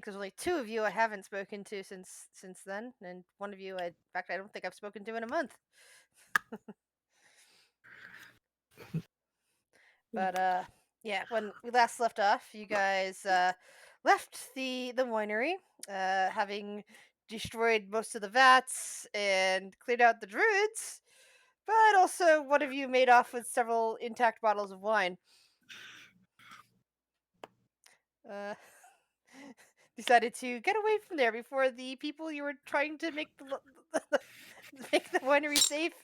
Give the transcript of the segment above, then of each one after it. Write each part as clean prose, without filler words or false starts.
there's only two of you I haven't spoken to since then, and one of you, in fact, I don't think I've spoken to in a month. But yeah, when we last left off, you guys left the winery, having destroyed most of the vats and cleared out the druids. But also, one of you made off with several intact bottles of wine. Uh, decided to get away from there before the people you were trying to make make the winery safe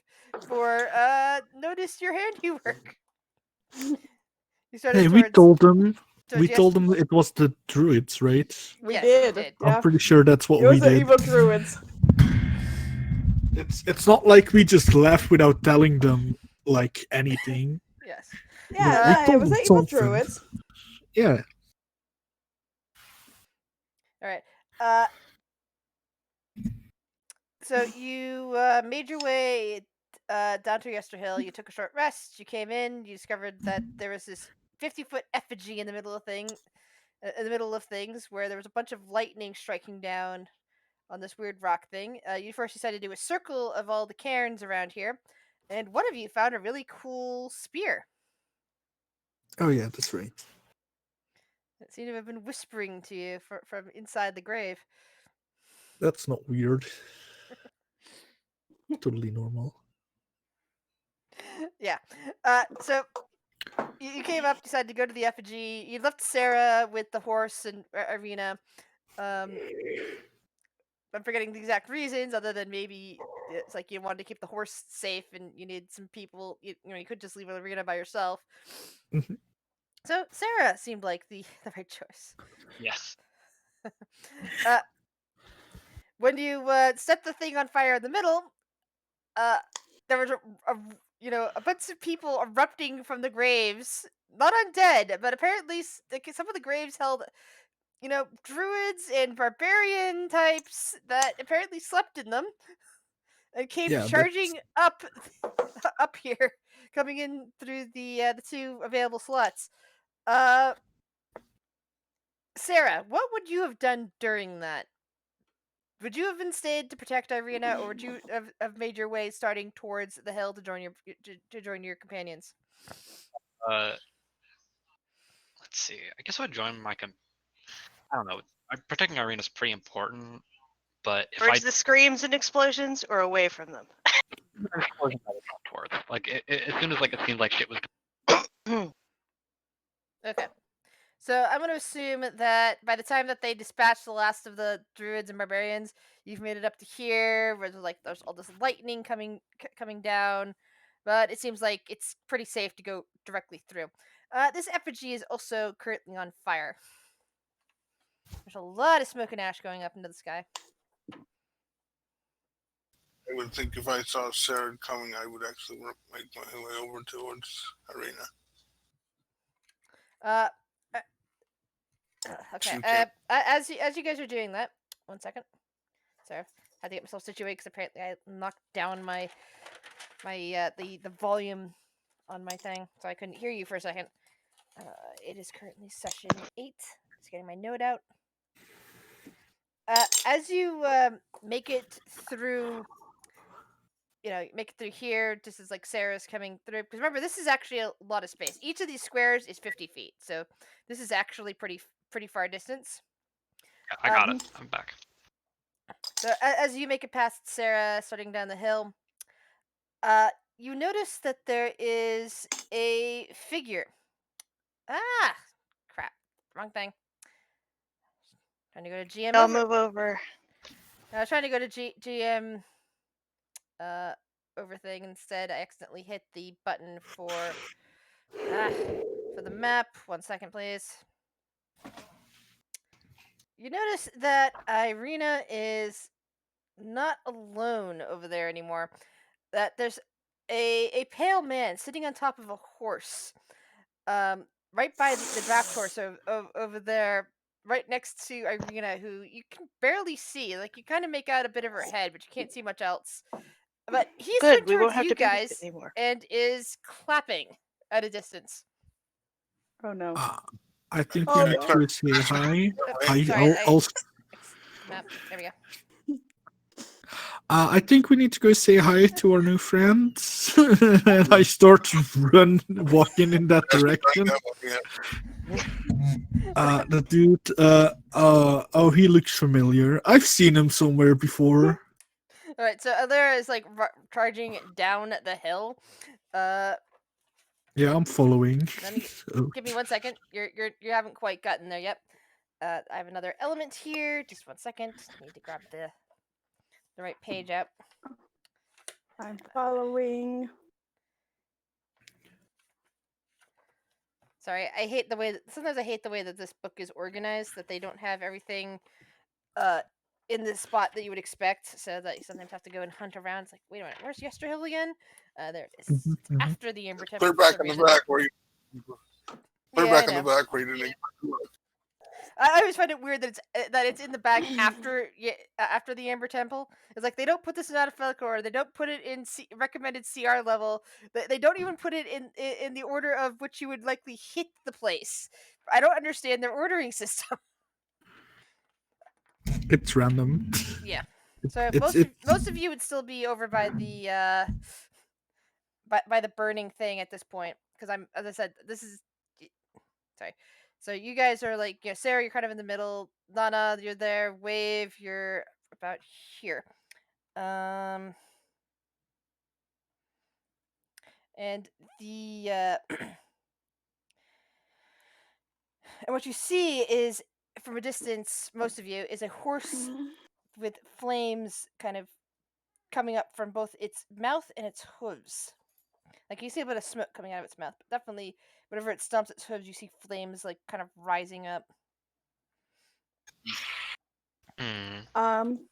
for noticed your handiwork. You started Hey, we towards told them. towards We yes- told them it was the druids, right? We Yes, you did. did. Yeah. I'm pretty sure that's what Those we are did. evil druids. It's not like we just left without telling them like anything. Yes. Yeah, we no, it told was them the evil something. druids. Yeah. All right. So you made your way down to Yesterhill. You took a short rest. You came in. You discovered that there was this 50-foot effigy in the middle of things, where there was a bunch of lightning striking down on this weird rock thing. You first decided to do a circle of all the cairns around here, and one of you found a really cool spear. Oh yeah, that's right. It seemed to have been whispering to you from inside the grave. That's not weird. Totally normal. Yeah. So you came up, decided to go to the effigy. You left Sarah with the horse and Arena. I'm forgetting the exact reasons, other than maybe it's like you wanted to keep the horse safe and you needed some people. You could just leave Arena by yourself. Mhm. So Sarah seemed like the right choice. Yes. When you set the thing on fire in the middle, there was a bunch of people erupting from the graves. Not undead, but apparently some of the graves held, druids and barbarian types that apparently slept in them and came Yeah, charging up up here, coming in through the two available slots. Sarah, what would you have done during that? Would you have been stayed to protect Irina, or would you have made your way starting towards the hill to join your companions? Let's see. I guess I would join my. I don't know. Protecting Irina is pretty important, but if Towards the screams and explosions, or away from them? towards like as soon as it seemed like shit was. Okay. So I'm going to assume that by the time that they dispatch the last of the druids and barbarians, you've made it up to here, where there's all this lightning coming down, but it seems like it's pretty safe to go directly through. This effigy is also currently on fire. There's a lot of smoke and ash going up into the sky. I would think if I saw Sarah coming, I would actually make my way over towards Arena. Okay. As you guys are doing that, 1 second. Sorry, I had to get myself situated because apparently I knocked down my the volume on my thing, so I couldn't hear you for a second. It is currently session 8. Just getting my note out. As you make it through, here, just as Sarah's coming through. Because remember, this is actually a lot of space. Each of these squares is 50 feet, so this is actually pretty far distance. Yeah, I got it. I'm back. So as you make it past Sarah, starting down the hill, you notice that there is a figure. Ah, crap, wrong thing. Trying to go to GM. I'll move over. I was trying to go to GM over thing. Instead, I accidentally hit the button for the map. 1 second, please. You notice that Irina is not alone over there anymore. That there's a pale man sitting on top of a horse, right by the draft horse over there, right next to Irina, who you can barely see. You kind of make out a bit of her head, but you can't see much else. But he's Good. turned We won't towards have you to guys babysit anymore. and is clapping at a distance. Oh no. I think Oh, we need to say hi. Sorry, I'll map. There we go. I think we need to go say hi to our new friends. And I start to walking in that direction. The dude, oh, he looks familiar. I've seen him somewhere before. All right, so Ollaras is like charging down the hill. Yeah, I'm following. Let me So, give me 1 second. You haven't quite gotten there yet. I have another element here. Just 1 second. Need to grab the right page out. I'm following. Sorry, I hate the way sometimes I hate the way that this book is organized. That they don't have everything in the spot that you would expect, so that you sometimes have to go and hunt around. It's like, wait a minute, where's Yesterhill again? There it is. mhm, It's mhm. after the Amber Put Temple. it for back some in the reason. back where you. Put it Yeah, back I in the know. back where you didn't. I always find it weird that it's in the back after the Amber Temple. It's like they don't put this in Felcor. They don't put it in recommended CR level. They don't even put it in the order of which you would likely hit the place. I don't understand their ordering system. It's random. Yeah. It- So it's most of you would still be over by the by the burning thing at this point, because I'm, as I said, this is sorry. So you guys are like, Sarah, you're kind of in the middle. Nana, you're there. Wave, you're about here. And the and what you see is, from a distance, most of you, is a horse with flames kind of coming up from both its mouth and its hooves. Like, you see a bit of smoke coming out of its mouth, but definitely whenever it stomps its hooves, you see flames like kind of rising up.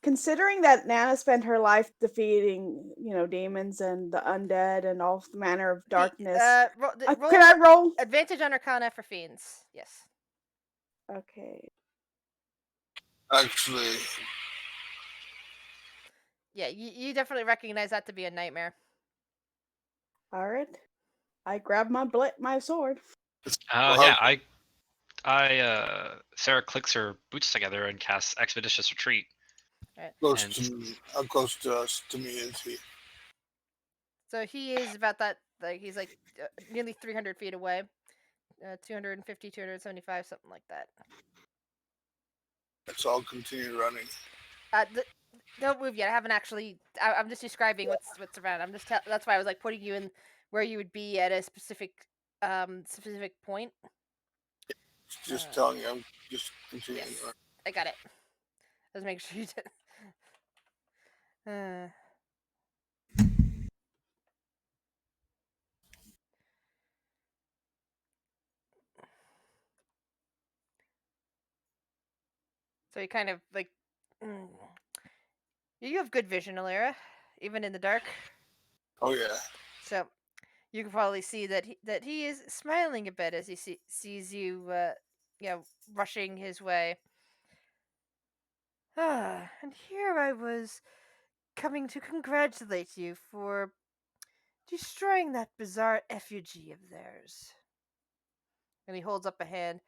Considering that Nana spent her life defeating, demons and the undead and all manner of darkness, Roll can I roll? advantage on Arcana for fiends. Yes. Okay. Actually, Yeah, you definitely recognize that to be a nightmare. All right. I grab my sword. Yeah, Sarah clicks her boots together and casts Expeditious Retreat. Right. close And- to me. How close to me is he? So he is about that, like, he's like nearly 300 feet away. 250, 275, something like that. So I'll continue running. Don't move yet. I haven't actually. I'm just describing what's around. I'm just. That's why I was like putting you in where you would be at a specific point. Just telling you, I'm just continuing Yes, running. I got it. Let's make sure you did. So you kind of like. You have good vision, Ollaras, even in the dark. Oh yeah. So you can probably see that he is smiling a bit as he sees you, rushing his way. And here I was coming to congratulate you for destroying that bizarre effigy of theirs. And he holds up a hand.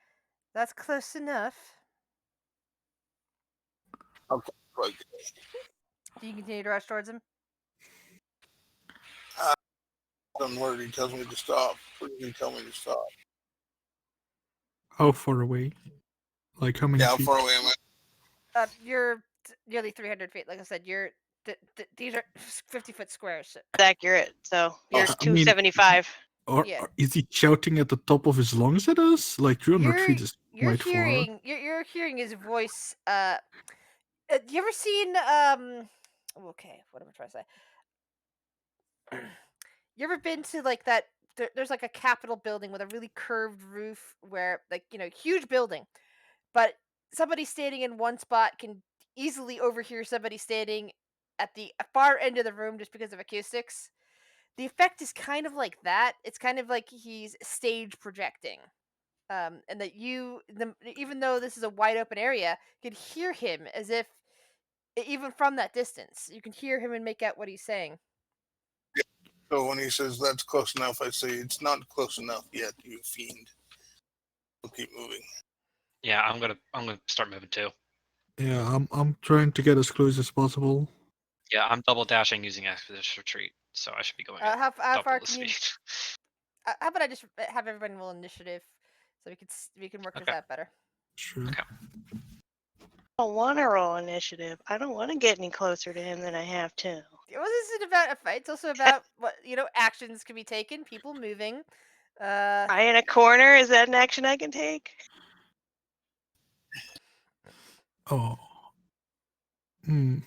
That's close enough. Okay. Like, Do you continue to rush towards him? one word, he tells me to stop. What does he tell me to stop? How far away? Like how many Yeah, how feet? far away am I? You're nearly 300 feet. Like I said, these are 50-foot squares. So. It's accurate. So you're I mean- 275. Or Yeah. is he shouting at the top of his lungs at us? Like 300 feet is You're quite far. hearing you're hearing his voice. You ever seen Okay, what am I trying to say? You ever been to like that? There's like a Capitol building with a really curved roof, where, like, huge building, but somebody standing in one spot can easily overhear somebody standing at the far end of the room just because of acoustics. The effect is kind of like that. It's kind of like he's stage projecting. And that even though this is a wide open area, you can hear him as if, even from that distance, you can hear him and make out what he's saying. So when he says that's close enough, I say it's not close enough yet, you fiend. We'll keep moving. Yeah, I'm gonna start moving too. Yeah, I'm trying to get as close as possible. Yeah, I'm double dashing using Expedition Retreat, so I should be going at How double far the can you? speed. How about I just have everyone roll initiative, so we can work this Okay. out better. Sure. Okay. I don't want to roll initiative. I don't want to get any closer to him than I have to. Well, this isn't about a fight. It's also about what actions can be taken, people moving. I in a corner? Is that an action I can take? Oh. Hmm.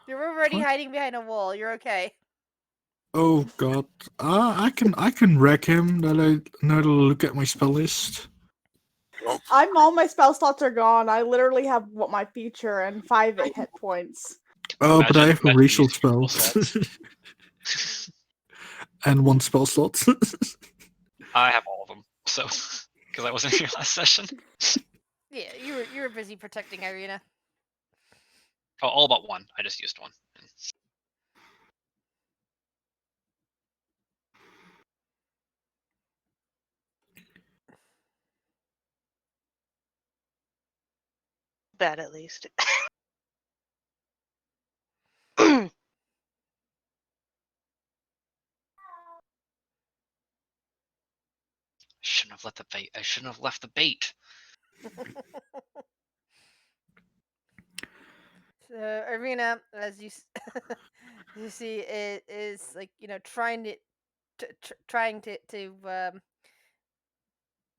You're already What? hiding behind a wall. You're okay. Oh god. I can wreck him. That I now that I look at my spell list. Oh, All my spell slots are gone. I literally have what my feature and 5 hit points. Oh, but I have a Imagine racial using your spell full slots. and 1 spell slot. I have all of them, so because I wasn't here last session. Yeah, you were busy protecting Irina. Oh, all but one. I just used one. Bad at least. Shouldn't have let the bait. I shouldn't have left the bait. So Irina, as you see, is like trying to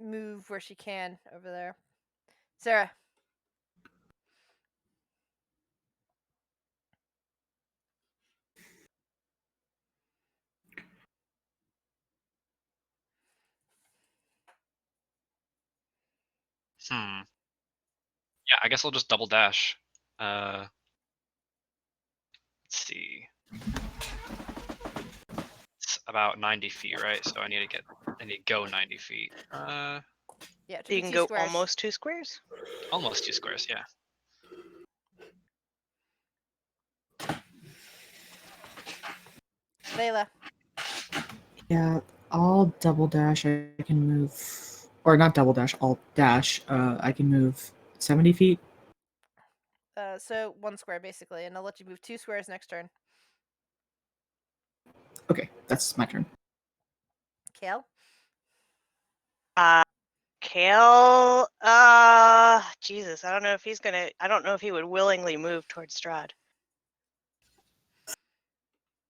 move where she can over there. Sarah. Hmm. Yeah, I guess I'll just double dash. Let's see. It's about 90 feet, right? So I need to go 90 feet. Yeah, it took You you can 2 go squares. almost 2 squares. Almost 2 squares. Yeah. Layla. Yeah, I'll double dash. I can move, or not double dash. I'll dash. I can move 70 feet. So 1 square basically, and I'll let you move 2 squares next turn. Okay, that's my turn. Kale. Kale, Jesus, I don't know if he's gonna. I don't know if he would willingly move towards Strahd.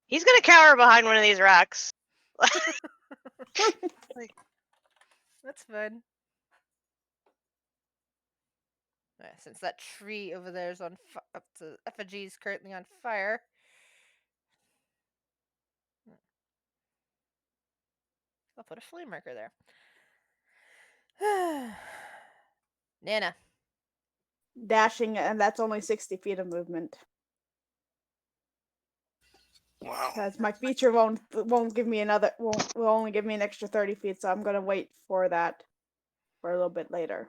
He's gonna cower behind one of these rocks. That's fun. Since that tree over there is on up to effigy is currently on fire. I'll put a flame marker there. Nana. Dashing, and that's only 60 feet of movement. wow. Because my feature won't give me will only give me an extra 30 feet, so I'm gonna wait for that for a little bit later.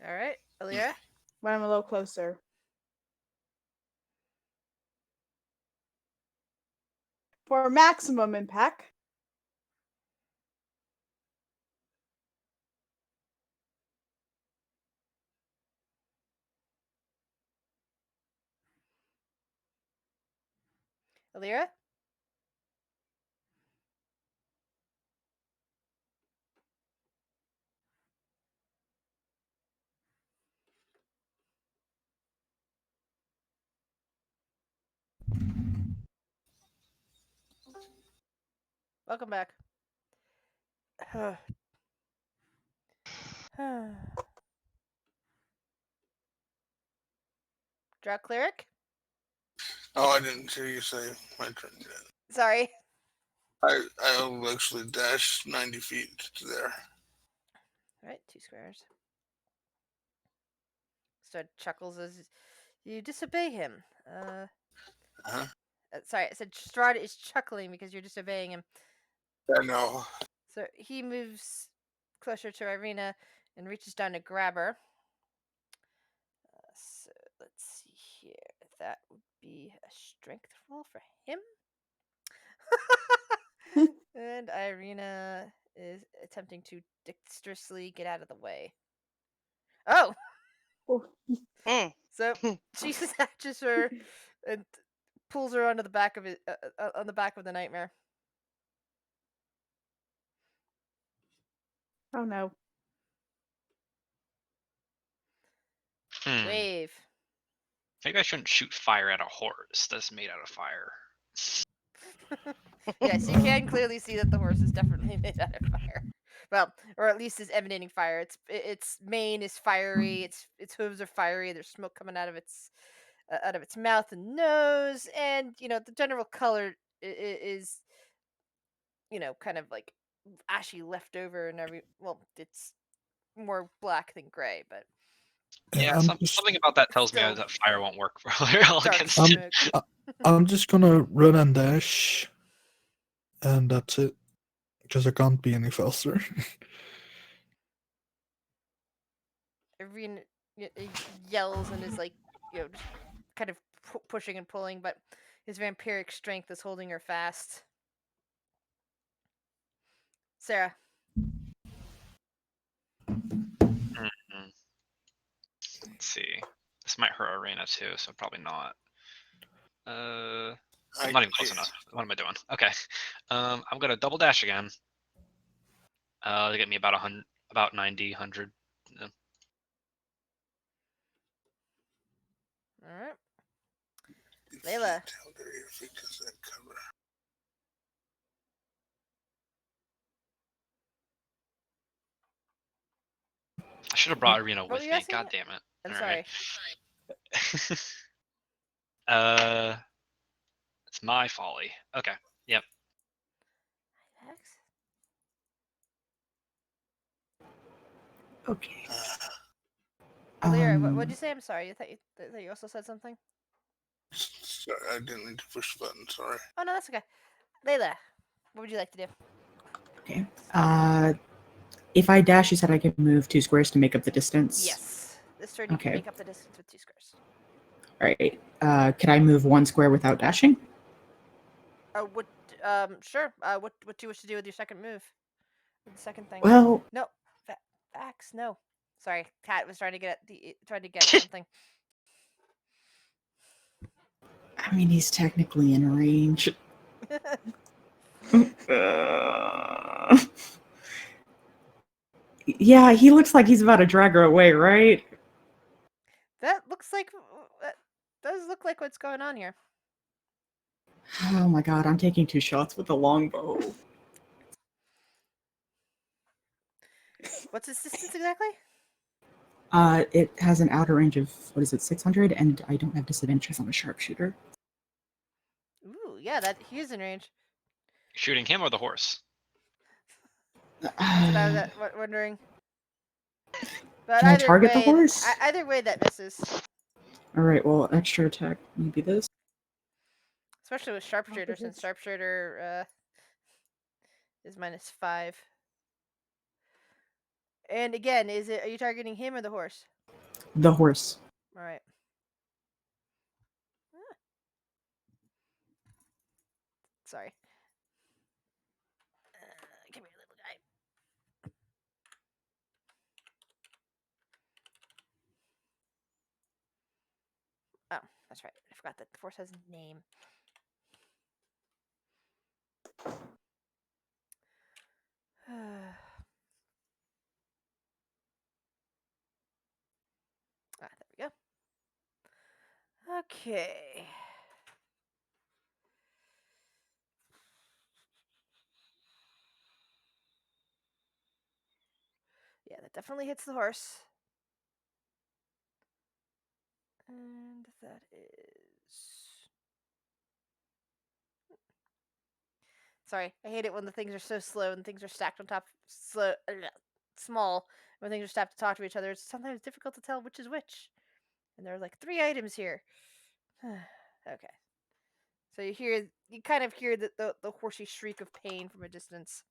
All right, Alira. When I'm a little closer. For maximum impact. Alira. Welcome back. Draw cleric. Oh, I didn't hear you say my turn yet. Sorry. I'll actually dash 90 feet to there. All right, 2 squares. Strahd chuckles as you disobey him. Uh-huh. Sorry, I said Strahd is chuckling because you're disobeying him. I know. So he moves closer to Irina and reaches down to grab her. So let's see here. That would be a strength roll for him. And Irina is attempting to dexterously get out of the way. Oh, Oh, Mm. so she snatches her and pulls her onto the back of it, on the back of the nightmare. oh no. Wave. Maybe I shouldn't shoot fire at a horse that's made out of fire. Yes, you can clearly see that the horse is definitely made out of fire. Well, or at least is emanating fire. Its mane is fiery. Its hooves are fiery. There's smoke coming out of its mouth and nose, and the general color is kind of like ashy leftover and every. Well, it's more black than gray, but Yeah, I'm something about that tells me still that fire won't work very well dark against I'm, it. smoke. I'm just gonna run and dash, and that's it. Because I can't be any faster. Irene yells and is like, just kind of pushing and pulling, but his vampiric strength is holding her fast. Sarah. Mhm. Let's see. This might hurt Arena too, so probably not. I'm not even close enough. What am I doing? Okay. I'm gonna double dash again. To get me about 100, about 90, 100. Yeah. All right. Layla. Tell her if it does that cover. I should have brought Arena What with were you me. asking? God damn it. I'm All sorry. right. It's my folly. Okay. Yep. Hex? Okay. Lyra, what'd you say? I'm sorry. I thought you also said something. Sorry, I didn't mean to push the button. Sorry. Oh no, that's okay. Layla, what would you like to do? Okay. If I dash, you said I could move 2 squares to make up the distance. Yes. This turn you can Okay. make up the distance with 2 squares. All right. Could I move 1 square without dashing? What? Sure. What do you wish to do with your second move? With the second thing? Well, No. Fax. No. Sorry. Cat was trying to get something. I mean, he's technically in range. Yeah, he looks like he's about to drag her away, right? That does look like what's going on here. Oh my god, I'm taking 2 shots with a longbow. What's its distance exactly? It has an outer range of, 600, and I don't have disadvantages on a sharpshooter. Ooh, yeah, he is in range. Shooting him or the horse? That's what I was wondering. But Can I target the horse? Either way, that misses. Alright, well, extra attack, maybe this. Especially with sharpshooter, since sharpshooter is -5. And again, are you targeting him or the horse? The horse. All right. Sorry. Come here, little guy. Oh, that's right. I forgot that the horse has a name. There we go. Okay. Yeah, that definitely hits the horse. And that is... Sorry, I hate it when the things are so slow and things are stacked on top, small. When things are stacked to talk to each other, it's sometimes difficult to tell which is which. And there are like 3 items here. Okay. So you kind of hear the horsey shriek of pain from a distance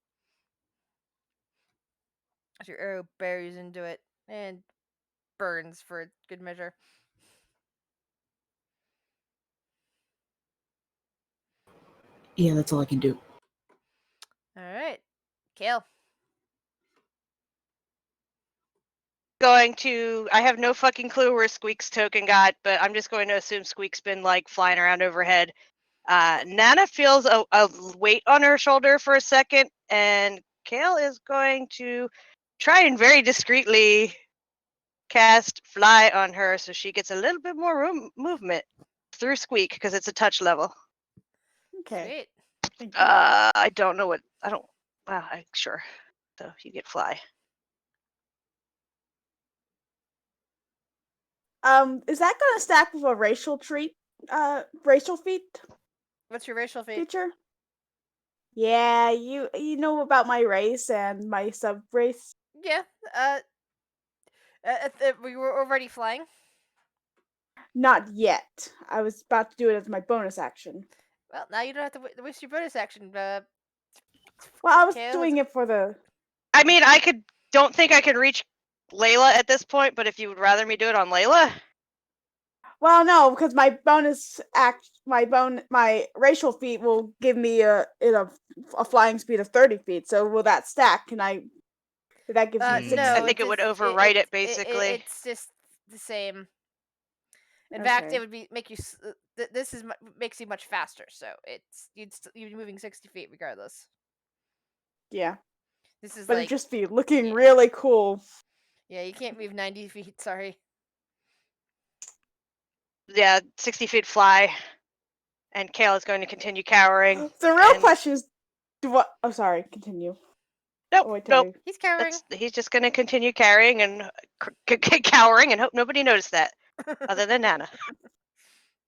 as your arrow buries into it and burns for a good measure. Yeah, that's all I can do. All right, Kale. going to. I have no fucking clue where Squeak's token got, but I'm just going to assume Squeak's been like flying around overhead. Nana feels a weight on her shoulder for a second, and Kale is going to try and very discreetly cast Fly on her so she gets a little bit more room movement through Squeak because it's a touch level. Okay. Sweet. Thank you. I don't know what. I don't. Sure. So you get Fly. Is that gonna stack with a racial feat What's your racial feat? feature? Yeah, you know about my race and my sub race. Yeah. We were already flying. Not yet. I was about to do it as my bonus action. Well, now you don't have to waste your bonus action. Well, I was Kale, doing it for the. I mean, don't think I can reach Layla at this point, but if you would rather me do it on Layla, Well, no, because my my racial feat will give me a flying speed of 30 feet. So will that stack? That gives me 60. no, I think it would overwrite it basically. It's just the same. In fact, Okay. it would make you. This makes you much faster, so you'd be moving 60 feet regardless. Yeah, This is but like it'd just be looking really cool. yeah, you can't move 90 feet. Sorry. Yeah, 60 feet Fly, and Kale is going to continue cowering. The real and- question is, Oh, sorry. Continue. Nope, Oh, wait, nope. He's cowering. He's just going to continue carrying and cowering and hope nobody noticed that, other than Nana.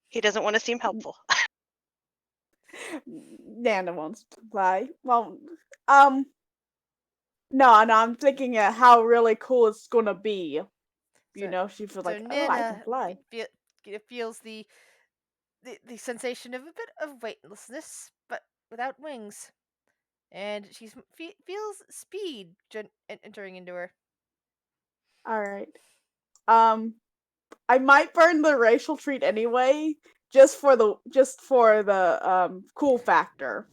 He doesn't want to seem helpful. Nana wants to fly. Well, no, I'm thinking how really cool it's gonna be. She feels So like, oh, I can Nana fly. feels the sensation of a bit of weightlessness, but without wings, and she feels speed entering into her. All right. I might burn the racial treat anyway, just for the cool factor.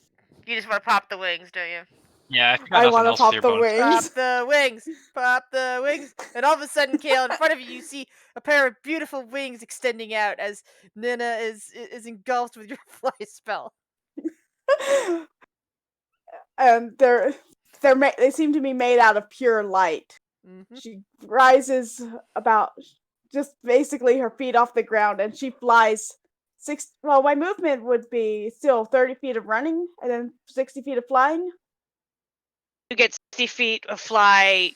You just want to pop the wings, don't you? Yeah, if you got I nothing want to else pop to your the bonus. Pop wings. the wings, pop the wings, and all of a sudden, Kale, in front of you, you see a pair of beautiful wings extending out as Nina is engulfed with your fly spell. And they seem to be made out of pure light. Mm-hmm. She rises about just basically her feet off the ground, and she flies well, my movement would be still 30 feet of running and then 60 feet of flying. You get 60 feet of Fly.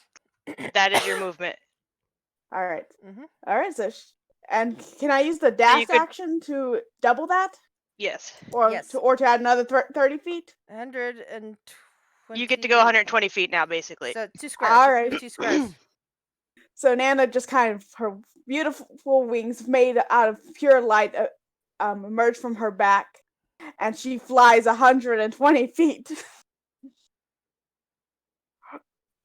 That is your movement. All right. Mm-hmm. All right. So, and can I use the dash action to double that, Yes. or Yes. to add another 30 feet? 120. You get to go 120 feet now, basically. So 2 squares. All You right. move 2 squares. So Nana just kind of, her beautiful wings made out of pure light emerge from her back, and she flies 120 feet.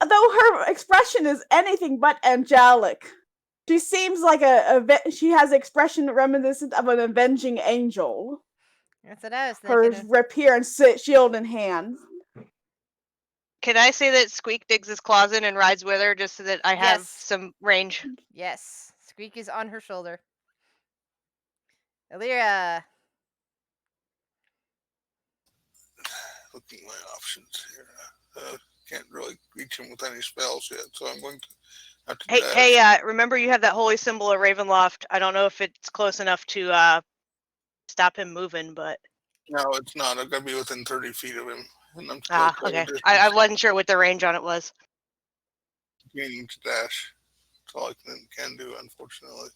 Though her expression is anything but angelic. She seems like she has an expression reminiscent of an avenging angel. That's what I was Her thinking. rapier and shield in hand. Can I say that Squeak digs his claws in and rides with her just so that I have Yes. some range? Yes. Squeak is on her shoulder. Ollara. Looking at my options here. Can't really reach him with any spells yet, so I'm going to have to dash. Hey, remember you have that holy symbol of Ravenloft. I don't know if it's close enough to stop him moving, but... No, it's not. I've got to be within 30 feet of him. And I'm still okay. I wasn't sure what the range on it was. continuing to dash. That's all I can do, unfortunately.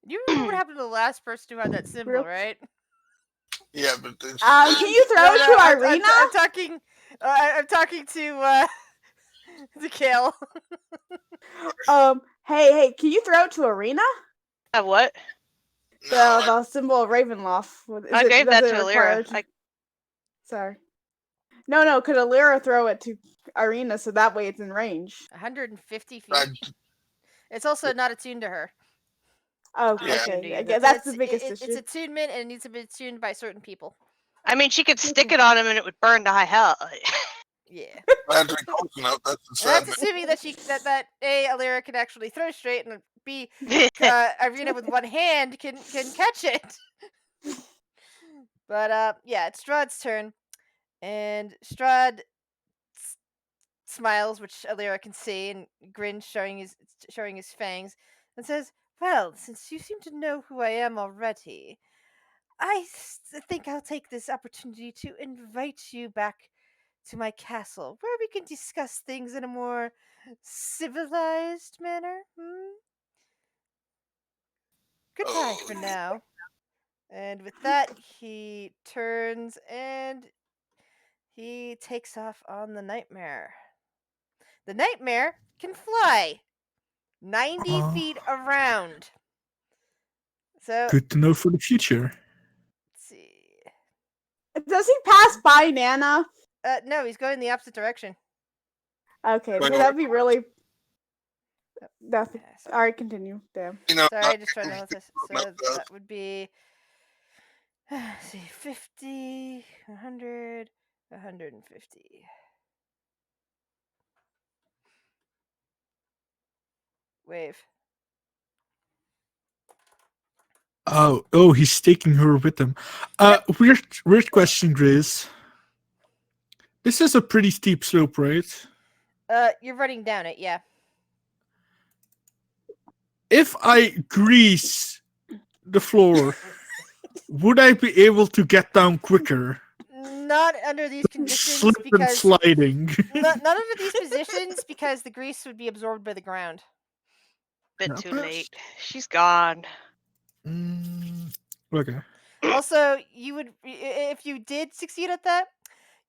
You remember what happened to the last person who had that symbol, Real- right? Yeah, but it's, Can you throw it to Irina? I'm talking. I'm talking to Kale. Hey, can you throw it to Irina? What? The symbol of Ravenloft. I gave that to require Ollara. Sorry. No, could Ollara throw it to Irina so that way it's in range? 150 feet. It's also not attuned to her. Oh, Yeah. okay. I guess that's the It's- biggest It's issue. attunement, and it needs to be attuned by certain people. I mean, she could stick it on him and it would burn to high hell. Yeah. I had to be close enough. That's the And sad that's news. assuming that that A, Alira can actually throw straight, and B, Irina with one hand can catch it. But yeah, it's Strahd's turn, and Strahd smiles, which Alira can see, and grins, showing his fangs, and says, "Well, since you seem to know who I am already, think I'll take this opportunity to invite you back to my castle, where we can discuss things in a more civilized manner. Goodbye Oh, for now." And with that, he turns and he takes off on the nightmare. The nightmare can fly 90 Oh, feet around. So, good to know for the future. let's see. Does he pass by Nana? No, he's going the opposite direction. Okay, Wait, so that'd be really. Nothing. Yeah, so- All right, continue. Damn. Sorry, just trying to know this. not So bad. that would be, let's see, 50, 100, 150. Wave. Oh, he's taking her with him. Weird question, Grace. This is a pretty steep slope, right? You're running down it, yeah. If I grease the floor, would I be able to get down quicker? Not under these conditions Slip and because sliding. not under these positions because the grease would be absorbed by the ground. Bit Not too bad. late. She's gone. Okay. Also, you would if you did succeed at that,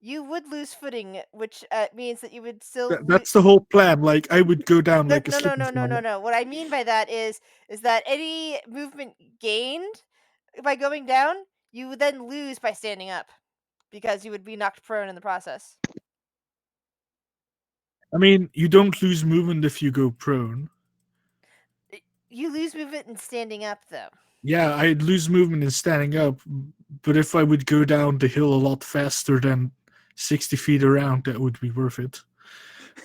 you would lose footing, which means that you would still That's the whole plan. Like I would go down No, like a no, no, slip and no, no, no, slide. no. What I mean by that is that any movement gained by going down, you would then lose by standing up because you would be knocked prone in the process. I mean, you don't lose movement if you go prone. You lose movement in standing up, though. Yeah, I'd lose movement in standing up, but if I would go down the hill a lot faster than 60 feet around, that would be worth it.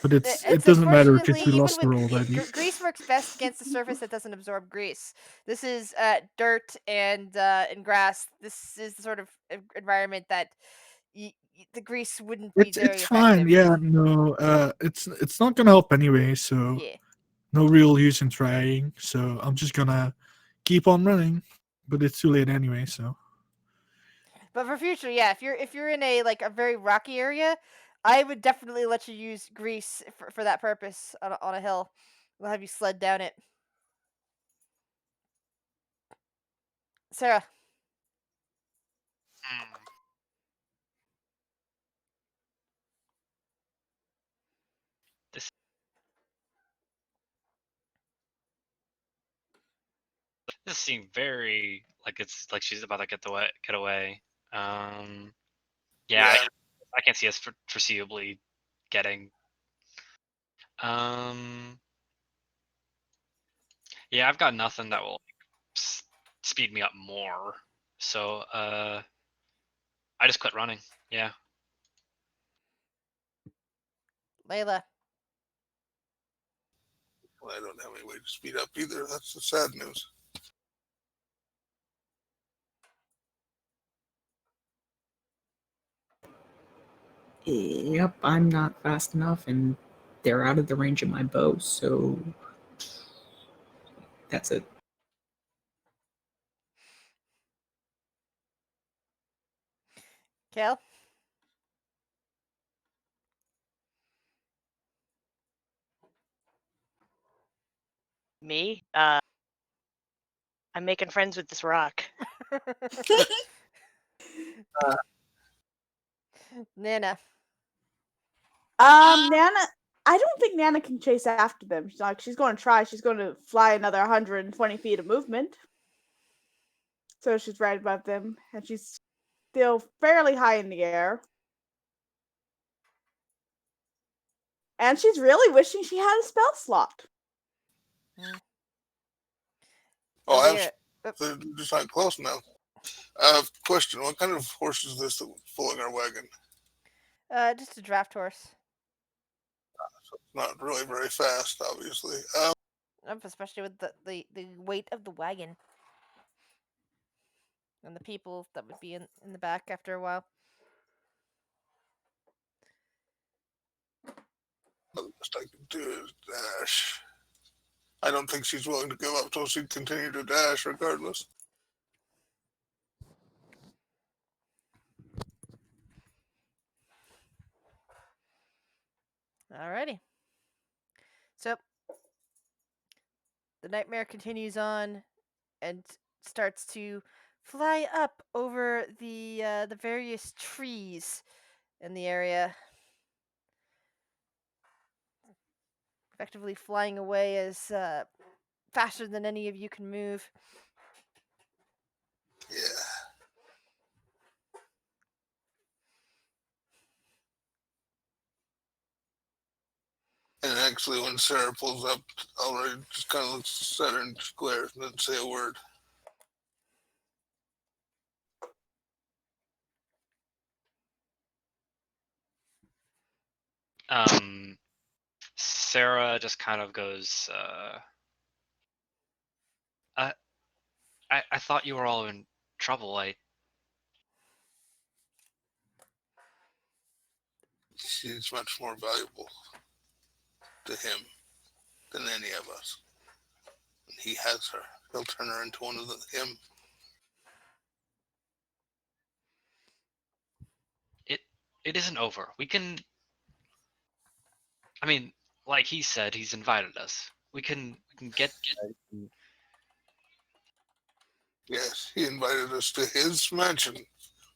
But it doesn't matter Unfortunately, because we even lost the with roll already. grease works best against a surface that doesn't absorb grease. This is dirt and grass. This is the sort of environment that the grease wouldn't be very It's fine. effective. Yeah, no, it's not gonna help anyway. So Yeah. no real use in trying. So I'm just gonna keep on running. But it's too late anyway. So But for future, yeah, if you're in a like a very rocky area, I would definitely let you use grease for that purpose on a hill. We'll have you sled down it. Sarah. Hmm. This this seemed very like it's like she's about to get away. Yeah, I can't see us foreseeably getting. Yeah, I've got nothing that will speed me up more. So I just quit running. Yeah. Layla. Well, I don't have any way to speed up either. That's the sad news. Yep, I'm not fast enough, and they're out of the range of my bow, so that's it. Kale. Me? I'm making friends with this rock. Nana. Nana. I don't think Nana can chase after them. She's going to try. She's going to fly another 120 feet of movement. So she's right above them, and she's still fairly high in the air. And she's really wishing she had a spell slot. Oh, Alira. they're just not close enough. Question: what kind of horse is this that's pulling our wagon? Just a draft horse. Not really very fast, obviously. Especially with the weight of the wagon and the people that would be in the back after a while. The best I can do is dash. I don't think she's willing to give up, so she'd continue to dash regardless. Alrighty. So the nightmare continues on and starts to fly up over the various trees in the area, effectively flying away as faster than any of you can move. Yeah. And actually, when Sarah pulls up, Elray just kind of looks at her and just glares and doesn't say a word. Sarah just kind of goes, I thought you were all in trouble. She's much more valuable to him than any of us. And he has her. He'll turn her into one of him. It isn't over. We can. I mean, like he said, he's invited us. We can get. Yes, he invited us to his mansion.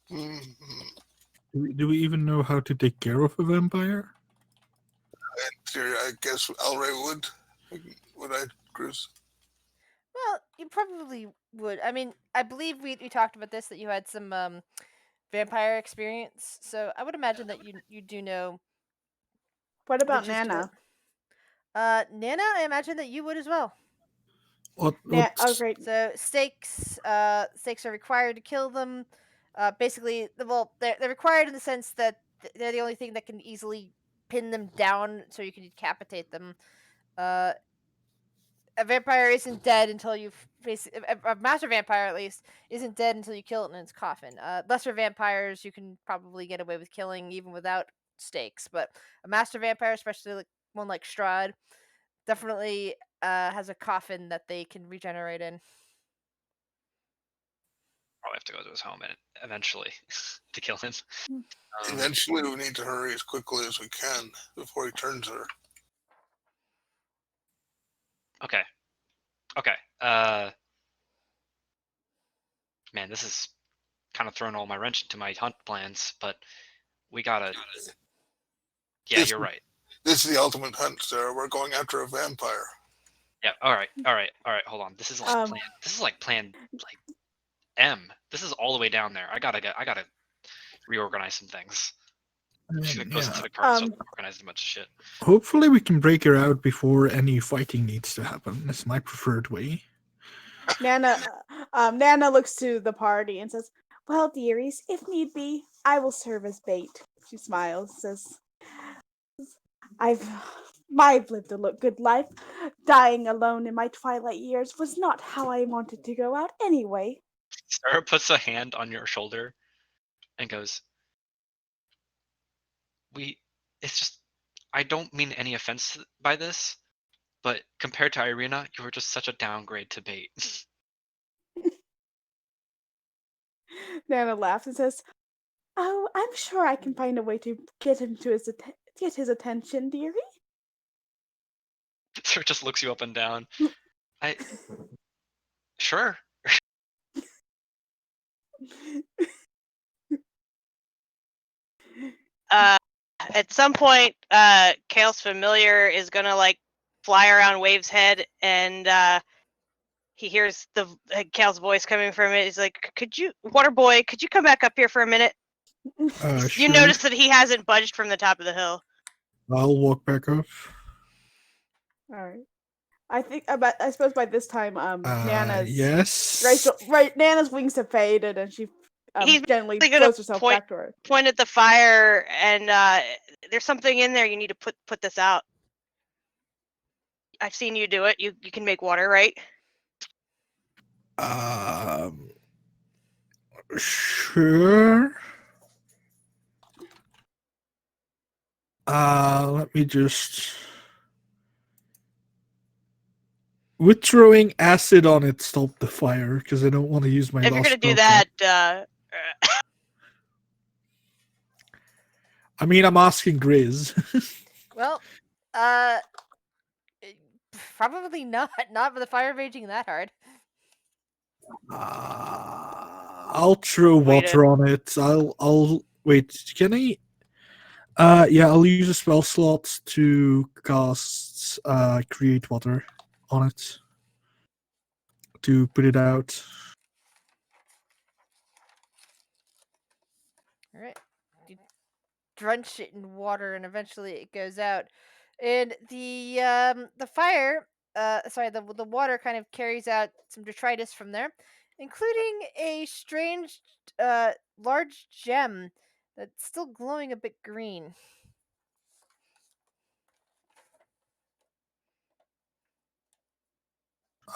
Do we even know how to take care of a vampire? I guess Elray would. Would I, Cruz? Well, you probably would. I mean, I believe we talked about this, that you had some vampire experience, so I would imagine that you do know What the about gist of it. Nana? Nana, I imagine that you would as well. What? Oh, great. So stakes are required to kill them. Basically, they're required in the sense that they're the only thing that can easily pin them down, so you can decapitate them. A vampire isn't dead until you face a master vampire, at least, isn't dead until you kill it in its coffin. Lesser vampires you can probably get away with killing even without stakes, but a master vampire, especially like one like Strahd, definitely has a coffin that they can regenerate in. Probably have to go to his home and eventually to kill him. Eventually, we need to hurry as quickly as we can before he turns her. Okay. Man, this is kind of throwing all my wrench into my hunt plans, but we gotta. Yeah, you're right. This is the ultimate hunt, Sarah. We're going after a vampire. Yeah. All right. Hold on. This is like plan. This is like plan like M. This is all the way down there. I gotta reorganize some things. She goes into the car and starts organizing a bunch of shit. Hopefully we can break her out before any fighting needs to happen. That's my preferred way. Nana looks to the party and says, "Well, dearies, if need be, I will serve as bait." She smiles, says, I've lived a good life. Dying alone in my twilight years was not how I wanted to go out anyway." Sarah puts a hand on your shoulder and goes, it's just, I don't mean any offense by this, but compared to Irina, you were just such a downgrade to bait. Nana laughs and says, "Oh, I'm sure I can find a way to get him to get his attention, dearie." Sarah just looks you up and down. Sure. At some point, Kale's familiar is gonna like fly around Wave's head, and he hears Kale's voice coming from it. He's like, "Could you, Waterboy? Could you come back up here for a minute?" You Sure. notice that he hasn't budged from the top of the hill. I'll walk back up. All right. I suppose by this time, Nana's yes. Nana's wings have faded, and she He's gently gonna throws herself point- back to her. Point at the fire, and there's something in there. You need to put this out. I've seen you do it. You can make water, right? Sure. Let me just. Would throwing acid on it stop the fire? Because I don't want to use my If you're last gonna do spell that, I mean, I'm asking Grizz. Well, probably not. Not with the fire raging that hard. I'll throw water on it. I'll wait. Can I? Yeah, I'll use a spell slot to cast create water on it to put it out. All right. You drench it in water, and eventually it goes out. And the fire, the water kind of carries out some detritus from there, including a strange, large gem that's still glowing a bit green.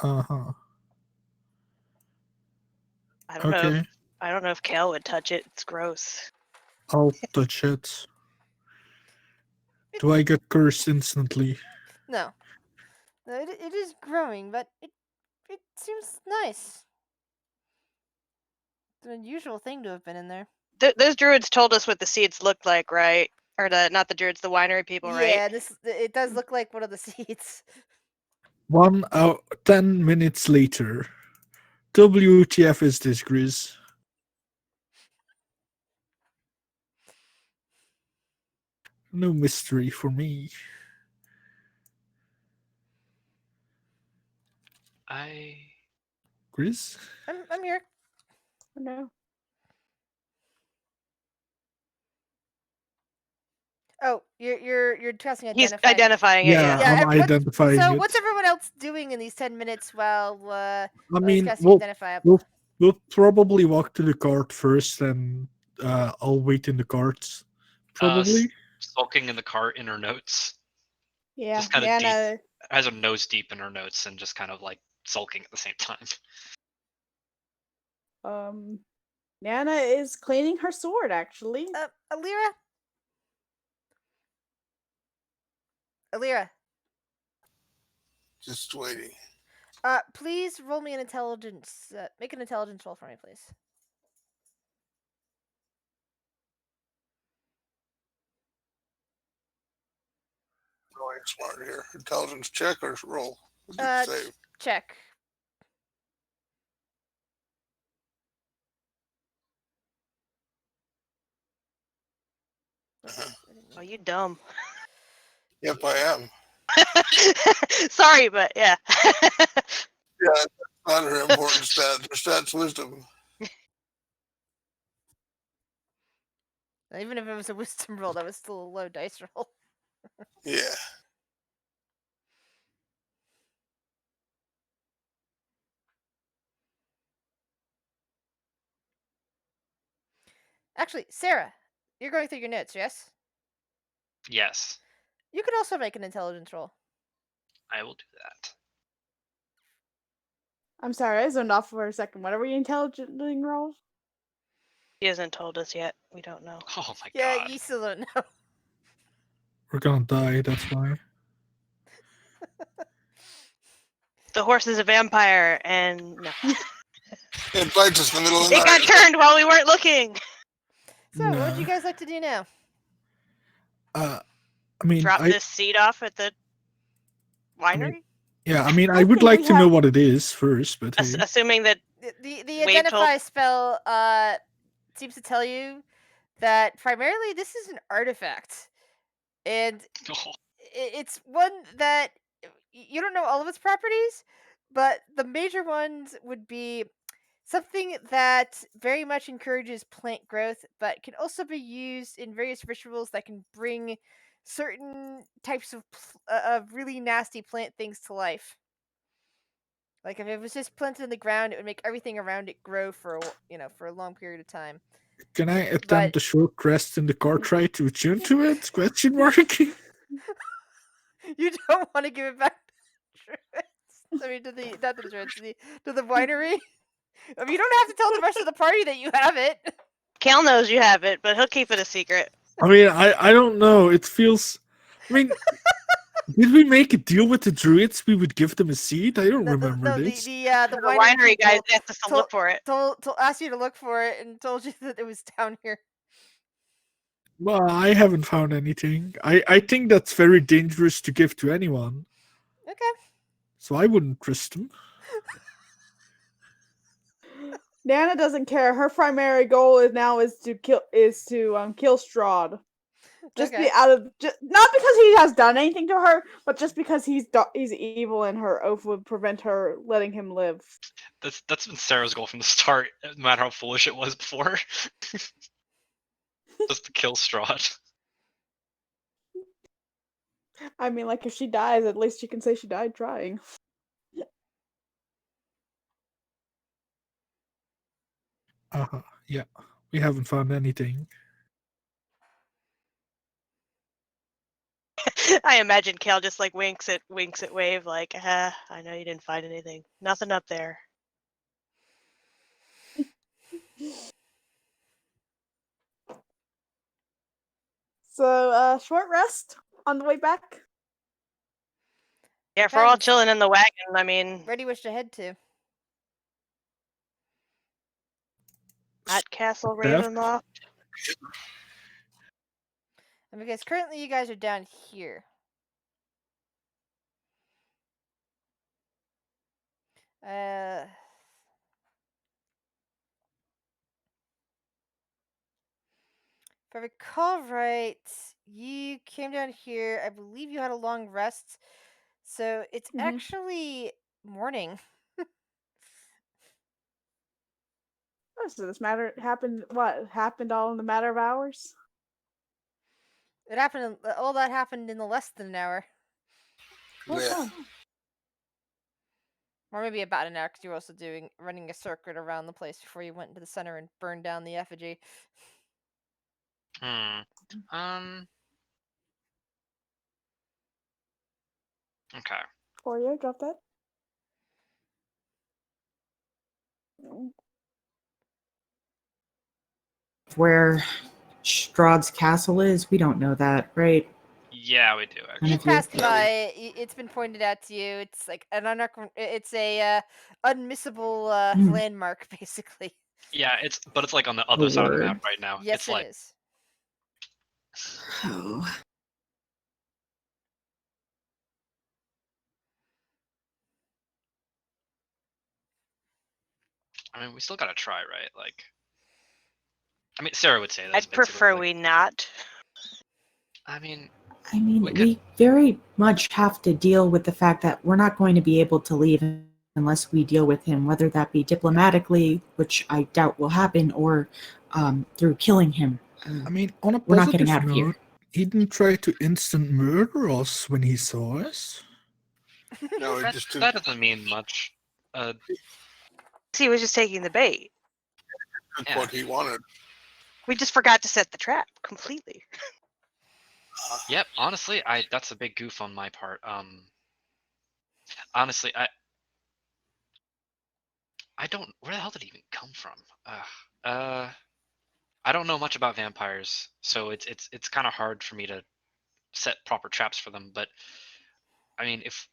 Uh-huh. I don't know. Okay. I don't know if Kale would touch it. It's gross. I'll touch it. Do I get cursed instantly? No, it is growing, but it seems nice. It's an unusual thing to have been in there. Those druids told us what the seeds looked like, right? Or not the druids, the winery people, right? Yeah, it does look like one of the seeds. 1 hour, 10 minutes later. WTF is this, Grizz? No mystery for me. Grizz? I'm here. Oh, no. Oh, you're trusting He's identifying. identifying it. Yeah, Yeah. I'm identifying So it. what's everyone else doing in these 10 minutes while I while he's mean, casting identifiable? we'll probably walk to the cart first, and I'll wait in the cart. Probably. Sulking in the cart in her notes. Yeah, Just kind of Nana. has her nose deep in her notes and just kind of like sulking at the same time. Nana is cleaning her sword, actually. Alira? Alira, Just waiting. please roll me an intelligence. Make an intelligence roll for me, please. Going smart here. Intelligence check or roll? Save. Check. Oh, you dumb. Yep, I am. Sorry, but yeah. Yeah, that's not her important stat. Her stat's wisdom. Even if it was a wisdom roll, that was still a low dice roll. Yeah. Actually, Sarah, you're going through your notes, yes? Yes, You could also make an intelligence roll. I will do that. I'm sorry, I zoned off for a second. What are we intelligently roll? He hasn't told us yet. We don't know. Oh my Yeah, god. you still don't know. We're gonna die, that's why. The horse is a vampire, and no. It bites us in the middle of the It night. got turned while we weren't looking. So, what would Nah. you guys like to do now? I mean, Drop this seed off at the winery. I would think like we to know have- what it is first, but hey. Assuming that The Wade identify told- spell seems to tell you that primarily this is an artifact, and Oh, it's one that you don't know all of its properties, but the major ones would be something that very much encourages plant growth, but can also be used in various rituals that can bring certain types of really nasty plant things to life. Like if it was just planted in the ground, it would make everything around it grow for for a long period of time. Can I But attempt a short rest in the cart ride to attune to it? Question mark. you don't want to give it back to Druids. I mean, to the not to the Druids, to the winery. I mean, you don't have to tell the rest of the party that you have it. Cal knows you have it, but he'll keep it a secret. I mean, I don't know. It feels. I mean, did we make a deal with the druids? We would give them a seed. I don't remember No, this. the The winery winery guys people asked us to look for it. told asked you to look for it and told you that it was down here. Well, I haven't found anything. I think that's very dangerous to give to anyone. Okay. So I wouldn't trust them. Nana doesn't care. Her primary goal is to kill Strahd. Just Okay. be out of not because he has done anything to her, but just because he's evil and her oath would prevent her letting him live. That's been Sarah's goal from the start, no matter how foolish it was before. Just to kill Strahd. I mean, like if she dies, at least you can say she died trying. Yeah, we haven't found anything. I imagine Cal just like winks at Wave, like, I know you didn't find anything. Nothing up there. So, short rest on the way back. Yeah, if we're all Depends. chilling in the wagon, I mean, Where do you wish to head to? at Castle Death? Ravenloft. And because currently you guys are down here. If I recall right, you came down here. I believe you had a long rest, so it's Mhm. actually morning. Oh, so this matter happened. What happened all in the matter of hours? It happened. All that happened in less than an hour, Oh, Yeah. fun. or maybe about an hour, because you were also running a circuit around the place before you went into the center and burned down the effigy. Okay. Oreo, drop that. Mm. Where Strahd's castle is, we don't know that, right? Yeah, we do None You of you? passed by it. It's been pointed out to you. It's like it's a unmissable landmark, basically. Yeah, but it's like on the Oh, other side of the word. map right now. Yes, It's it like is. Oh. I mean, we still gotta try, right? Like, I mean, Sarah would say this. I'd basically, prefer like, we not. I mean, I mean, We we could- very much have to deal with the fact that we're not going to be able to leave unless we deal with him, whether that be diplomatically, which I doubt will happen, or through killing him. I mean, on a We're not getting positive out of here. note, he didn't try to instant murder us when he saw us. No, it that, just took that doesn't mean much. He was just taking the bait. Yeah. what he wanted. We just forgot to set the trap completely. Yep. Honestly, that's a big goof on my part. Honestly, I don't. Where the hell did he even come from? I don't know much about vampires, so it's kind of hard for me to set proper traps for them. But I mean, if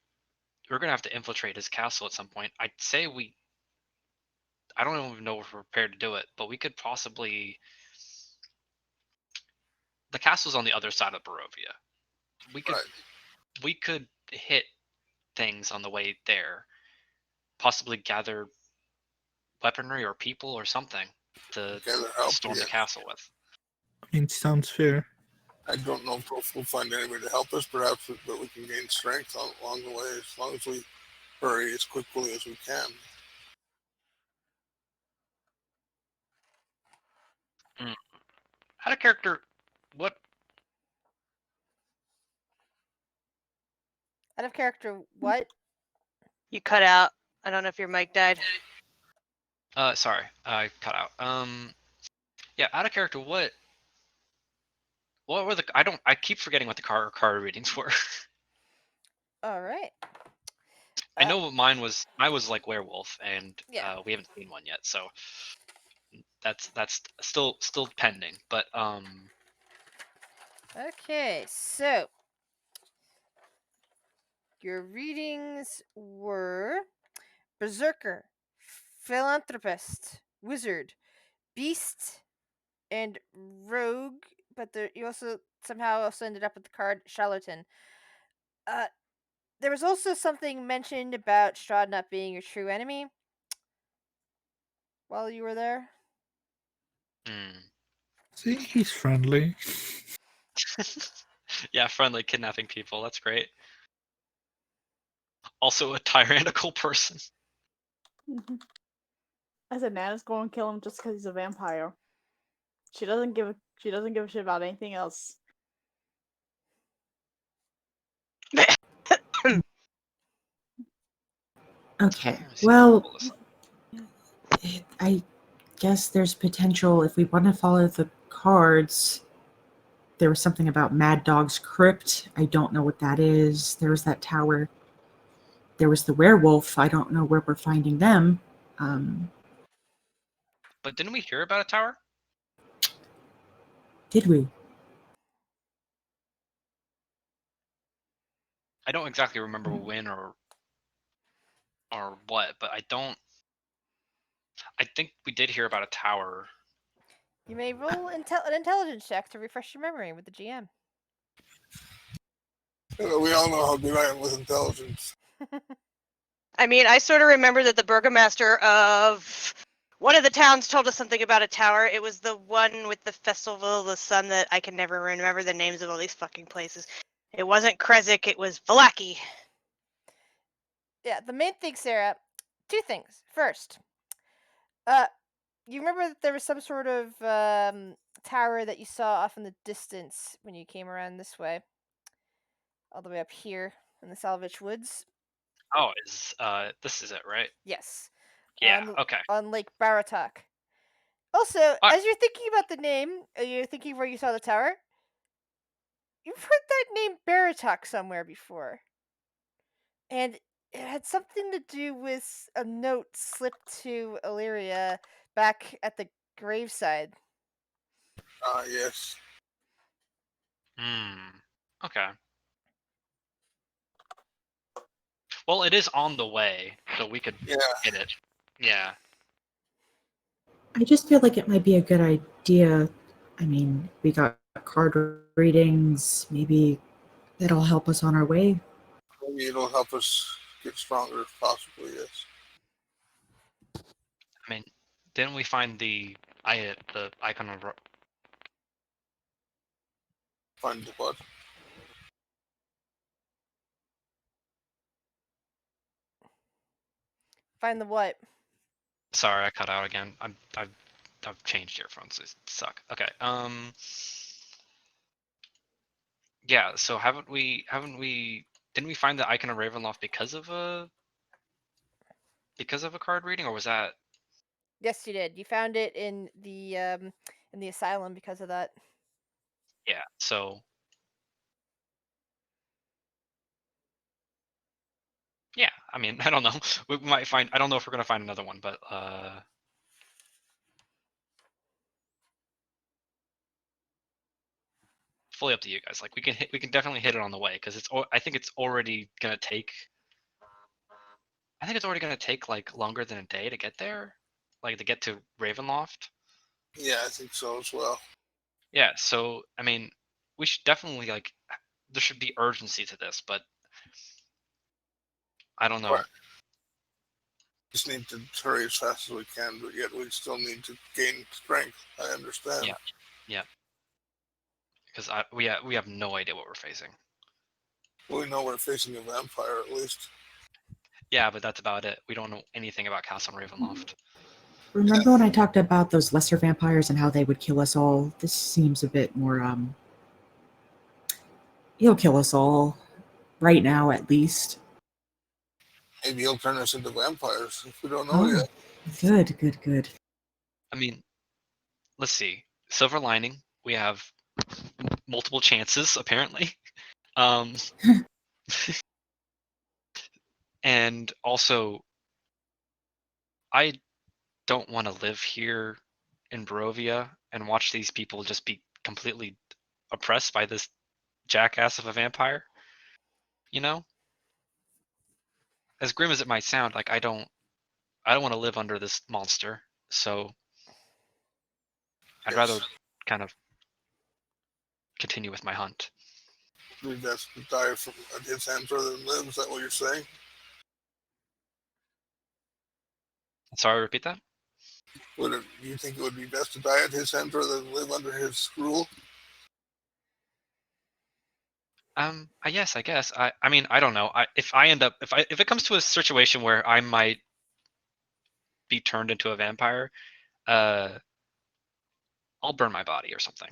we're gonna have to infiltrate his castle at some point, I'd say we. I don't even know if we're prepared to do it, but we could possibly. The castle's on the other side of Barovia. Right. We could hit things on the way there, possibly gather weaponry or people or something to Gather help. storm Yeah. the castle with. I mean, sounds fair. I don't know if we'll find anybody to help us, perhaps, but we can gain strength along the way as long as we hurry as quickly as we can. How a character? What? Out of character, what? You cut out. I don't know if your mic died. Sorry, I cut out. Yeah, out of character. What were the? I keep forgetting what the card readings were. All right. I know what mine was. I was like werewolf, and Yeah. we haven't seen one yet, so that's still pending. But Okay, so your readings were Berserker, Philanthropist, Wizard, Beast, and Rogue. But you also somehow ended up with the card Charlatan. Uh, there was also something mentioned about Strahd not being your true enemy while you were there. See, he's friendly. yeah, friendly kidnapping people. That's great. Also a tyrannical person. I said Nana's going to kill him just because he's a vampire. She doesn't give a shit about anything else. Okay. Well, I guess there's potential if we want to follow the cards. There was something about Mad Dog's Crypt. I don't know what that is. There was that tower. There was the werewolf. I don't know where we're finding them. But didn't we hear about a tower? Did we? I don't exactly remember when or what, but I think we did hear about a tower. You may roll an intelligence check to refresh your memory with the GM. We all know how good I am with intelligence. I mean, I sort of remember that the burgomaster of one of the towns told us something about a tower. It was the one with the Festival of the Sun that I can never remember the names of all these fucking places. It wasn't Krezk, it was Valaki. Yeah, the main thing, Sarah, two things. First, you remember that there was some sort of tower that you saw off in the distance when you came around this way, all the way up here in the Salvage Woods. Oh, this is it, right? Yes. Yeah. Okay. On Lake Baratok. Also, as you're thinking about the name, you're thinking where you saw the tower. You've heard that name Baratok somewhere before, and it had something to do with a note slipped to Illyria back at the graveside. Yes. Okay. Well, it is on the way, so we could get it. Yeah. I just feel like it might be a good idea. I mean, we got card readings. Maybe that'll help us on our way. Maybe it'll help us get stronger, possibly, yes. I mean, didn't we find the icon of... Find the what? Find the what? Sorry, I cut out again. I've changed earphones. They suck. Okay. Yeah. So didn't we find the icon of Ravenloft because of a card reading, or was that? Yes, you did. You found it in the asylum because of that. Yeah. So. Yeah. I mean, I don't know. We might find. I don't know if we're gonna find another one, but fully up to you guys. Like we can definitely hit it on the way because I think it's already gonna take. I think it's already gonna take like longer than a day to get there, like to get to Ravenloft. Yeah, I think so as well. Yeah. So I mean, we should definitely there should be urgency to this, but I don't know. Right. Just need to hurry as fast as we can, but yet we still need to gain strength. I understand. Yeah. Yeah. Because we have no idea what we're facing. We know we're facing a vampire at least. Yeah, but that's about it. We don't know anything about Castle Ravenloft. Remember when I talked about those lesser vampires and how they would kill us all? This seems a bit more, he'll kill us all. Right now, at least. Maybe he'll turn us into vampires if we don't know Oh, yet. good. I mean, let's see. Silver lining, we have multiple chances apparently. Um, and also, I don't want to live here in Barovia and watch these people just be completely oppressed by this jackass of a vampire. You know, as grim as it might sound, like I don't want to live under this monster. So I'd rather Yes. kind of continue with my hunt. Be best to die from at his hands rather than live. Is that what you're saying? Sorry, repeat that. Do you think it would be best to die at his hands rather than live under his rule? Yes, I guess. I mean, I don't know. If it comes to a situation where I might be turned into a vampire, I'll burn my body or something.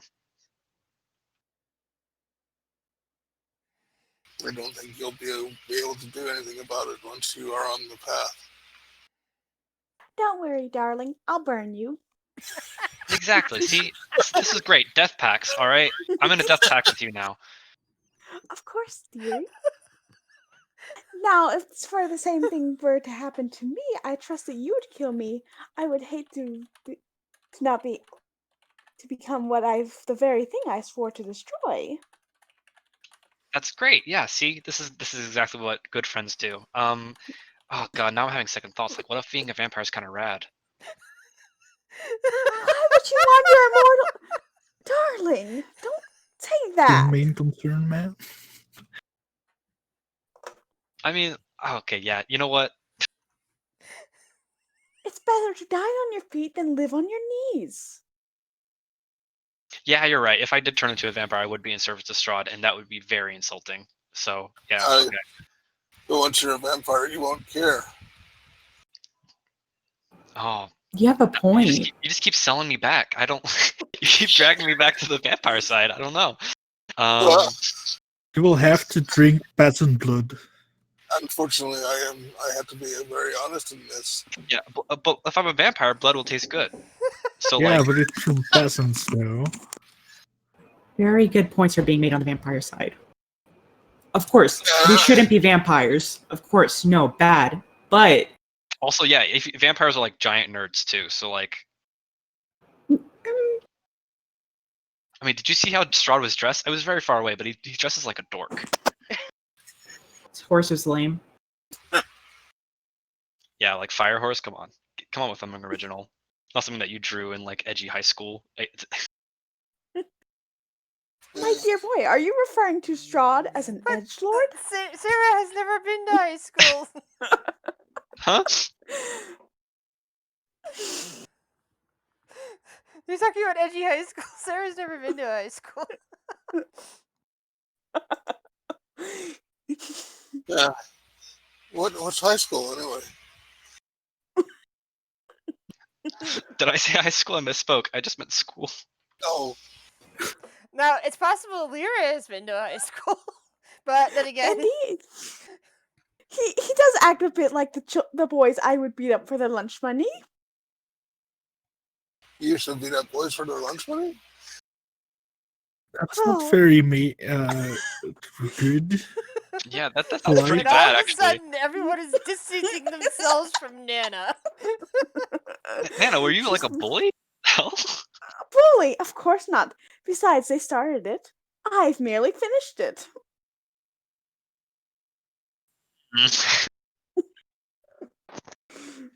I don't think you'll be able to do anything about it once you are on the path. Don't worry, darling. I'll burn you. Exactly. See, this is great. Death packs. All right, I'm in a death pact with you now. Of course, dear. Now, if for the same thing were to happen to me, I trust that you would kill me. I would hate to become the very thing I swore to destroy. That's great. Yeah. See, this is exactly what good friends do. Oh god, now I'm having second thoughts. Like, what if being a vampire is kind of rad? Why would you want your immortal darling? Don't say Your that. main concern, man. I mean, okay, yeah. You know what? It's better to die on your feet than live on your knees. Yeah, you're right. If I did turn into a vampire, I would be in service to Strahd, and that would be very insulting. So yeah, okay. But once you're a vampire, you won't care. Oh, You have a point. you just keep selling me back. I don't. You keep dragging me back to the vampire side. I don't know. You will have to drink peasant blood. Unfortunately, I have to be very honest in this. Yeah, but if I'm a vampire, blood will taste good. So Yeah, like, but it's from peasants, though. Very good points are being made on the vampire side. Of course, we shouldn't be vampires. Of course, no, bad. But also, yeah, if vampires are like giant nerds too. So like, I mean, did you see how Strahd was dressed? I was very far away, but he dresses like a dork. his horse is lame. Yeah, like Fire Horse. Come on with something original. Not something that you drew in like edgy high school. My dear boy, are you referring to Strahd as an edgelord? Sarah has never been to high school. Huh? You're talking about edgy high school. Sarah's never been to high school. Yeah. What's high school anyway? Did I say high school? I misspoke. I just meant school. No. Now, it's possible Lyra has been to high school, but then again, And he does act a bit like the boys I would beat up for their lunch money. You used to beat up boys for their lunch money? That's Oh. not very good. Yeah, that's Right. pretty and all bad of a actually. sudden, everyone is distancing themselves from Nana. Nana, were you like a bully? Hell? Bully? Of course not. Besides, they started it. I've merely finished it.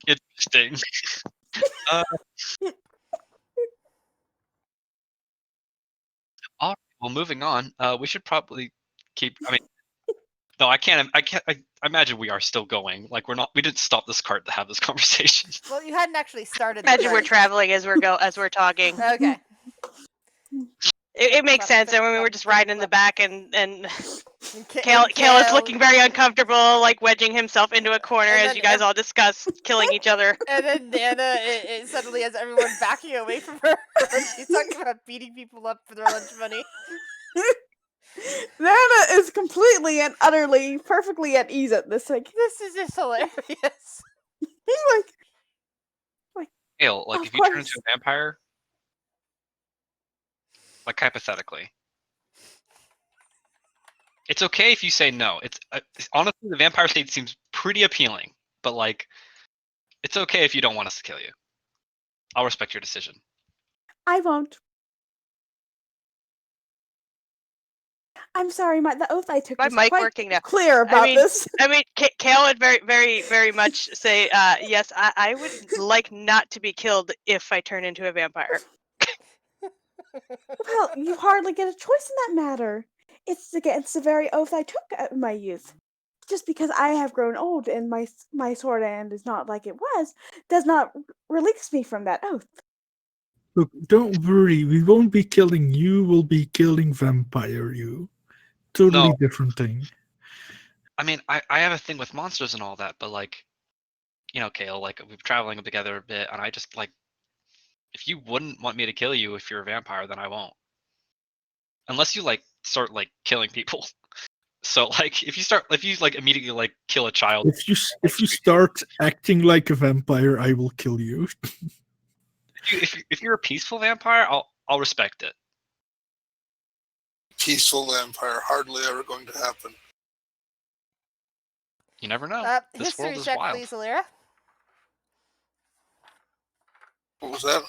Interesting. All right, well, moving on. We should probably keep. I mean, no, I can't. I imagine we are still going. Like we're not. We didn't stop this cart to have this conversation. Well, you hadn't actually started. Imagine we're cart. traveling as we're talking. Okay. It makes sense. I mean, we're just riding in the back, and Kale is looking very uncomfortable, like wedging himself into a corner And as then you guys all discuss killing each other. And then Nana it suddenly has everyone backing away from her when she's talking about beating people up for their lunch money. Nana is completely and utterly, perfectly at ease at this. Like, This is just hilarious. he's like, Kale, like Of if you turn course. into a vampire, like hypothetically, it's okay if you say no. It's honestly the vampire state seems pretty appealing, but like, it's okay if you don't want us to kill you. I'll respect your decision. I won't. I'm sorry, the oath I took My was mic quite working now. clear about this. I mean, Kale would very much say, yes, I would like not to be killed if I turn into a vampire. Well, you hardly get a choice in that matter. It's against the very oath I took in my youth. Just because I have grown old and my sword hand is not like it was, does not release me from that oath. Look, don't worry. We won't be killing you. We'll be killing vampire you. Totally No. different thing. I mean, I have a thing with monsters and all that, but like, you know, Kale, like we've traveling together a bit, and I just like, if you wouldn't want me to kill you if you're a vampire, then I won't. Unless you like start like killing people. So like, if you like immediately like kill a child, If you start acting like a vampire, I will kill you. if you're a peaceful vampire, I'll respect it. Peaceful vampire, hardly ever going to happen. You never know. This History world is check, wild. please, Ollara. What was that?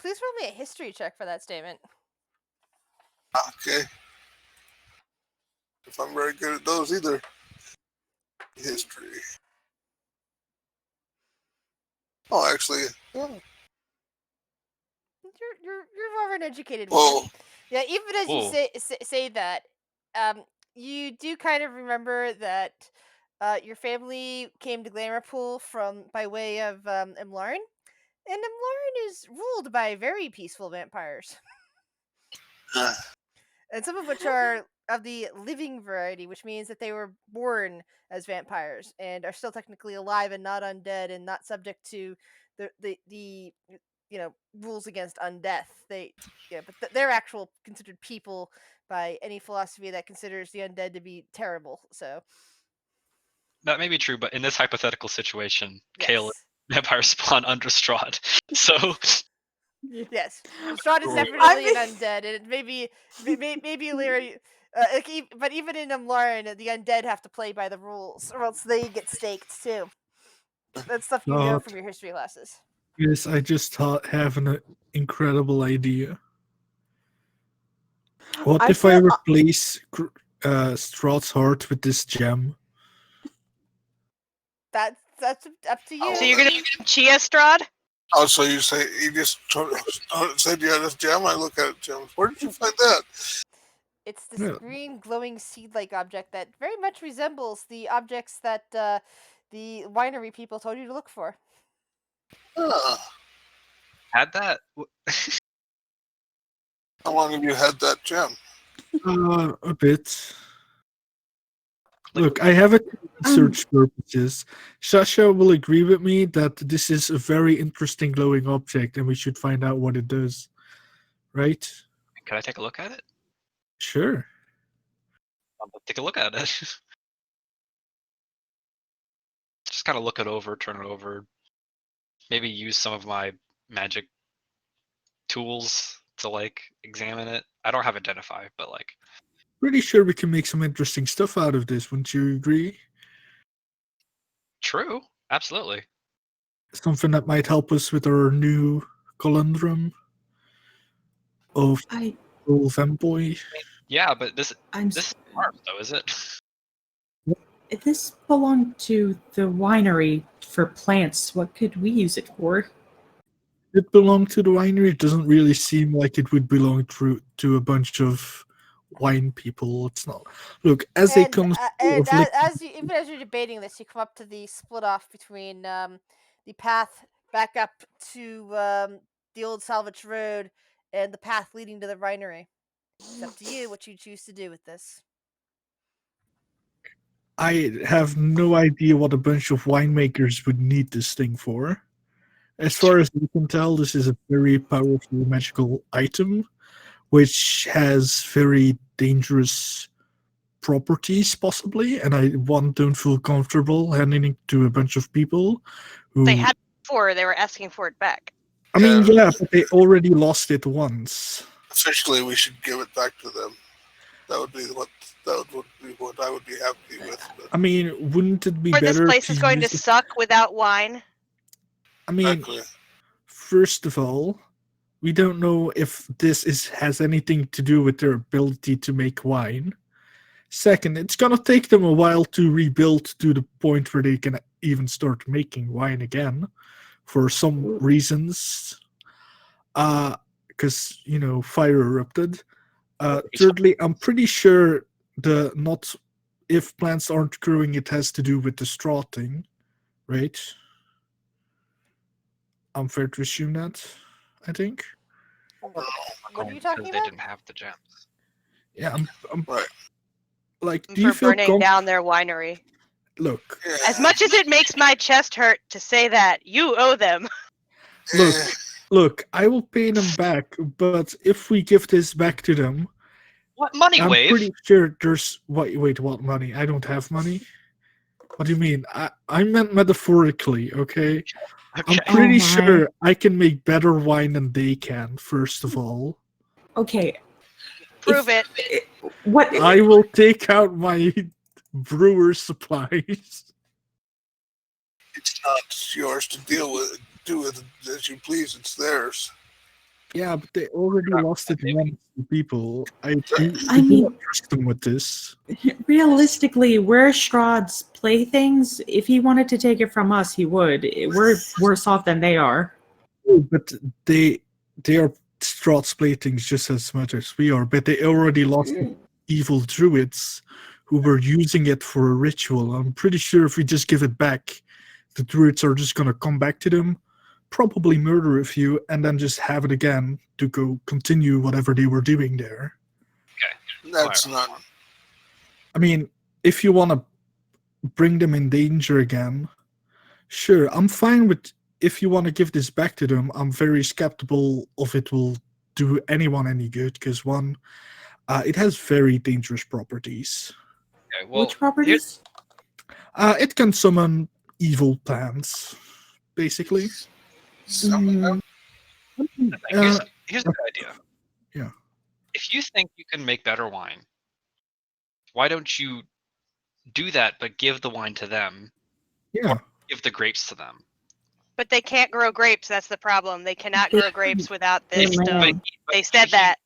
Please roll me a history check for that statement. Okay. If I'm very good at those either. History. Oh, actually, yeah. You're more of an educated Whoa. woman. Yeah, even as you Whoa. say that, you do kind of remember that your family came to Glamourpool by way of Imlarn, and Imlarn is ruled by very peaceful vampires, and some of which are of the living variety, which means that they were born as vampires and are still technically alive and not undead and not subject to the rules against undeath. But they're actual considered people by any philosophy that considers the undead to be terrible. So That may be true, but in this hypothetical situation, yes. Kale vampire spawn under Strahd. So Yes, Strahd is Sure. definitely an undead, and maybe Lyra. But even in Imlarn, the undead have to play by the rules, or else they get staked too. That's stuff you know from your history classes. Yes, I just have an incredible idea. What if I replace Strahd's heart with this gem? That's up to you. So you're gonna Chia Strahd? Oh, so you say you just said you had this gem? I look at it, gems. Where did you find that? It's this green glowing seed-like object that very much resembles the objects that the winery people told you to look for. Had that? How long have you had that gem? A bit. Look, I have it for research purposes. Sasha will agree with me that this is a very interesting glowing object and we should find out what it does. Right? Can I take a look at it? Sure. I'll take a look at it. Just kind of look it over, turn it over. Maybe use some of my magic tools to like examine it. I don't have identify, but like Pretty sure we can make some interesting stuff out of this, wouldn't you agree? True, absolutely. Something that might help us with our new conundrum of Femboy. Yeah, but this is art, though, is it? This belonged to the winery for plants. What could we use it for? It belonged to the winery. It doesn't really seem like it would belong to a bunch of wine people. It's not. Look, as and, it comes, even as you're debating this, you come up to the split off between the path back up to the old salvage road and the path leading to the winery. It's up to you what you choose to do with this. I have no idea what a bunch of winemakers would need this thing for. As far as we can tell, this is a very powerful magical item. which has very dangerous properties, possibly, and I don't feel comfortable handing it to a bunch of people who. They had it before. They were asking for it back. I mean, yeah, but they already lost it once. Officially, we should give it back to them. That would be what I would be happy with. But I mean, wouldn't it be Or better? this place is going to use it- suck without wine. I mean, exactly. first of all, we don't know if has anything to do with their ability to make wine. Second, it's gonna take them a while to rebuild to the point where they can even start making wine again, for some reasons. Because fire erupted. Thirdly, I'm pretty sure if plants aren't growing, it has to do with the straw thing, right? I'm fair to assume that, I think. What are you Because talking they about? didn't have the gems. Yeah, I'm Right. like, do you For feel burning down their winery. Look, Yeah. As much as it makes my chest hurt to say that, you owe them. look, look, I will pay them back, but if we give this back to them, What money, I'm Wave? pretty sure there's wait, what money? I don't have money. What do you mean? I meant metaphorically, okay? I'm Okay. pretty my. sure I can make better wine than they can, first of all. Okay. Prove it. What? I will take out my brewer supplies. It's not yours to deal with. Do with it as you please. It's theirs. Yeah, but they already lost it once to people. I do I mean- not trust them with this. Realistically, we're Strahd's playthings. If he wanted to take it from us, he would. We're worse off than they are. But they are Strahd's playthings just as much as we are, but they already lost the evil druids who were using it for a ritual. I'm pretty sure if we just give it back, the druids are just gonna come back to them, probably murder a few, and then just have it again to go continue whatever they were doing there. That's not. I mean, if you want to bring them in danger again, sure, I'm fine with. If you want to give this back to them, I'm very skeptical if it will do anyone any good, because one, it has very dangerous properties. Okay, well, Which properties? It can summon evil plants, basically. Some, Here's a good idea. Yeah. If you think you can make better wine, why don't you do that but give the wine to them? Yeah. Or give the grapes to them. But they can't grow grapes. That's the problem. They cannot grow grapes without this They're stone. land. They said that.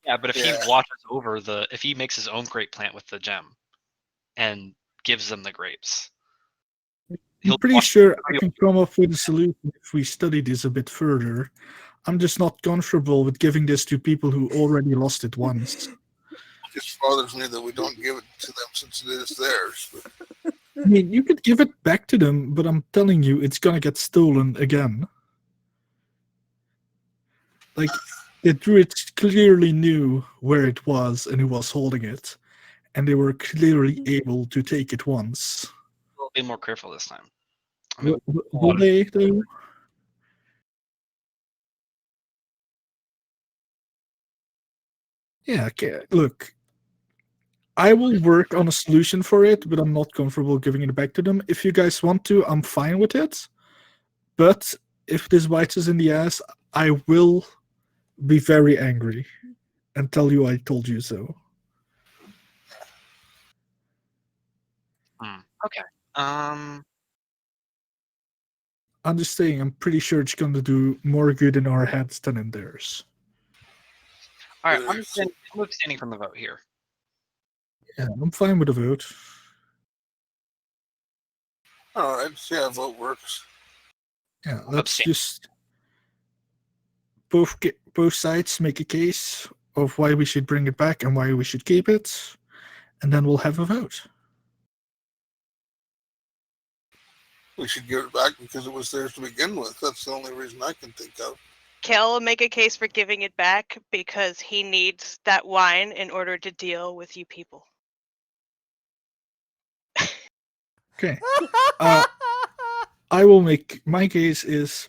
Yeah, but if Yeah. he watches over if he makes his own grape plant with the gem and gives them the grapes, I'm pretty sure I can come up with a solution if we study this a bit further. I'm just not comfortable with giving this to people who already lost it once. It just bothers me that we don't give it to them since it is theirs. But I mean, you could give it back to them, but I'm telling you, it's gonna get stolen again. Like, the druids clearly knew where it was and who was holding it, and they were clearly able to take it once. we'll be more careful this time. I mean, Will they, though? Yeah, okay. Look, I will work on a solution for it, but I'm not comfortable giving it back to them. If you guys want to, I'm fine with it. But if this bites us in the ass, I will be very angry and tell you I told you so. okay. I'm just saying, I'm pretty sure it's going to do more good in our heads than in theirs. All right. I'm abstaining from the vote here. Yeah, I'm fine with the vote. all right, see how vote works. Yeah, let's Abstain. just both sides make a case of why we should bring it back and why we should keep it, and then we'll have a vote. We should give it back because it was theirs to begin with. That's the only reason I can think of. Kel will make a case for giving it back because he needs that wine in order to deal with you people. Okay. I will make my case is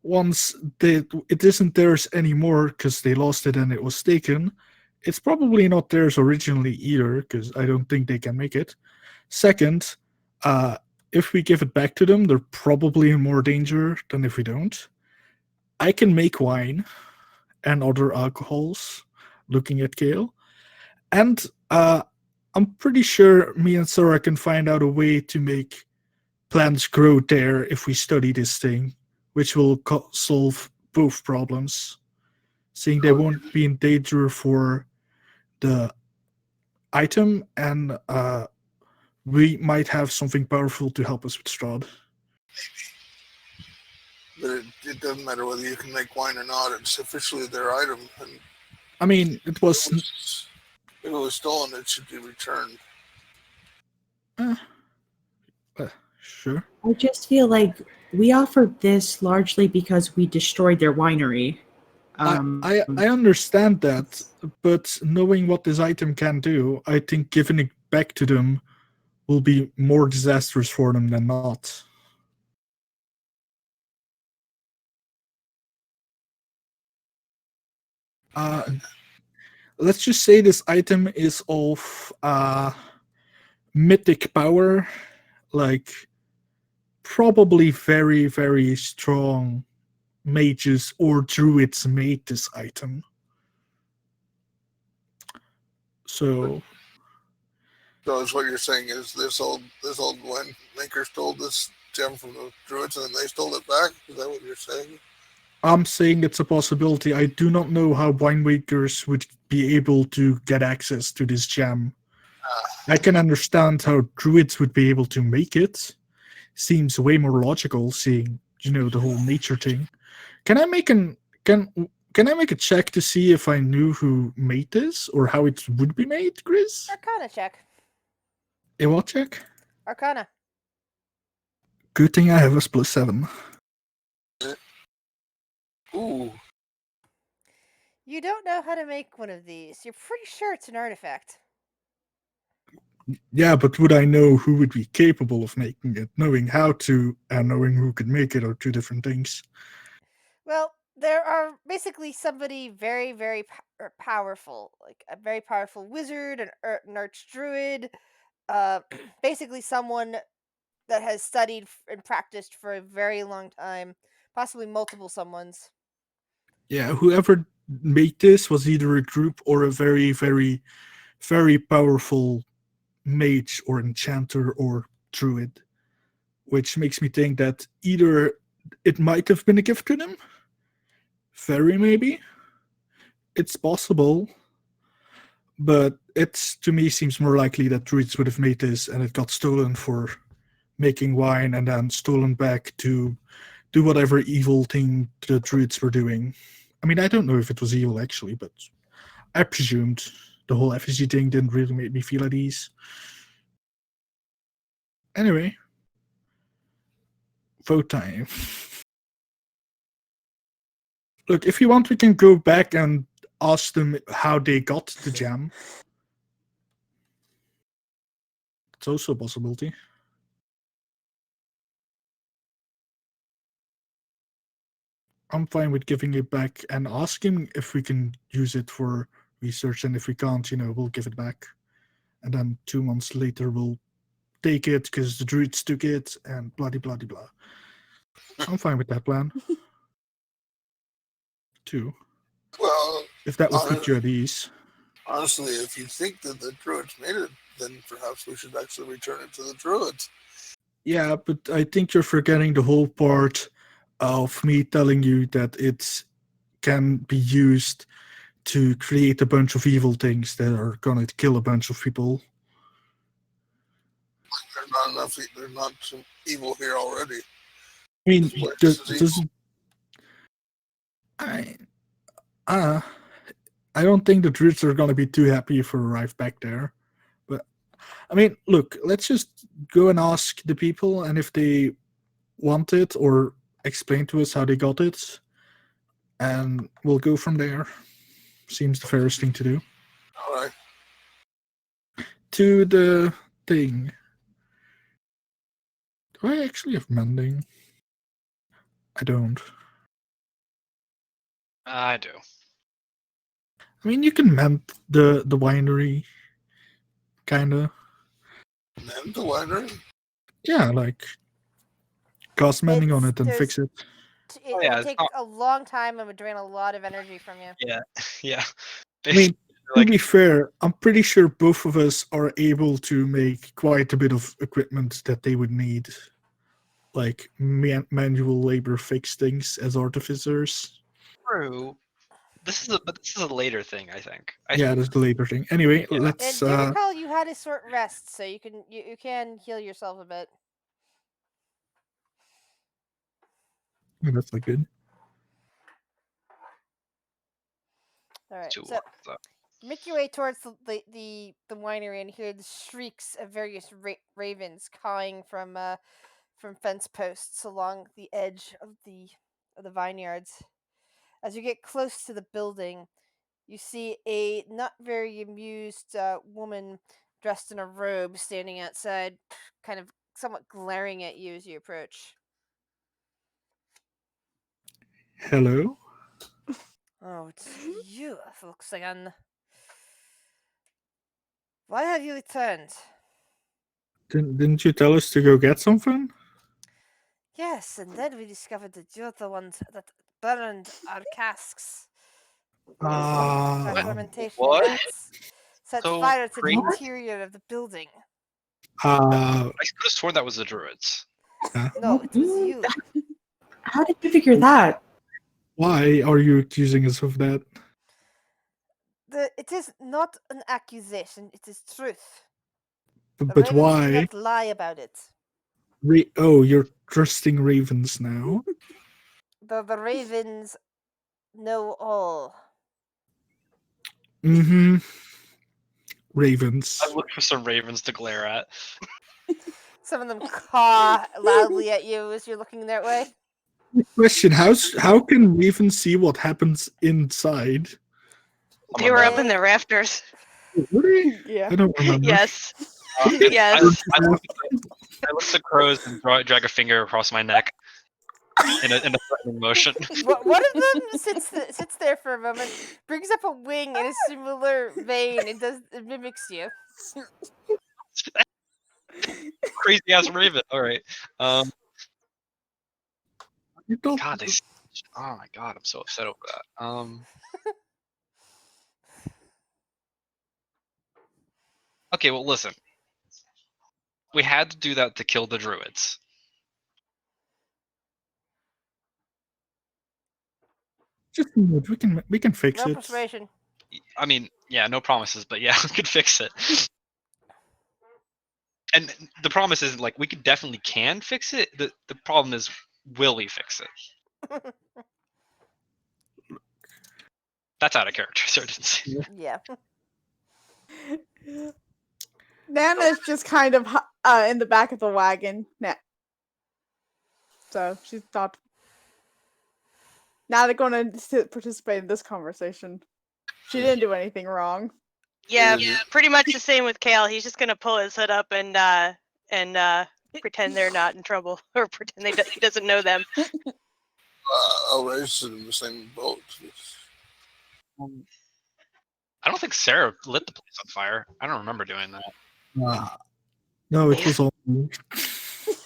once it isn't theirs anymore because they lost it and it was taken, it's probably not theirs originally either because I don't think they can make it. Second, if we give it back to them, they're probably in more danger than if we don't. I can make wine and other alcohols, looking at Kale. And I'm pretty sure me and Sarah can find out a way to make plants grow there if we study this thing, which will solve both problems. Seeing they won't be in danger for the item, and we might have something powerful to help us with Strahd. But it doesn't matter whether you can make wine or not. It's officially their item. And I mean, it was... if it was stolen, it should be returned. Sure. I just feel like we offered this largely because we destroyed their winery. I understand that, but knowing what this item can do, I think giving it back to them will be more disastrous for them than not. Let's just say this item is of mythic power, like probably very, very strong mages or druids made this item. So is what you're saying is this old wine maker stole this gem from the druids and then they stole it back? Is that what you're saying? I'm saying it's a possibility. I do not know how winemakers would be able to get access to this gem. I can understand how druids would be able to make it. Seems way more logical, seeing the whole nature thing. Can I make a check to see if I knew who made this or how it would be made, Grizz? Arcana check. A what check? Arcana. Good thing I have a +7. Ooh. You don't know how to make one of these. You're pretty sure it's an artifact. Yeah, but would I know who would be capable of making it? Knowing how to and knowing who could make it are two different things. Well, there are basically somebody very, very powerful, like a very powerful wizard, an archdruid, basically someone that has studied and practiced for a very long time, possibly multiple someones. Yeah, whoever made this was either a group or a very, very, very powerful mage or enchanter or druid, which makes me think that either it might have been a gift to them, very maybe, it's possible, but it's, to me, seems more likely that druids would have made this and it got stolen for making wine and then stolen back to do whatever evil thing the druids were doing. I mean, I don't know if it was evil actually, but I presumed the whole effigy thing didn't really make me feel at ease. Anyway, vote time. Look, if you want, we can go back and ask them how they got the gem. It's also a possibility. I'm fine with giving it back and asking if we can use it for research, and if we can't, we'll give it back. And then 2 months later, we'll take it because the druids took it, and blah blah blah blah. I'm fine with that plan. 2. Well, if that would put you at ease. Honestly, if you think that the druids made it, then perhaps we should actually return it to the druids. Yeah, but I think you're forgetting the whole part of me telling you that it can be used to create a bunch of evil things that are gonna kill a bunch of people. There's not some evil here already. I mean, I don't think the druids are gonna be too happy if we arrive back there. But I mean, look, let's just go and ask the people, and if they want it or explain to us how they got it, and we'll go from there. Seems the fairest thing to do. All right. To the thing. Do I actually have mending? I don't. I do. I mean, you can mend the winery, kinda. And the winery? Yeah, like cast mending on It's it and there's fix it. it Oh would yeah, it's take not. a long time and would drain a lot of energy from you. Yeah, yeah. I mean, to Like, be fair, I'm pretty sure both of us are able to make quite a bit of equipment that they would need, like manual labor fix things as artificers. true. But this is a later thing, I think. Yeah, that's the labor thing. Anyway, Yeah. let's. And do recall you had a short rest, so you can heal yourself a bit. That's not good. All right, Too so long. So. you make your way towards the winery and hear the shrieks of various ravens cawing from fence posts along the edge of the vineyards. As you get close to the building, you see a not very amused woman dressed in a robe standing outside, kind of somewhat glaring at you as you approach. Hello. Oh, it's you, Volkswagen. Why have you returned? Didn't you tell us to go get something? Yes, and then we discovered that you're the ones that burned our casks. Our Uh, fermentation What? vats. Set So fire to the crazy. interior of the building. uh, I could have sworn that was the druids. No, it was you. How did you figure that? why are you accusing us of that? It is not an accusation, it is truth. The But ravens do why? not lie about it. Oh, you're trusting ravens now? The ravens know all. Mm-hmm. Ravens. I look for some ravens to glare at. Some of them caw loudly at you as you're looking that way. Question: how can ravens see what happens inside? They were up in the rafters. Really? Yeah. I don't remember. Yes. I Yes. look at crows and drag a finger across my neck in a threatening motion. One of them sits there for a moment, brings up a wing in a similar vein, and it mimics you. Crazy ass raven. All right. You don't- God, oh my god, I'm so upset over that. Okay, well listen. We had to do that to kill the druids. Just a minute, we can fix No it. persuasion. I mean, yeah, no promises, but yeah, we could fix it. And the promise is like we could definitely can fix it. The problem is, will we fix it? That's out of character, so I didn't see. Yeah. Nana's just kind of in the back of the wagon. So she's not going to participate in this conversation. She didn't do anything wrong. Yeah, pretty much the same with Kale. He's just gonna pull his hood up and pretend they're not in trouble, or pretend he doesn't know them. Ollaras is in the same boat. I don't think Sarah lit the place on fire. I don't remember doing that. No, it was all me.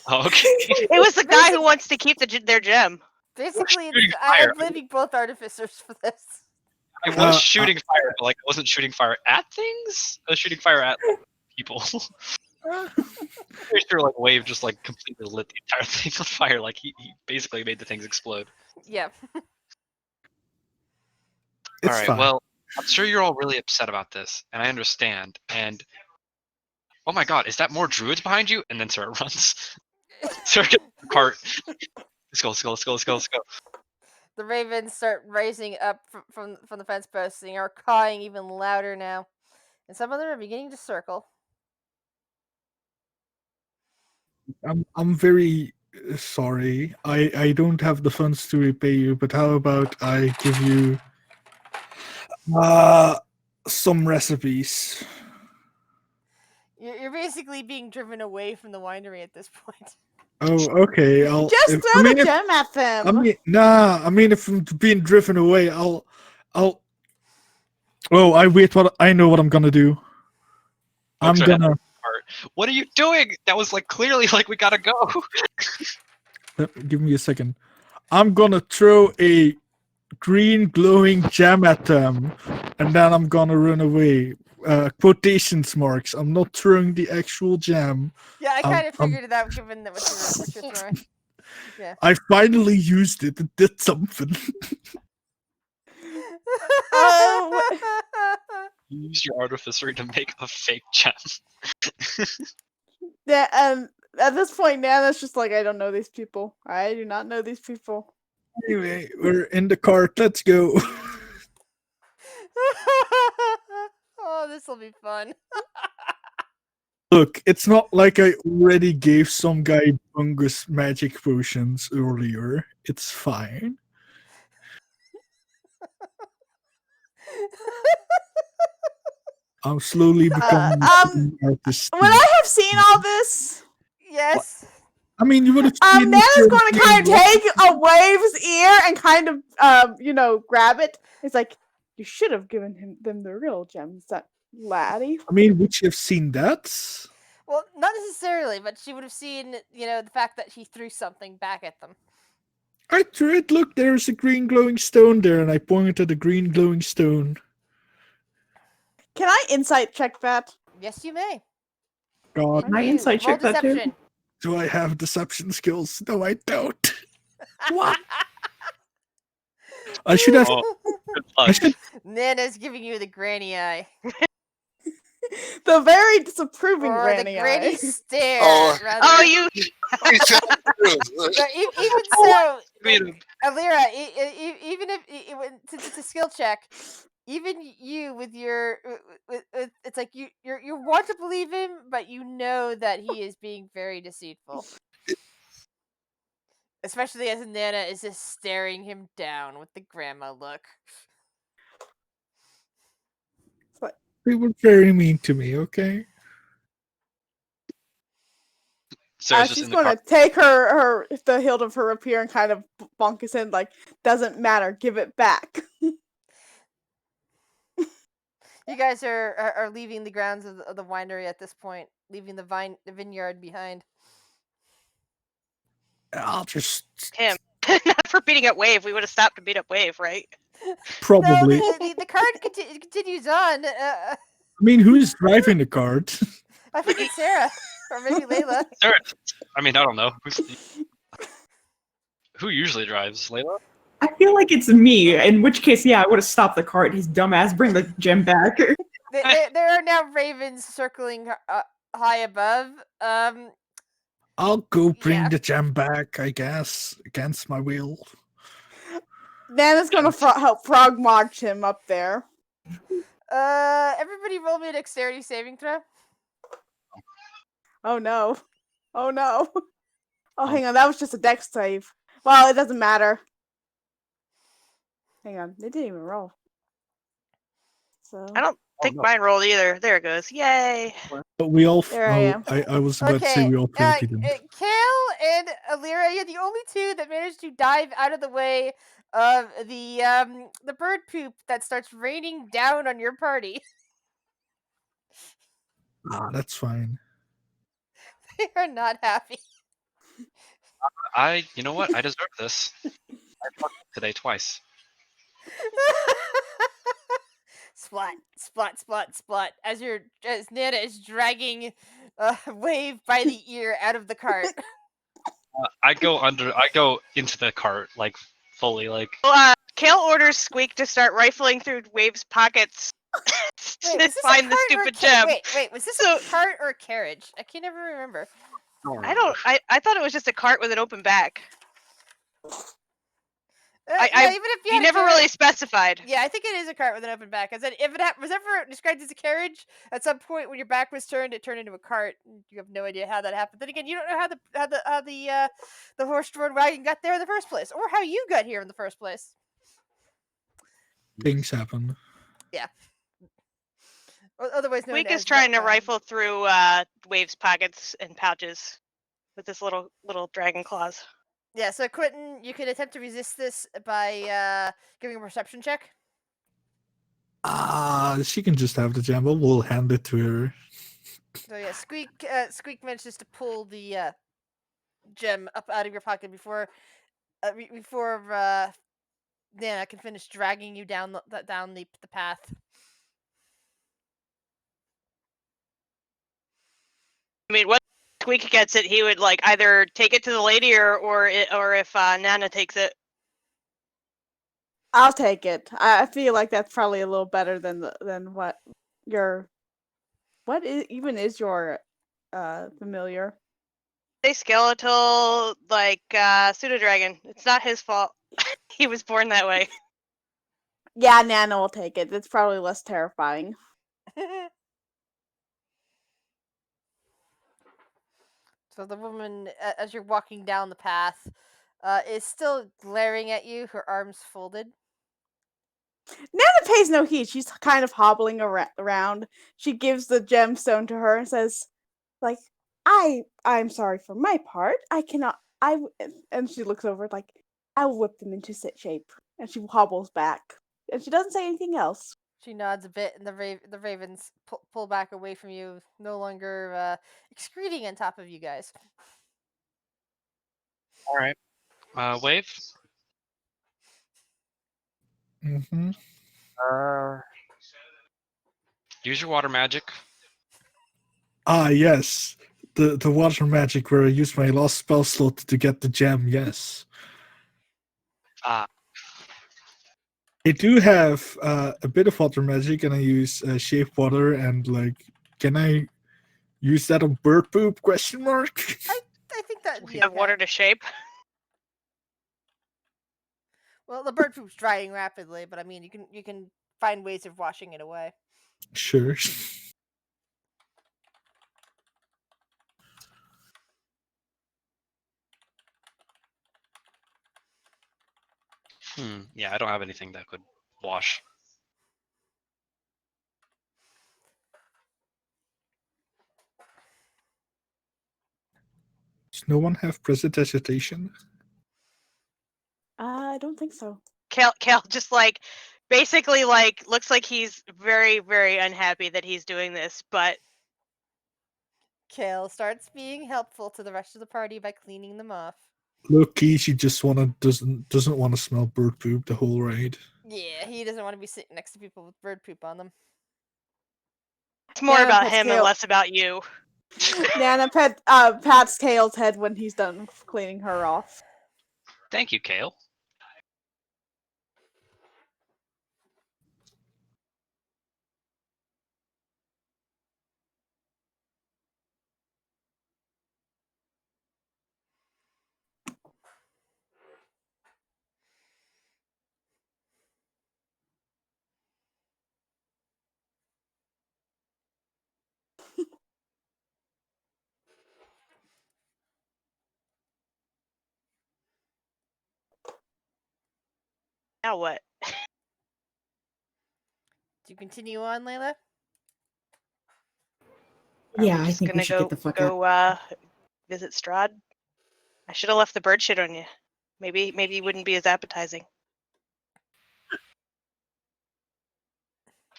Oh, okay. It was the guy who wants to keep their gem. Basically, shooting I'm fire. blaming both artificers for this. I was shooting fire, but like I wasn't shooting fire at things. I was shooting fire at people. Pretty sure like Wave just like completely lit the entire thing on fire. Like he basically made the things explode. Yeah. It's all right, fine. well, I'm sure you're all really upset about this, and I understand. And oh my god, is that more druids behind you? And then Sarah runs. Sarah gets in the cart. Let's go. The ravens start rising up from the fence posts and are cawing even louder now. And some of them are beginning to circle. I'm very sorry. I don't have the funds to repay you, but how about I give you some recipes? You're basically being driven away from the winery at this point. Oh, okay. Just throw the gem at them. I mean, if I'm being driven away, I'll. Oh, I know what I'm gonna do. I'm Folks are gonna. What are you doing? That was like clearly like we gotta go. Give me a second. I'm gonna throw a green glowing gem at them, and then I'm gonna run away. Quotations marks. I'm not throwing the actual gem. Yeah, I kind of figured it out given that what you're throwing. Yeah. I finally used it. It did something. Oh, Use your artificer to make a fake gem. yeah. At this point, Nana's just like, I don't know these people. I do not know these people. Anyway, we're in the cart. Let's go. Oh, this will be fun. Look, it's not like I already gave some guy fungus magic potions earlier. It's fine. I'm slowly becoming an artist. When I have seen all this, Yes. I mean, you would have seen. Nana's going to kind of take a Wave's ear and kind of, grab it. It's like, you should have given them the real gems, that laddie. I mean, would you have seen that? Well, not necessarily, but she would have seen, the fact that he threw something back at them. I threw it. Look, there's a green glowing stone there, and I pointed at the green glowing stone. Can I insight check that? Yes, you may. God, My insight check that too. Deception. do I have deception skills? No, I don't. What? I should have. Oh, good luck. I should. Nana's giving you the granny eye. The very disapproving Or granny the granny eye. stare. Oh. rather. Oh, you. So even so, Alira, even if since it's a skill check, even you with your, it's like you want to believe him, but you know that he is being very deceitful. Especially as Nana is just staring him down with the grandma look. They were very mean to me. Okay. Sarah's just She's in the going car. to take the hilt of her rapier and kind of bonk his head like, doesn't matter, give it back. You guys are leaving the grounds of the winery at this point, leaving the vineyard behind. I'll just Him. Not for beating up Wave. We would have stopped to beat up Wave, right? probably. No, the card continues on. I mean, who's driving the cart? I think it's Sarah, or maybe Layla. Sarah, I mean, I don't know. Who usually drives? Layla? I feel like it's me, in which case, yeah, I would have stopped the cart. His dumbass bring the gem back. There are now ravens circling high above. I'll go bring Yeah. the gem back, I guess, against my will. Nana's going to help frog march him up there. Everybody roll me a dexterity saving throw. Oh no. Oh no. Oh, hang on. That was just a dex save. Well, it doesn't matter. Hang on. They didn't even roll. So I don't think mine rolled either. There it goes. Yay. But we all. There I am. I was about to say we all failed. Kale and Alira, you're the only two that managed to dive out of the way of the bird poop that starts raining down on your party. That's fine. They are not happy. You know what? I deserve this. I fucked up today twice. Splat, splat, splat, splat. As Nana is dragging Wave by the ear out of the cart. I go into the cart, like, fully, like... Well, Kale orders Squeak to start rifling through Wave's pockets to find the stupid gem. Wait, was this a cart or a carriage? I can never remember. I thought it was just a cart with an open back. Yeah, even if you never really specified. Yeah, I think it is a cart with an open back. I said if it was ever described as a carriage, at some point when your back was turned, it turned into a cart. You have no idea how that happened. Then again, you don't know how the horse-drawn wagon got there in the first place, or how you got here in the first place. Things happen. Yeah. Otherwise known Squeak as is trying to rifle through Wave's pockets and pouches. with this little dragon claws. Yeah, so Quentin, you can attempt to resist this by giving a perception check. She can just have the gem, but we'll hand it to her. So yeah, Squeak manages to pull the gem up out of your pocket before Nana can finish dragging you down the path. I mean, what Squeak gets it, he would like either take it to the lady or if Nana takes it. I'll take it. I feel like that's probably a little better than what your even is your familiar. A skeletal like pseudo dragon. It's not his fault. He was born that way. Yeah, Nana will take it. It's probably less terrifying. So the woman, as you're walking down the path, is still glaring at you, her arms folded. Nana pays no heed. She's kind of hobbling around. She gives the gemstone to her and says, like, I'm sorry for my part. I cannot, and she looks over like, I will whip them into shape. And she hobbles back. And she doesn't say anything else. She nods a bit, and the ravens pull back away from you, no longer excreting on top of you guys. All right. Wave. Mm-hmm. Use your water magic. Yes. The water magic where I used my last spell slot to get the gem, yes. Ah. I do have a bit of water magic, and I use shape water, and like, can I use that on bird poop? Question mark. I think that would be You have okay. water to shape. Well, the bird poop's drying rapidly, but I mean, you can find ways of washing it away. Sure. Yeah, I don't have anything that could wash. Does no one have prestidigitation? I don't think so. Kale just like basically like looks like he's very, very unhappy that he's doing this, but Kale starts being helpful to the rest of the party by cleaning them off. Low-key, she just doesn't want to smell bird poop the whole ride. Yeah, he doesn't want to be sitting next to people with bird poop on them. it's more Nana about pets him and Kale. less about you. Nana pats Kale's head when he's done cleaning her off. Thank you, Kale. Now what? Do you continue on, Layla? Are Yeah, we I just think we gonna should get the fuck out. Visit Strahd? I should have left the bird shit on you. Maybe it wouldn't be as appetizing.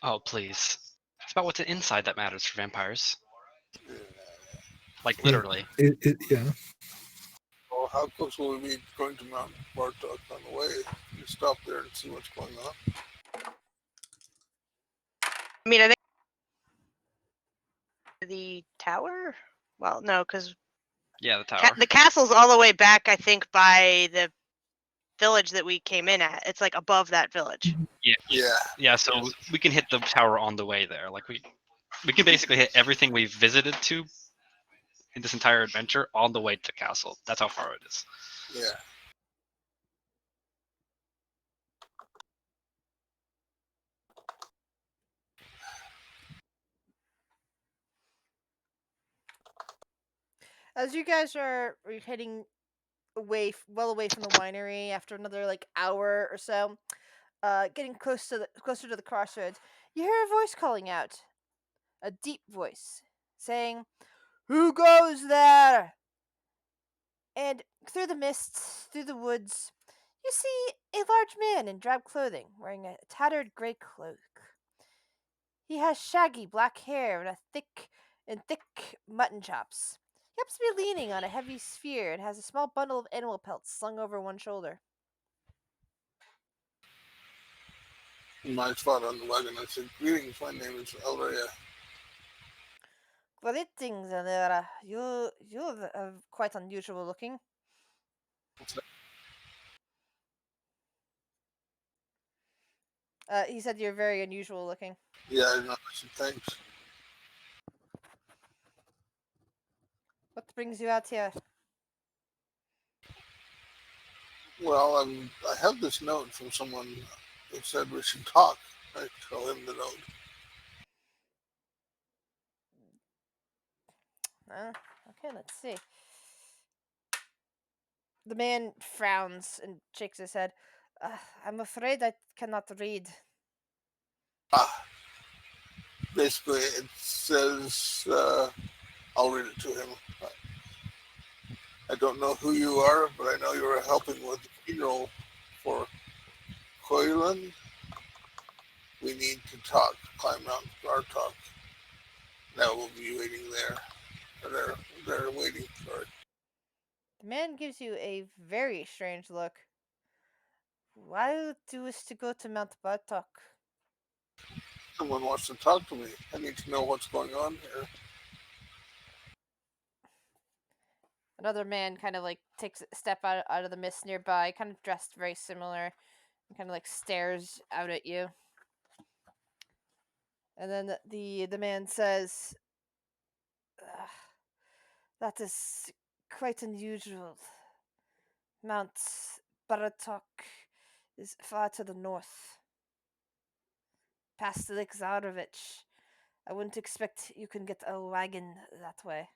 Oh, please. It's about what's inside that matters for vampires. Like, Yeah. literally. Yeah. Well, how close will we be going to Mount Bartok on the way? You stop there and see what's going on. I mean, I think the tower. Well, no, because Yeah, the tower. the castle's all the way back. I think by the village that we came in at. It's like above that village. Yeah, so we can hit the tower on the way there. Like, we can basically hit everything we've visited to in this entire adventure on the way to the castle. That's how far it is. Yeah. As you guys are heading well away from the winery after another like hour or so, getting closer to the crossroads, you hear a voice calling out, a deep voice saying, "Who goes there? And through the mists, through the woods, you see a large man in drab clothing, wearing a tattered gray cloak. He has shaggy black hair and thick mutton chops. He happens to be leaning on a heavy sphere and has a small bundle of animal pelts slung over one shoulder. My spot on the wagon, I said, "Greetings, my name is Elrea." Greetings, Ollaras. You're quite unusual looking. He said you're very unusual looking. Yeah, I know. I said, "Thanks." What brings you out here? Well, I have this note from someone that said we should talk. I tell him the note. Okay, let's see. The man frowns and shakes his head. I'm afraid I cannot read. Ah, basically, it says, I'll read it to him. I don't know who you are, but I know you are helping with the funeral for Koilan. We need to talk. Climb Mount Bartok. Now we'll be waiting there. They're waiting for it. The man gives you a very strange look. Why do you wish to go to Mount Bartok? Someone wants to talk to me. I need to know what's going on here. Another man kind of like takes a step out of the mist nearby, kind of dressed very similar, and kind of like stares out at you. And then the man says, "That is quite unusual. Mount Baratok is far to the north, past Lake Zarovich. I wouldn't expect you can get a wagon that way."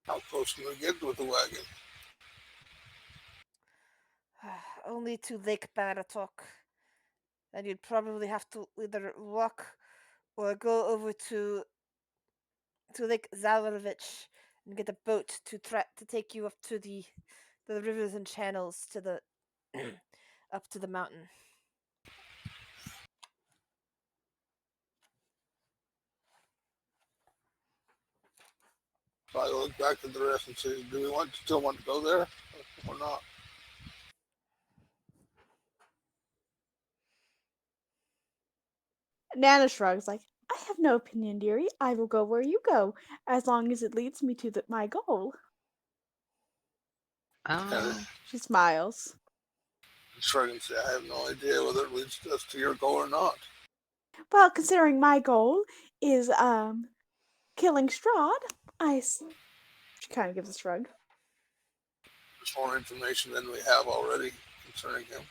How close can we get with the wagon? Only to Lake Baratok. And you'd probably have to either walk or go over to Lake Zarovich and get a boat to try to take you up to the rivers and channels to the up to the mountain. So I look back at the rest and say, do we still want to go there or not? Nana shrugs, like, I have no opinion, dearie. I will go where you go, as long as it leads me to my goal. She smiles. Shrug and say, I have no idea whether it leads us to your goal or not. Well, considering my goal is killing Strahd, she kind of gives a shrug. There's more information than we have already concerning him.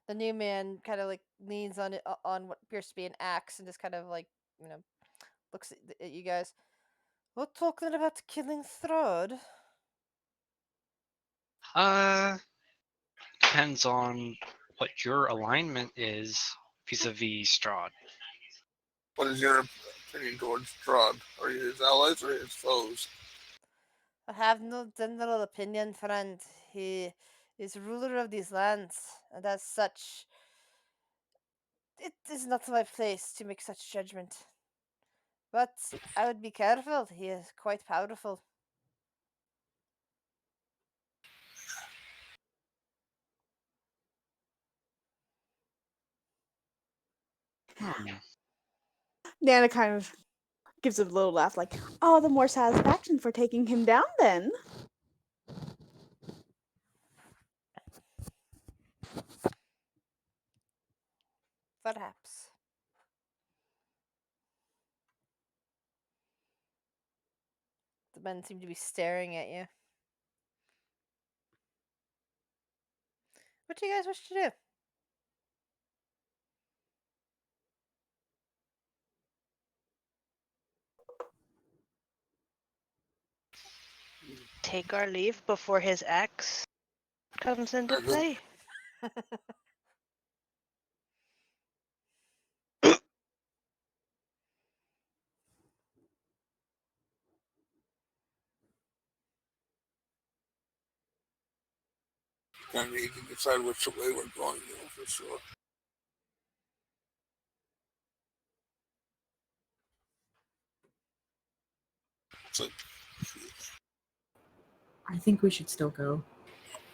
The new man kind of like leans on it on what appears to be an axe and just kind of like looks at you guys. We're talking about killing Strahd. Depends on what your alignment is vis-a-vis Strahd. What is your opinion towards Strahd? Are you his allies or his foes? I have no general opinion, friend. He is ruler of these lands, and as such, it is not my place to make such judgment. But I would be careful. He is quite powerful. Nana kind of gives a little laugh, like, all the more satisfaction for taking him down, then. Perhaps. The men seem to be staring at you. What do you guys wish to do? Take our leave before his ex. comes into Very good. play. Kind of need to decide which way we're going, for sure. It's like, I think we should still go.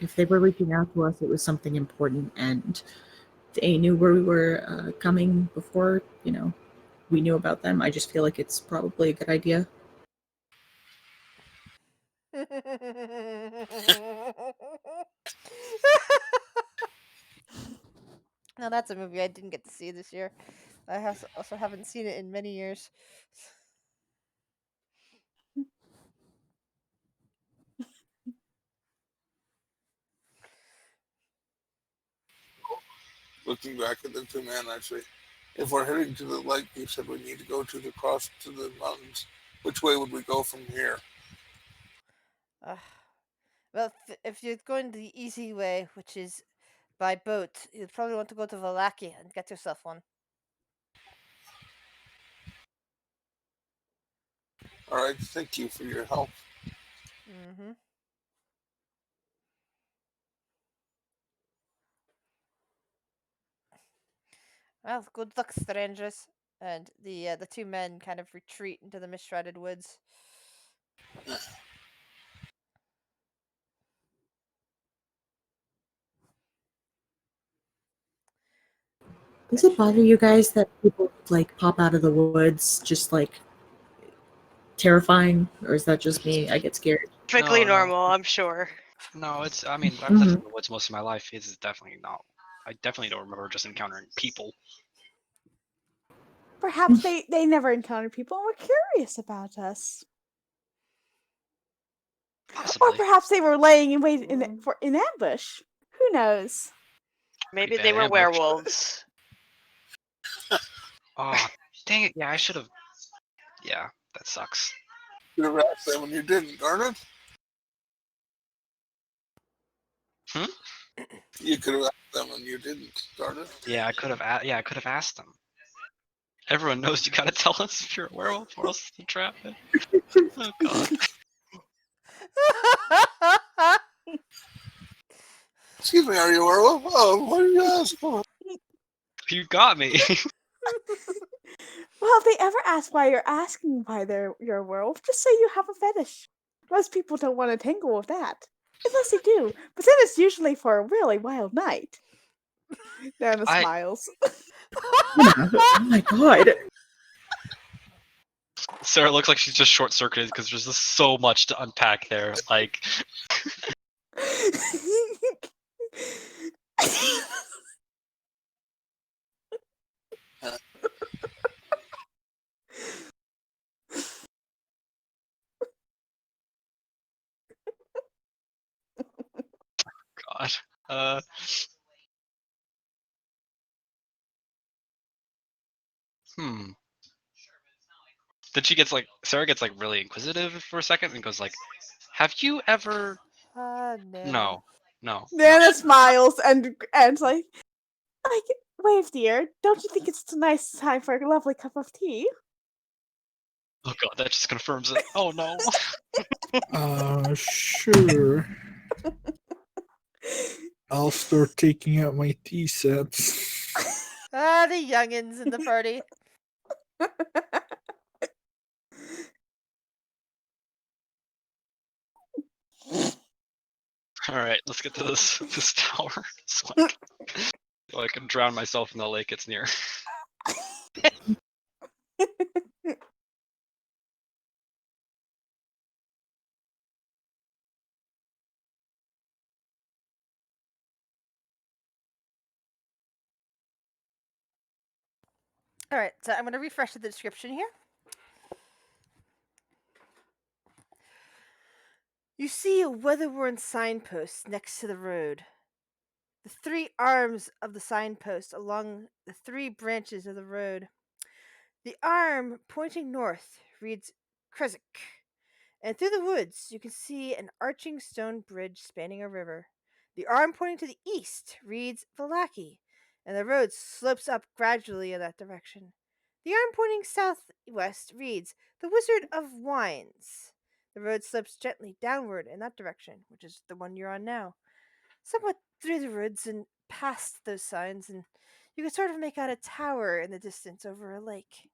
If they were reaching out to us, it was something important, and they knew where we were coming before, we knew about them. I just feel like it's probably a good idea. Now that's a movie I didn't get to see this year. I also haven't seen it in many years. looking back at the two men, actually, if we're heading to the lake, you said we need to go to the cross to the mountains. Which way would we go from here? Uh, well, if you're going the easy way, which is by boat, you'd probably want to go to Valakia and get yourself one. All right, thank you for your help. Mm-hmm. Well, good luck, strangers. And the two men kind of retreat into the mist-shrouded woods. Does it bother you guys that people like pop out of the woods just like terrifying, or is that just me? I get scared. Perfectly No. normal, I'm sure. No, it's. I mean, I've lived in the woods most of my life. It's definitely not. I definitely don't remember just encountering people. Perhaps they never encountered people and were curious about us. Possibly. Or perhaps they were laying in wait in ambush. Who knows? Maybe bad they were ambush. werewolves. Oh, dang it! Yeah, I should have. Yeah, that sucks. You could have asked them and you didn't, darn it. You could have asked them and you didn't, darn it. Yeah, I could have. Yeah, I could have asked them. Everyone knows you gotta tell us if you're a werewolf, or else they'll trap it. Oh god. Excuse me, are you a werewolf? Oh, what did you ask for? You got me. Well, if they ever ask why you're asking why you're a werewolf, just say you have a fetish. Most people don't want to tangle with that. Unless they do. But then it's usually for a really wild night. Nana smiles. Oh my god. Sarah looks like she's just short circuited because there's just so much to unpack there. Like, god. Hmm. Then she gets like Sarah gets like really inquisitive for a second and goes like, "Have you ever?" Nana. No. Nana smiles and like, wave, dear. Don't you think it's a nice time for a lovely cup of tea? Oh god, that just confirms it. Oh no. Sure. I'll start taking out my tea sets. The youngins in the party. All right, let's get to this tower so I can drown myself in the lake it's near. All right, so I'm going to refresh the description here. You see a weather-worn signpost next to the road. The three arms of the signpost along the three branches of the road. The arm pointing north reads Kresik, and through the woods you can see an arching stone bridge spanning a river. The arm pointing to the east reads Valaki, and the road slopes up gradually in that direction. The arm pointing southwest reads The Wizard of Wines. The road slopes gently downward in that direction, which is the one you're on now. Somewhat through the woods and past those signs, and you can sort of make out a tower in the distance over a lake.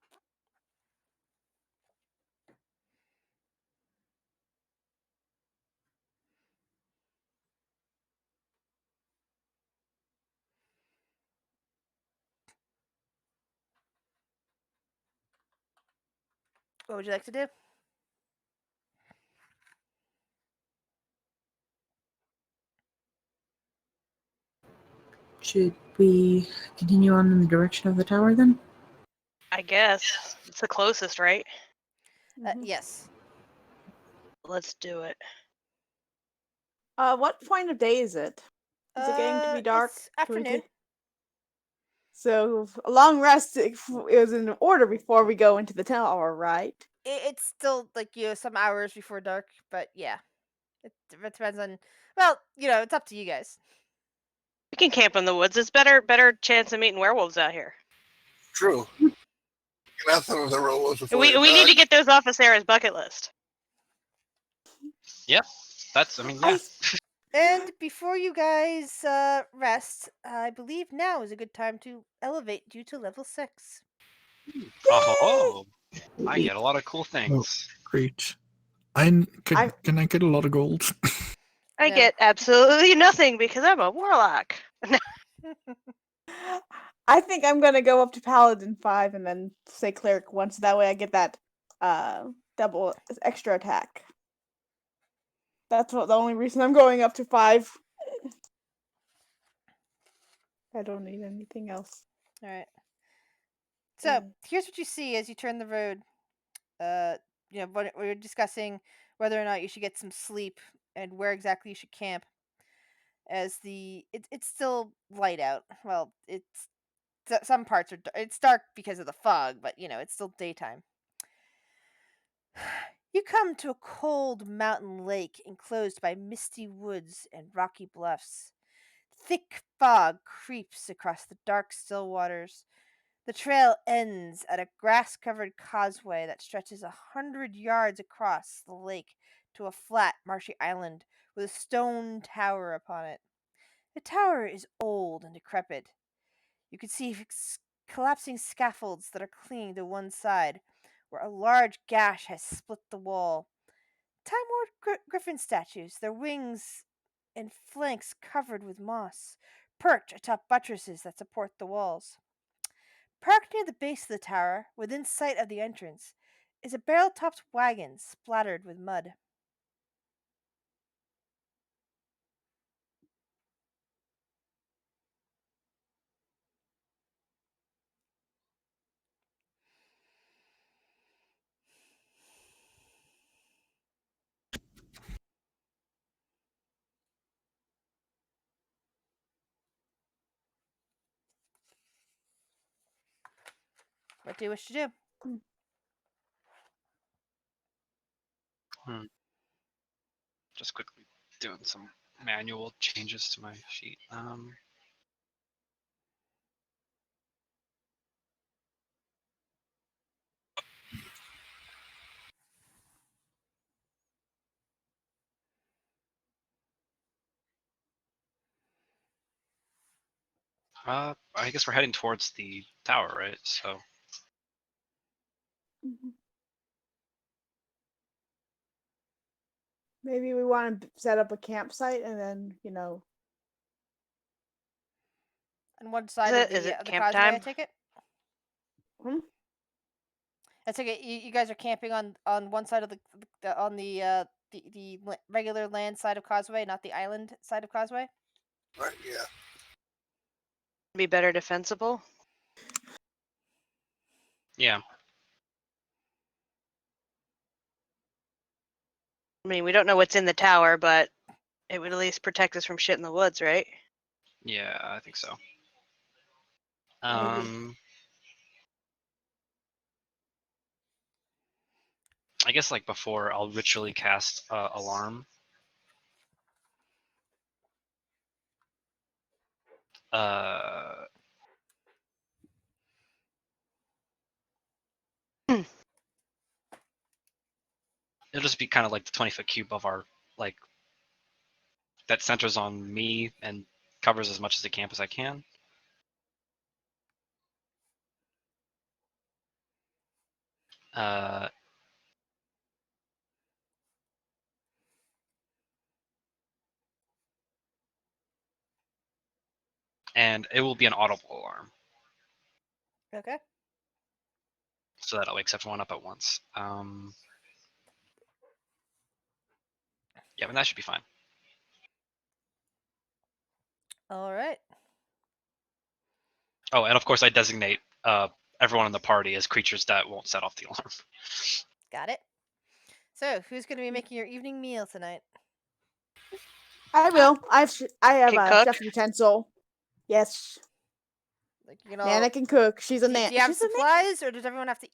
What would you like to do? Should we continue on in the direction of the tower then? I guess it's the closest, right? Yes. Let's do it. What point of day is it? Is it getting to be dark? It's Can we afternoon. So a long rest is in order before we go into the tower, right? It's still like some hours before dark, but yeah, it depends on. Well, it's up to you guys. We can camp in the woods. It's better chance of meeting werewolves out here. True. Get some of the werewolves before We they need to die. get those off of Sarah's bucket list. Yep. That's. I mean, yeah. And before you guys rest, I believe now is a good time to elevate you to level 6. Oh, I get a lot of cool things. Great. Can I get a lot of gold? I No. get absolutely nothing because I'm a warlock. I think I'm gonna go up to Paladin 5 and then say Cleric once. That way I get that double extra attack. That's the only reason I'm going up to 5. I don't need anything else. All right. So here's what you see as you turn the road. When we're discussing whether or not you should get some sleep and where exactly you should camp. As it's still light out. Well, some parts are it's dark because of the fog, but it's still daytime. You come to a cold mountain lake enclosed by misty woods and rocky bluffs. Thick fog creeps across the dark, still waters. The trail ends at a grass covered causeway that stretches 100 yards across the lake to a flat, marshy island with a stone tower upon it. The tower is old and decrepit. You can see collapsing scaffolds that are clinging to one side, where a large gash has split the wall. Time worn griffin statues, their wings and flanks covered with moss, perch atop buttresses that support the walls. Parked near the base of the tower, within sight of the entrance, is a barrel topped wagon splattered with mud. What do you wish to do? Just quickly doing some manual changes to my sheet. I guess we're heading towards the tower, right? So Maybe we want to set up a campsite and then, On one side Is it of the camp causeway, I time? take it? Hmm? I take it you guys are camping on one side of the regular land side of causeway, not the island side of causeway. Right, yeah. Be better defensible. yeah, I mean, we don't know what's in the tower, but it would at least protect us from shit in the woods, right? yeah, I think so. Maybe. I guess like before, I'll ritually cast alarm. It'll just be kind of like the 20-foot cube of our like that centers on me and covers as much as the camp as I can. And it will be an audible alarm. Okay. So that it wakes everyone up at once. Yeah, but that should be fine. All right. Oh, and of course I designate everyone in the party as creatures that won't set off the alarm. Got it. So, who's going to be making your evening meal tonight? I will. I have Can a cook? chef utensil. Yes, Like, you know, Nana can cook. She's a do nan. you have She's a nan. supplies, or does everyone have to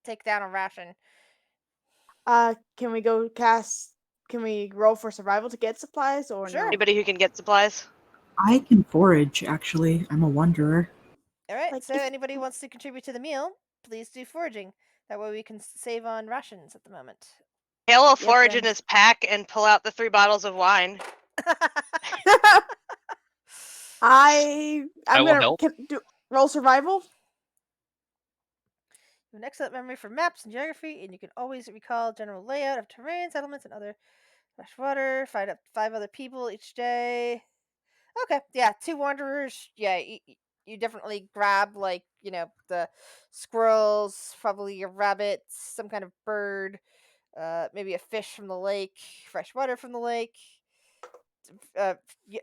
take down a ration? Can we go cast? Can we roll for survival to get supplies or Sure. no? Anybody who can get supplies? I can forage, actually. I'm a wanderer. All right. Like, So, if- anybody who wants to contribute to the meal, please do foraging. That way, we can save on rations at the moment. Hale will Yep, forage in and- his pack and pull out the 3 bottles of wine. I'm I will gonna help. roll survival. You have an excellent memory for maps and geography, and you can always recall general layout of terrain, settlements, and other fresh water. Find up 5 other people each day. Okay, yeah, 2 wanderers. Yeah, you definitely grab, like, the squirrels, probably a rabbit, some kind of bird, maybe a fish from the lake, fresh water from the lake, uh,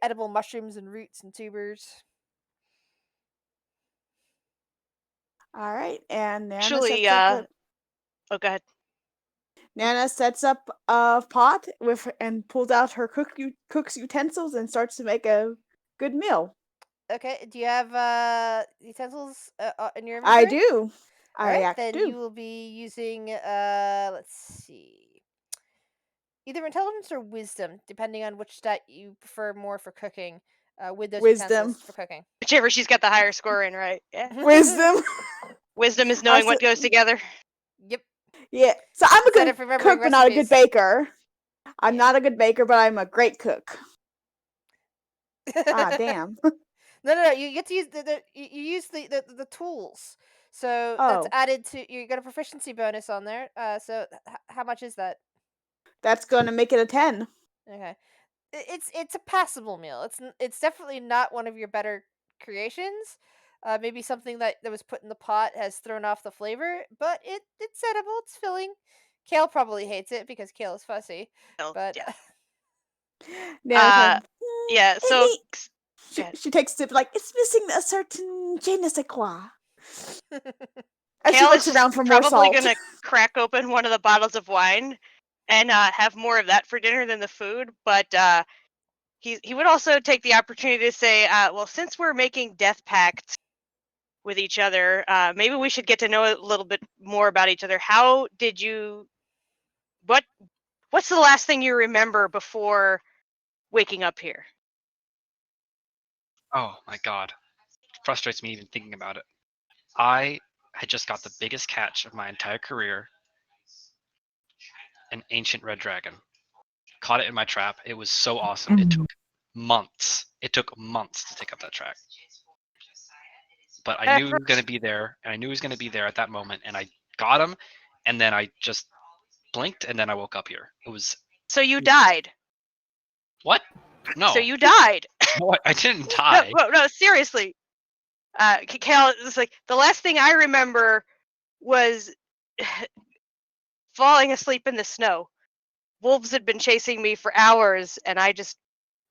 edible mushrooms and roots and tubers. All right, and Nana Actually, sets up oh, go ahead. Nana sets up a pot and pulls out her cook's utensils and starts to make a good meal. Okay, do you have utensils in your I inventory? do. All I right, act then do. you will be using let's see, either intelligence or wisdom, depending on which stat you prefer more for cooking. With those Wisdom. utensils for cooking. Whichever she's got the higher score in, right? Yeah. Wisdom. Wisdom is knowing what goes together. Yep. Yeah. So I'm a Instead good of remembering cook, but not a good recipes. baker. I'm Yeah. not a good baker, but I'm a great cook. Ah, damn. No. You get to use you use the tools. So that's Oh, added to you got a proficiency bonus on there. So how much is that? that's gonna make it a 10. Okay. It's a passable meal. It's definitely not one of your better creations. Maybe something that was put in the pot has thrown off the flavor, but it's edible. It's filling. Kale probably hates it because Kale is fussy. Oh, But yeah. Nana's like, Yeah, so it she takes a sip like it's missing a certain je ne sais quoi. As she Kale looks is around for more probably salt. gonna crack open one of the bottles of wine and have more of that for dinner than the food, but he would also take the opportunity to say, well, since we're making death pacts with each other, maybe we should get to know a little bit more about each other. How did you what's the last thing you remember before waking up here? Oh my god. Frustrates me even thinking about it. I had just got the biggest catch of my entire career, an ancient red dragon. Caught it in my trap. It was so awesome. It took months. It took months to take up that track. But I knew he was going to be there, and I knew he was going to be there at that moment, and I got him, and then I just blinked, and then I woke up here. It was So you died. what? No, So you died. no, I didn't die. No, seriously. Kale is like, the last thing I remember was falling asleep in the snow. Wolves had been chasing me for hours, and I just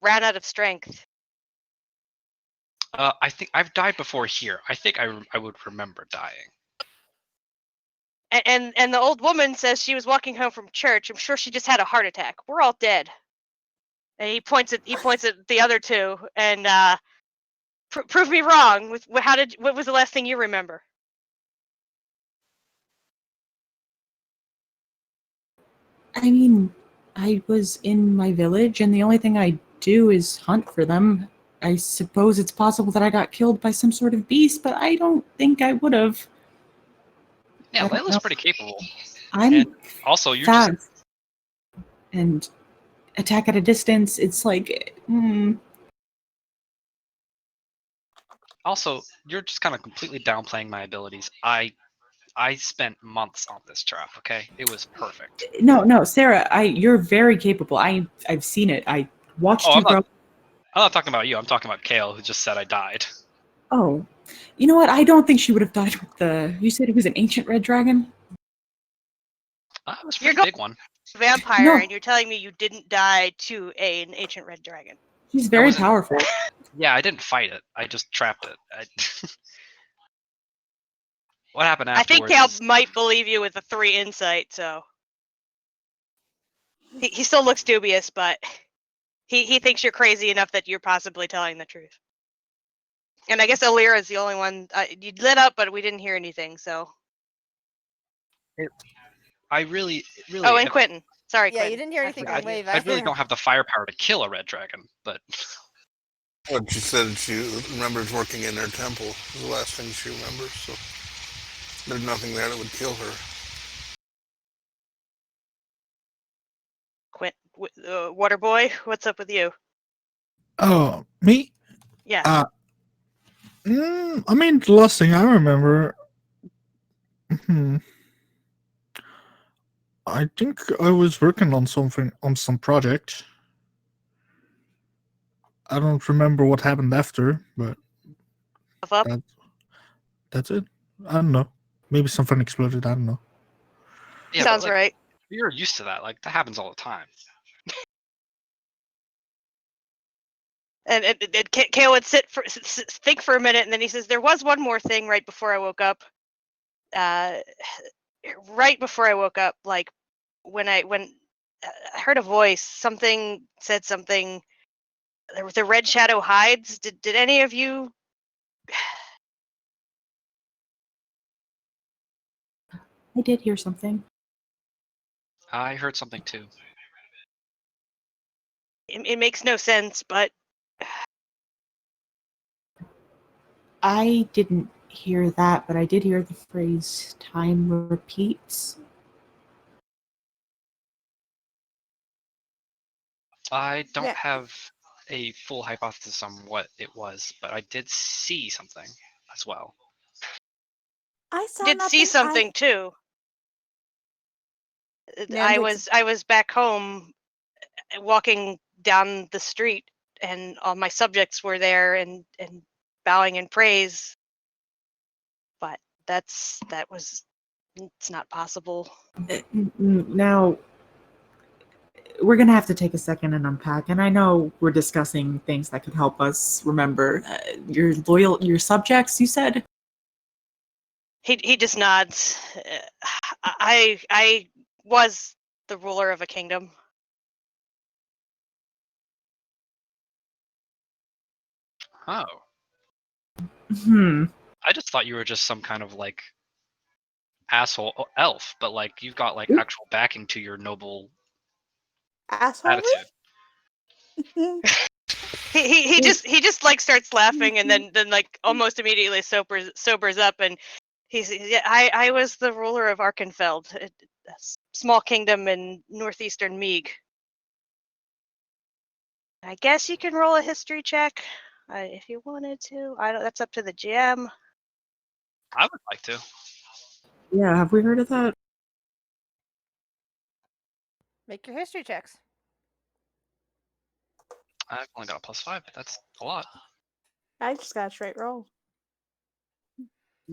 ran out of strength. I think I've died before here. I think I would remember dying. And the old woman says she was walking home from church. I'm sure she just had a heart attack. We're all dead. And he points at the other two and prove me wrong. What was the last thing you remember? I mean, I was in my village, and the only thing I do is hunt for them. I suppose it's possible that I got killed by some sort of beast, but I don't think I would have. Yeah, I don't Layla's know. pretty capable. I'm And also, you're fast just and attack at a distance. It's like, also you're just kind of completely downplaying my abilities. I spent months on this trap. Okay, it was perfect. no, Sarah. You're very capable. I've seen it. I watched Oh, you grow. I'm not talking about you. I'm talking about Kale, who just said I died. Oh, you know what? I don't think she would have died with the. You said it was an ancient red dragon. It was a You're pretty big one. Vampire, No. and you're telling me you didn't die to an ancient red dragon. She's very wasn't- powerful. Yeah, I didn't fight it. I just trapped it. What happened I think afterwards? Cal is- might believe you with a 3 insight, so he still looks dubious, but he thinks you're crazy enough that you're possibly telling the truth. And I guess Ollaras is the only one you lit up, but we didn't hear anything. So I really. oh, and Quentin. Sorry, Yeah, you Quentin. didn't hear I anything forgot from you. Wave I really either. don't have the firepower to kill a red dragon, but But she said she remembers working in their temple. Is the last thing she remembers. So there's nothing there that would kill her. Water boy, what's up with you? Oh, me? Yeah. I mean, the last thing I remember. I think I was working on something, on some project. I don't remember what happened after, but Up. that's it. I don't know. Maybe something exploded. I don't know. yeah, Sounds but, like, right. you're used to that. Like that happens all the time. And Kale would think for a minute, and then he says, "There was one more thing right before I woke up. Right before I woke up, like when I heard a voice, something said something. The red shadow hides. Did any of you?" I did hear something. I heard something too. It makes no sense, but I didn't hear that, but I did hear the phrase "time repeats." I don't Yeah. have a full hypothesis on what it was, but I did see something as well. I saw did nothing. see something too. Nan I was back home walking down the street, and all my subjects were there and bowing in praise. But it's not possible. Now, we're going to have to take a second and unpack. And I know we're discussing things that could help us remember. Your subjects, you said? He just nods. I was the ruler of a kingdom. Oh, I just thought you were just some kind of like asshole elf, but like you've got like actual backing to your noble asshole. attitude. He just like starts laughing, and then like almost immediately sobers up, and he's, yeah, I was the ruler of Arkenfeld, a small kingdom in northeastern Meeg. I guess you can roll a history check if you wanted to. That's up to the GM. I would like to. Yeah, have we heard of that? Make your history checks. I've only got a +5, but that's a lot. I just got a straight roll.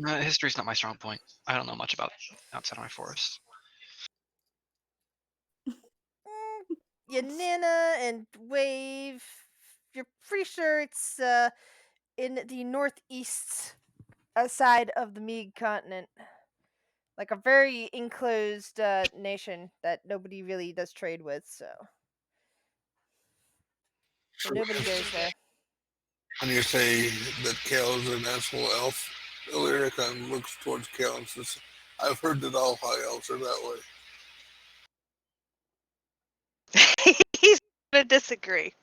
History's not my strong point. I don't know much about outside of my forest. Yanina and Wave, you're pretty sure it's in the northeast side of the Meeg continent. Like a very enclosed nation that nobody really does trade with, so nobody goes there. When you say that Kale is an asshole elf, Illyricon looks towards Kale and says, I've heard that all high elves are that way. He's gonna disagree.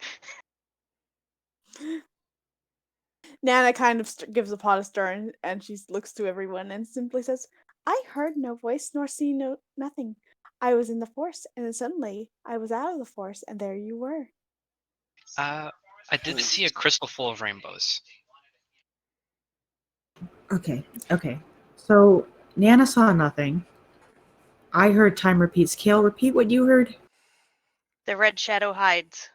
Nana kind of gives a pot of stir and she looks to everyone and simply says, I heard no voice nor see nothing. I was in the forest and then suddenly I was out of the forest and there you were. I did see a crystal full of rainbows. Okay. So Nana saw nothing. I heard time repeats. Kale, repeat what you heard. The red shadow hides.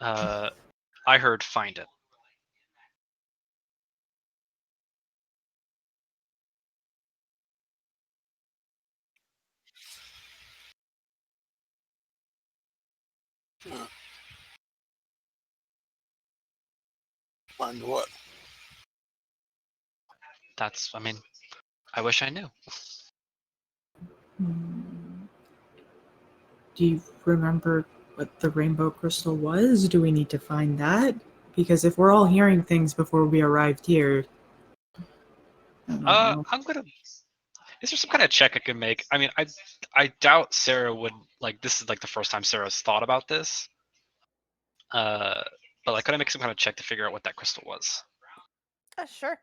I heard find it. Find what? I mean, I wish I knew. Do you remember what the rainbow crystal was? Do we need to find that? Because if we're all hearing things before we arrived here, I don't know. I'm gonna. Is there some kind of check I can make? I mean, I doubt Sarah would like. This is like the first time Sarah's thought about this. But like, could I make some kind of check to figure out what that crystal was? Sure.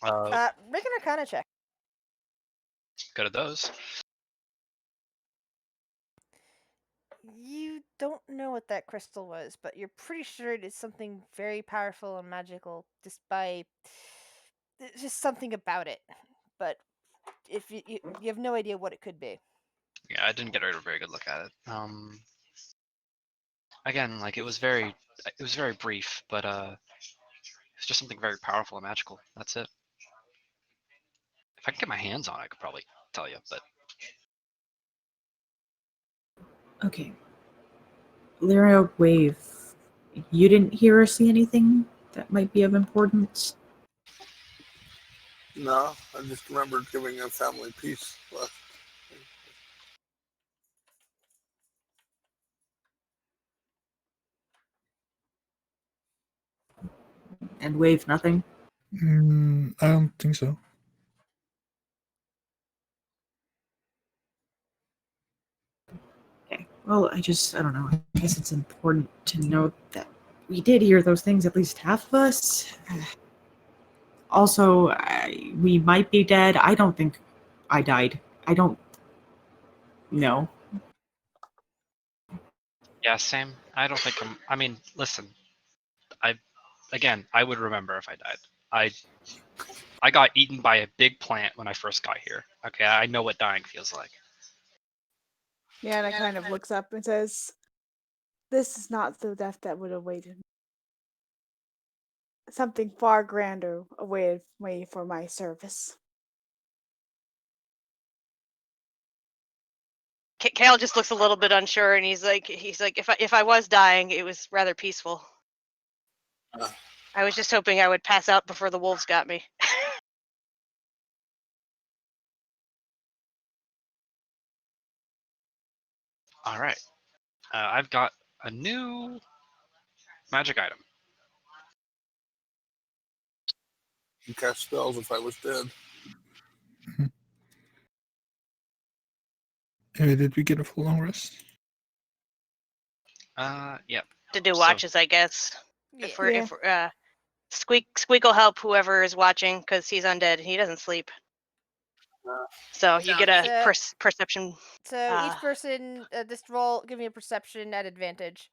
Uh, Make an Arcana check. Go to those. You don't know what that crystal was, but you're pretty sure it is something very powerful and magical, just by just something about it. But if you have no idea what it could be. Yeah, I didn't get a very good look at it. Again, like it was very brief, but it's just something very powerful and magical. That's it. If I could get my hands on it, I could probably tell you, but Okay. Lyra, Wave, you didn't hear or see anything that might be of importance? No, I just remembered giving a family peace left. And Wave, nothing? I don't think so. Okay. Well, I don't know. I guess it's important to know that we did hear those things, at least half of us. Also, we might be dead. I don't think I died. I don't know. yeah, same. I don't think I'm. I mean, listen, I would remember if I died. I got eaten by a big plant when I first got here. Okay, I know what dying feels like. Nana kind of looks up and says, this is not the death that would await me. Something far grander awaited me for my service. Kale just looks a little bit unsure, and he's like, if I was dying, it was rather peaceful. I was just hoping I would pass out before the wolves got me. All right, I've got a new magic item. You cast spells if I was dead. Did we get a full long rest? Yep. To do So- watches, I guess. Yeah. If we're Squeak will help whoever is watching because he's undead. He doesn't sleep. So you get a perception. So each person, just roll. Give me a perception at advantage.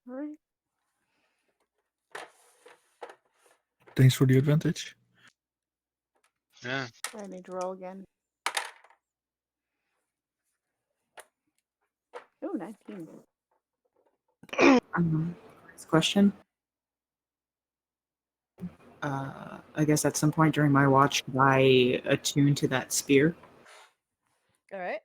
Right. Thanks for the advantage. Yeah. I need to roll again. Oh, 19. Next question. I guess at some point during my watch, could I attune to that spear? All right.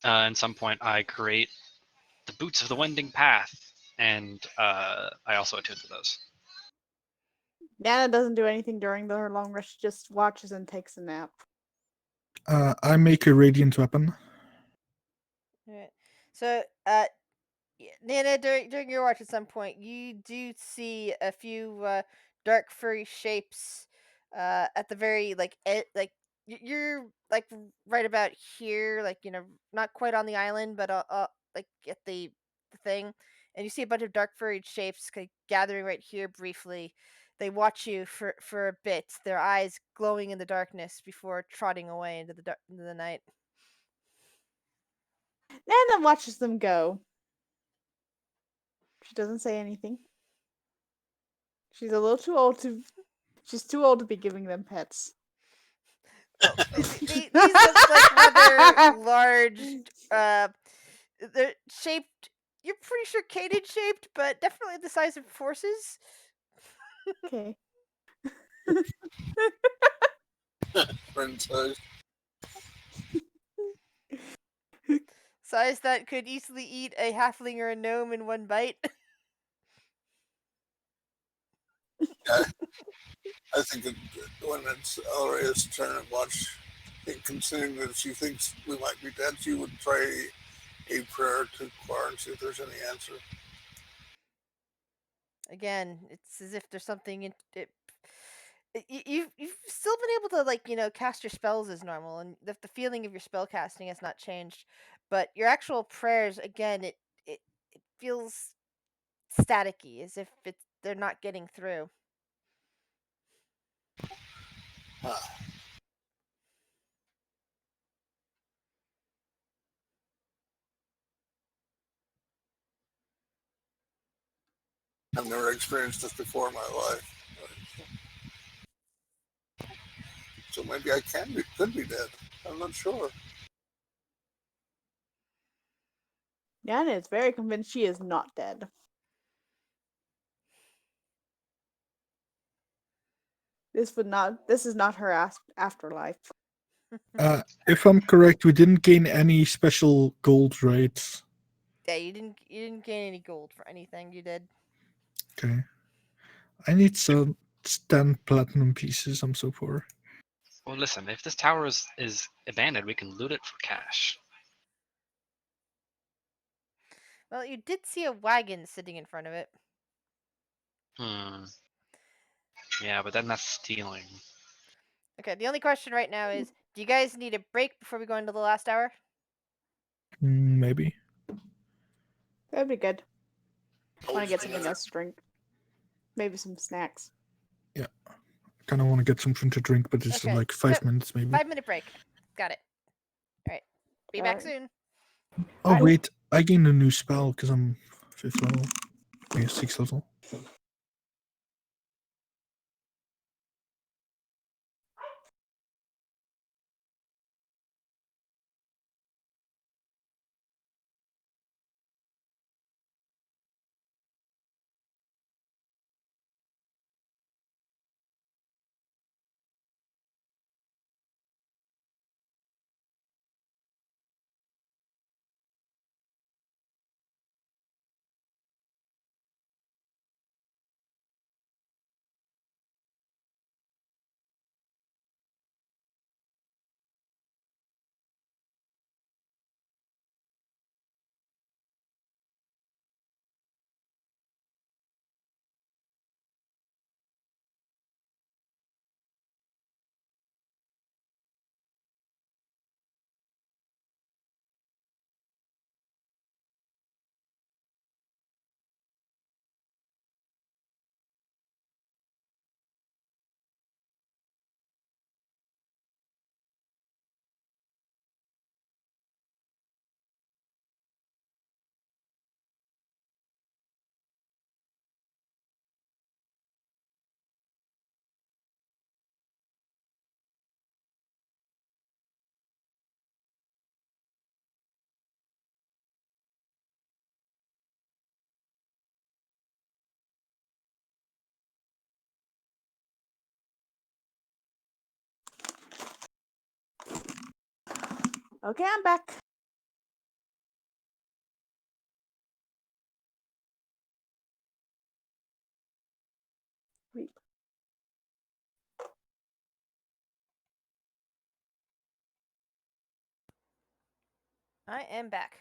At some point, I create the boots of the wending path, and I also attune to those. Nana doesn't do anything during her long rest. She just watches and takes a nap. I make a radiant weapon. All right. So, Nana, during your watch, at some point, you do see a few dark furry shapes at the very like you're like right about here, like not quite on the island, but like at the thing, and you see a bunch of dark furried shapes gathering right here briefly. They watch you for a bit, their eyes glowing in the darkness before trotting away into the night. Nana watches them go. She doesn't say anything. She's a little too old to. She's too old to be giving them pets. Well, these look like rather large. They're shaped. You're pretty sure Katyn shaped, but definitely the size of horses. Okay. Friend size. Size that could easily eat a halfling or a gnome in one bite. Yeah, I think when it's Ollara's turn to watch, considering that she thinks we might be dead, she would pray a prayer to Quar and see if there's any answer. Again, it's as if there's something in it. You've still been able to cast your spells as normal, and the feeling of your spell casting has not changed, but your actual prayers, again, it feels staticky, as if they're not getting through. Huh. I've never experienced this before in my life. So maybe I could be dead. I'm not sure. Nana is very convinced she is not dead. This is not her afterlife. If I'm correct, we didn't gain any special gold rates. Yeah, you didn't gain any gold for anything you did. Okay. I need some 10 platinum pieces. I'm so poor. Well, listen, if this tower is abandoned, we can loot it for cash. Well, you did see a wagon sitting in front of it. Yeah, but then that's stealing. Okay, the only question right now is, do you guys need a break before we go into the last hour? Maybe. That'd be good. Oh, Want to get something else to drink? Maybe some snacks. Yeah. I kind of want to get something to drink, but it's in Okay, like 5 so minutes maybe. 5-minute break. Got it. All right. Be back Alright. soon. Oh, wait. I gained a new spell because I'm 5th level. Yeah, 6th level. Okay, I'm back. Wait. I am back.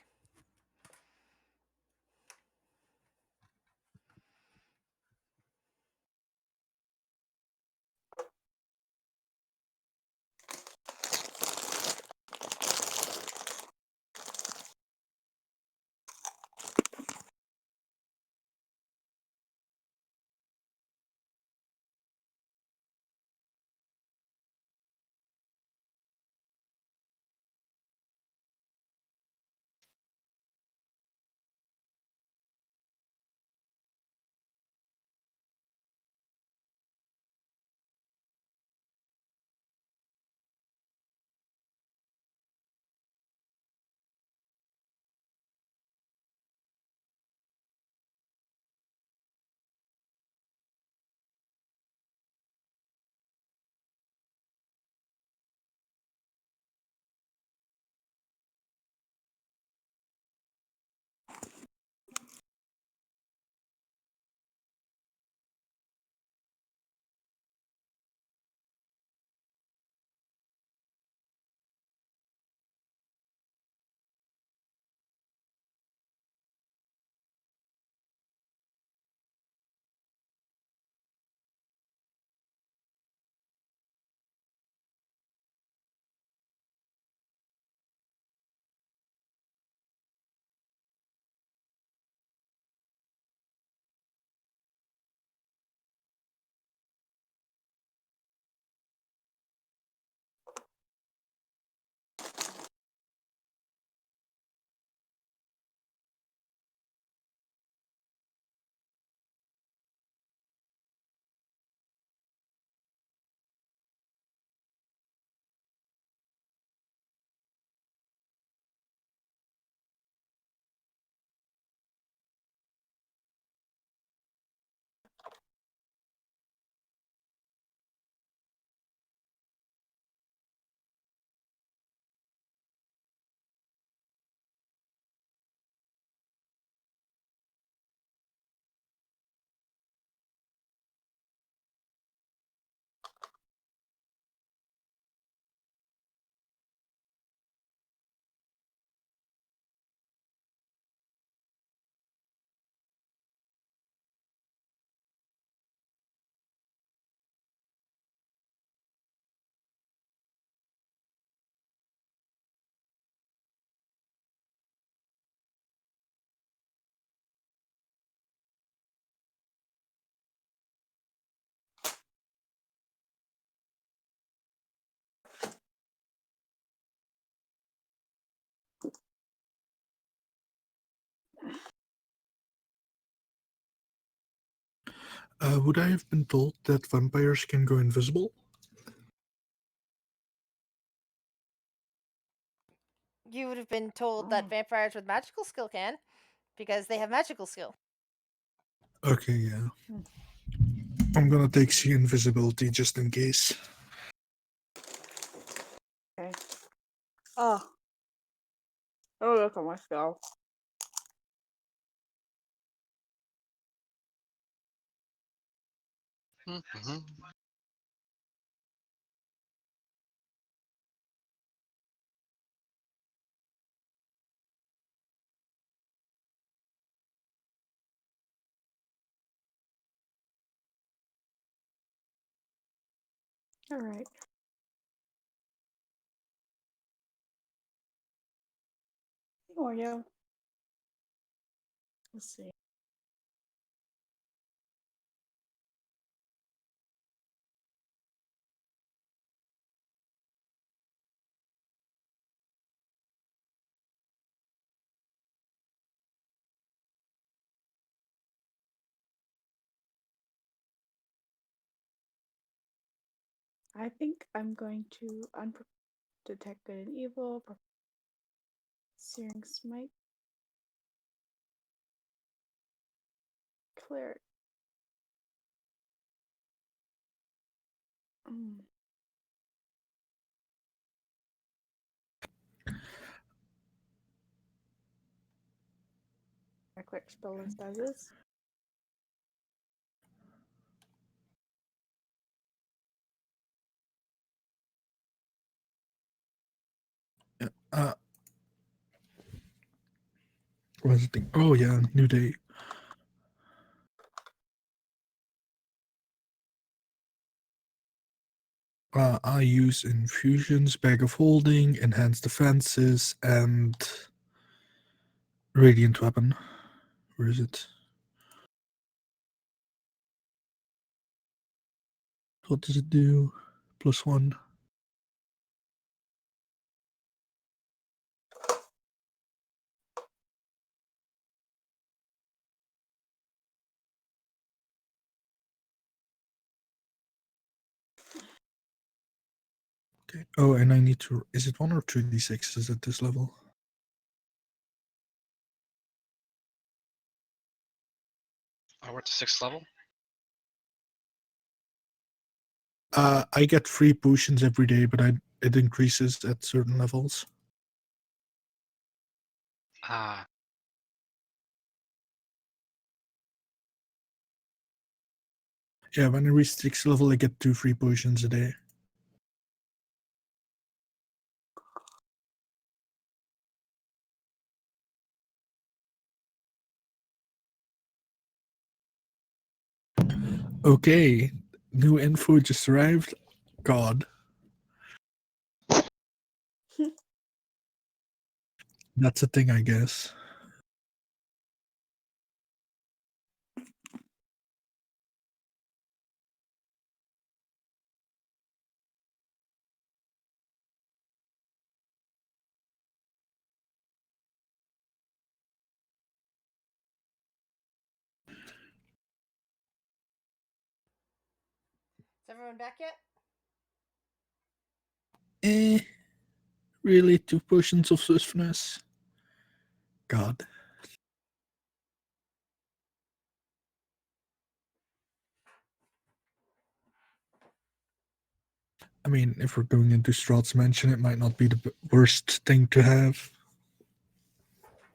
Would I have been told that vampires can go invisible? You would have been told that Oh. vampires with magical skill can, because they have magical skill. Okay, yeah. I'm gonna take see invisibility just in case. Okay. Oh. Oh, look at my spell. Mhm. All right. Oreo. Let's see. I think I'm going to detect good and evil. Searing smite. Cleric. Mm. My cleric spell list as is. Uh, what's the thing? Oh yeah, new day. I use infusions, bag of holding, enhanced defenses, and radiant weapon. Where is it? What does it do? +1. Okay. Oh, and I need to. Is it 1 or 2d6s at this level? Oh, we're at the 6th level. I get 3 potions every day, but it increases at certain levels. Ah, Yeah, when I reach 6th level, I get 2 free potions a day. Okay, new info just arrived. God, that's a thing, I guess. Is everyone back yet? Really? 2 potions of swiftness? God. I mean, if we're going into Strahd's mansion, it might not be the worst thing to have.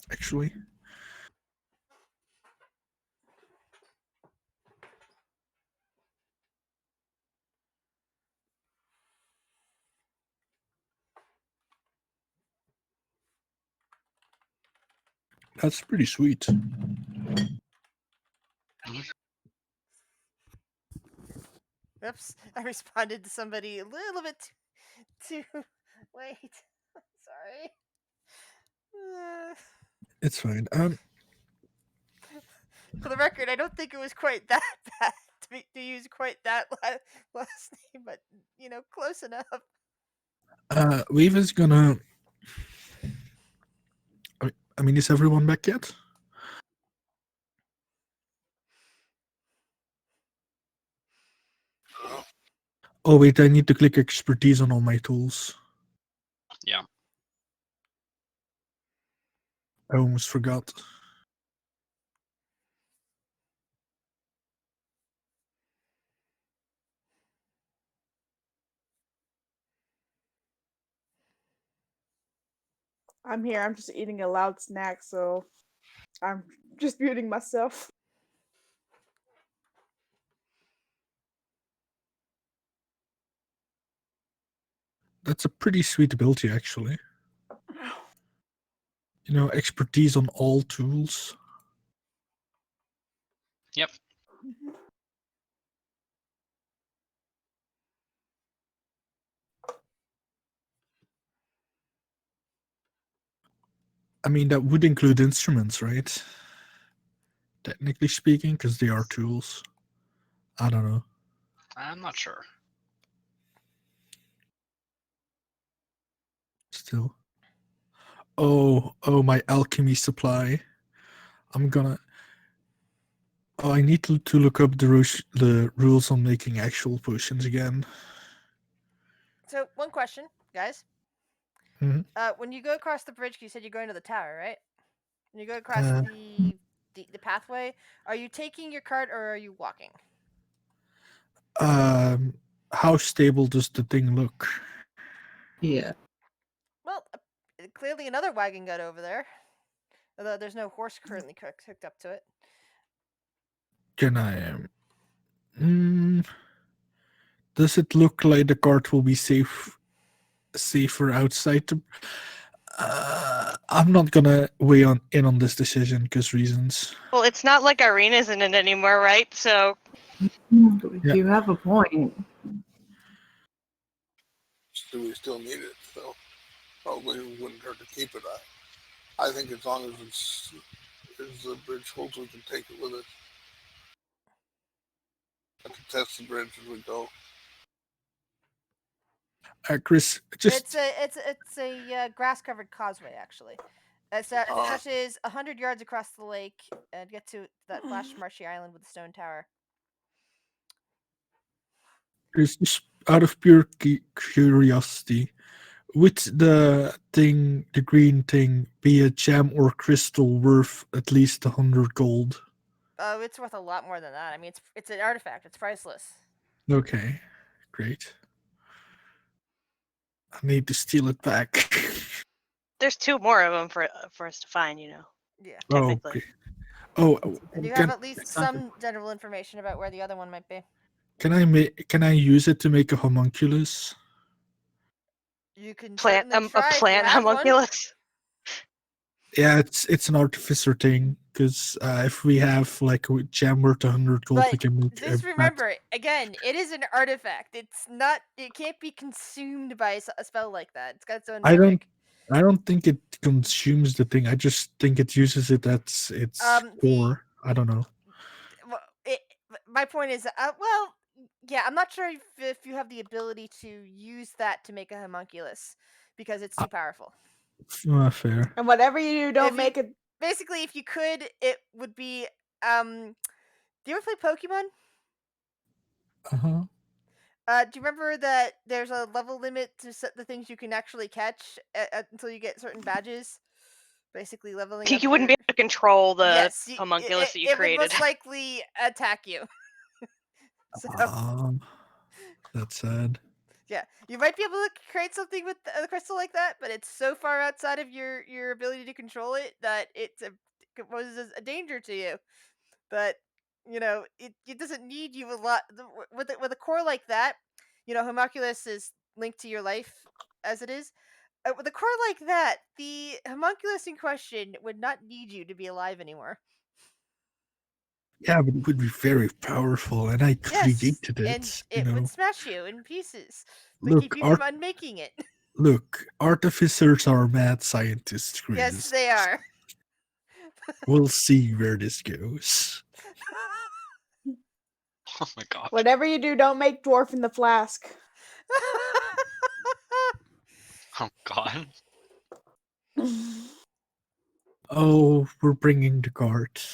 Actually. That's pretty sweet. Oops, I responded to somebody a little bit too. Wait, sorry. It's fine. For the record, I don't think it was quite that bad to use quite that last name, but close enough. Weave is gonna. I mean, is everyone back yet? Oh wait, I need to click expertise on all my tools. Yeah. I almost forgot. I'm here. I'm just eating a loud snack, so I'm just muting myself. That's a pretty sweet ability, actually. Expertise on all tools. Yep. I mean, that would include instruments, right? Technically speaking, because they are tools. I don't know. I'm not sure. Still. Oh, my alchemy supply. I'm gonna. Oh, I need to look up the rules on making actual potions again. So, one question, guys. Mhm. When you go across the bridge, you said you're going to the tower, right? When you go across Uh, the pathway, are you taking your cart or are you walking? how stable does the thing look? Yeah. Well, clearly another wagon got over there. Although there's no horse currently hooked up to it. Can I? Does it look like the cart will be safer outside? I'm not gonna weigh in on this decision because reasons. Well, it's not like Irina's in it anymore, right? So Yeah. You have a point. Do we still need it? So probably wouldn't hurt to keep it. I think as long as the bridge holds, we can take it with us. Have to test the bridge as we go. Chris, just It's a grass covered causeway actually. It touches 100 yards across the lake and get to that last marshy island with the stone tower. Chris, just out of pure curiosity, would the green thing, be a gem or crystal worth at least 100 gold? Oh, it's worth a lot more than that. I mean, it's an artifact. It's priceless. Okay, great. I need to steal it back. there's 2 more of them for us to find, Yeah. technically. Okay. Oh, And you have at least some general information about where the other one might be. Can I use it to make a homunculus? You can Plant certainly a try if you plant have one. homunculus. Yeah, it's an artificer thing because if we have like a gem worth 100 gold, But we can make just remember, again, it is an artifact. It's not. It can't be consumed by a spell like that. It's got its own magic. I don't think it consumes the thing. I just think it uses it as its core. I don't know. Well, my point is, well, yeah, I'm not sure if you have the ability to use that to make a homunculus because it's too powerful. Fair. And whatever you do, don't If make it. Basically, if you could, it would be. Do you ever play Pokemon? Uh-huh. Do you remember that there's a level limit to set the things you can actually catch until you get certain badges? Basically, leveling up. You wouldn't be able to control the Yes, homunculus that you it would created. most likely attack you. So That's sad. yeah, you might be able to create something with a crystal like that, but it's so far outside of your ability to control it that it poses a danger to you. But it doesn't need you a lot with a core like that. Homunculus is linked to your life as it is. With a core like that, the homunculus in question would not need you to be alive anymore. Yeah, but it would be very powerful, and I Yes, created it. and it would smash you in pieces to Look, keep you from unmaking it. Look, artificers are mad scientists, Chris. Yes, they are. We'll see where this goes. Oh my god. Whatever you do, don't make dwarf in the flask. Oh god. Oh, we're bringing the cart.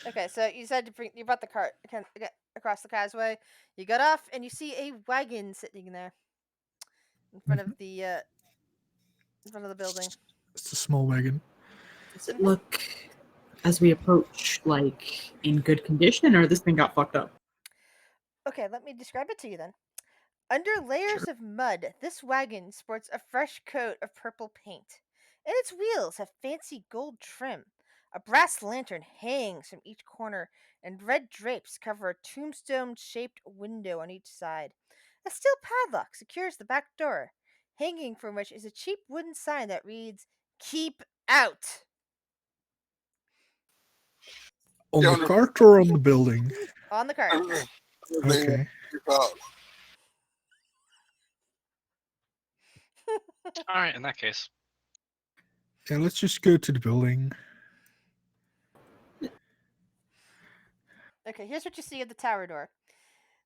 Okay, so you said you brought the cart across the causeway. You got off, and you see a wagon sitting there in front of the building. It's a small wagon. Does it look, as we approach, like in good condition, or this thing got fucked up? Okay, let me describe it to you then. Under layers Sure. of mud, this wagon sports a fresh coat of purple paint, and its wheels have fancy gold trim. A brass lantern hangs from each corner, and red drapes cover a tombstone-shaped window on each side. A steel padlock secures the back door, hanging from which is a cheap wooden sign that reads, "Keep out." On the Yeah, cart or on the building? On the cart. they will Okay. keep out. All right, in that case. Yeah, let's just go to the building. Okay, here's what you see at the tower door.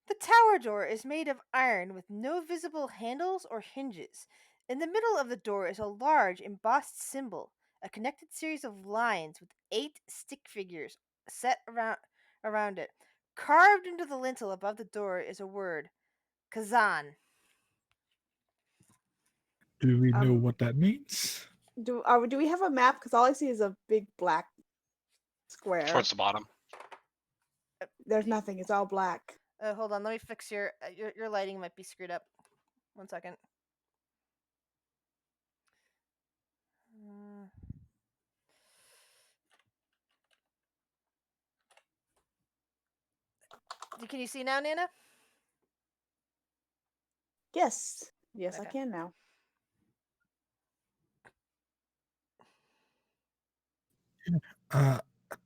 The tower door is made of iron with no visible handles or hinges. In the middle of the door is a large embossed symbol, a connected series of lines with 8 stick figures set around it. Carved into the lintel above the door is a word, Kazan. Do we know Um, what that means? do we have a map? Because all I see is a big black square. Towards the bottom. There's nothing. It's all black. Hold on, let me fix your lighting might be screwed up. 1 second. Can you see now, Nana? Yes. Yes, I Okay. can now.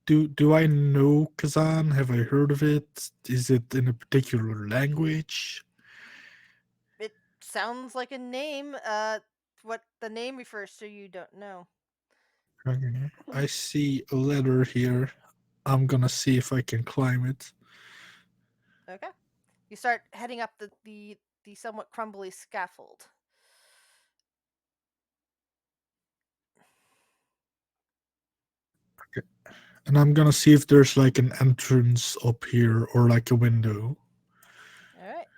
Do I know Kazan? Have I heard of it? Is it in a particular language? It sounds like a name. What the name refers to, you don't know. Okay. I see a ladder here. I'm gonna see if I can climb it. Okay. You start heading up the somewhat crumbly scaffold. And I'm gonna see if there's like an entrance up here or like a window. All right.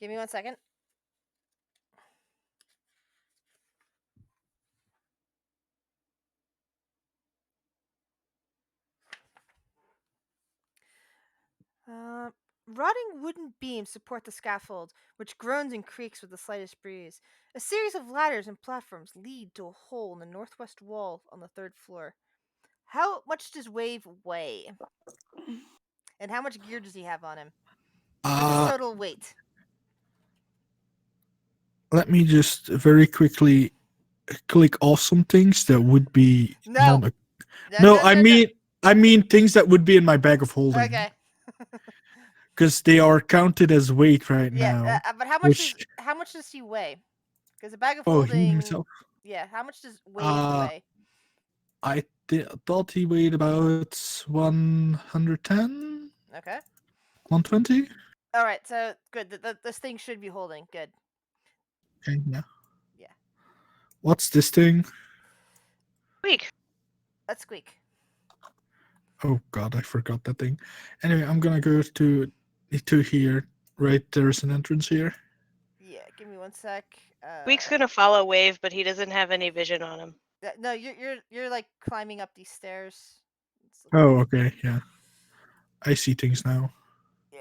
Give me 1 second. Uh, Rotting wooden beams support the scaffold, which groans and creaks with the slightest breeze. A series of ladders and platforms lead to a hole in the northwest wall on the 3rd floor. How much does Wave weigh? And how much gear does he have on him? What's his Uh, total weight? Let me just very quickly click off some things that would be No. non. No, No, no, no, no. I mean things that would be in my bag of holding. Okay. Because they are counted as weight right Yeah, now. but Which how much does he weigh? Because a bag of he holding. himself. Yeah, how much does Wave weigh? I thought he weighed about 110, Okay. 120. All right, so good. This thing should be holding. Good. Okay, yeah. Yeah. What's this thing? Squeak. Let's squeak. Oh god, I forgot that thing. Anyway, I'm gonna go to here. Right, there's an entrance here. Yeah, give me 1 sec. Squeak's gonna follow Wave, but he doesn't have any vision on him. No, you're like climbing up these stairs. Oh, okay, yeah. I see things now. Yeah.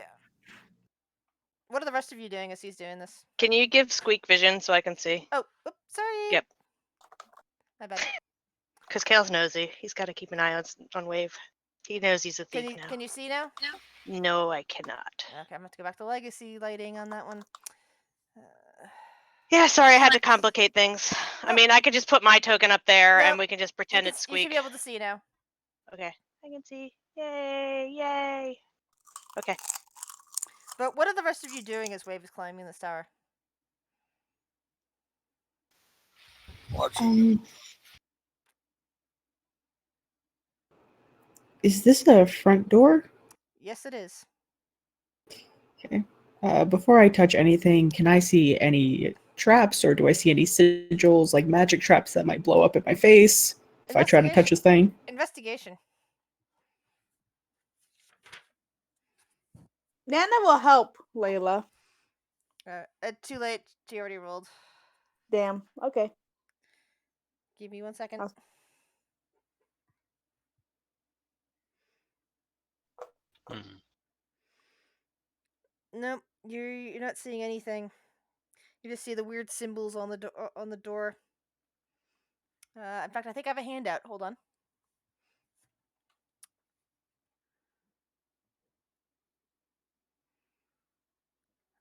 What are the rest of you doing as he's doing this? Can you give Squeak vision so I can see? Oh, oops, sorry. Yep. My bad. Because Kale's nosy. He's got to keep an eye on Wave. He knows he's a thief now. Can you see now? No, I cannot. Okay, I'm gonna have to go back to legacy lighting on that one. Yeah, sorry, I had to complicate things. I mean, I could just put my token up there and Nope. we can just pretend it's You should Squeak. be able to see now. Okay, I can see. Yay, yay. Okay. But what are the rest of you doing as Wave is climbing this tower? Watching. Is this a front door? Yes, it is. Okay. Before I touch anything, can I see any traps, or do I see any sigils, like magic traps that might blow up in my face? if I try to touch this thing. Investigation. Nana will help, Layla. Too late. She already rolled. Damn. Okay. Give me 1 second. I'll- Mhm. Nope. You're not seeing anything. You just see the weird symbols on the door. In fact, I think I have a handout. Hold on.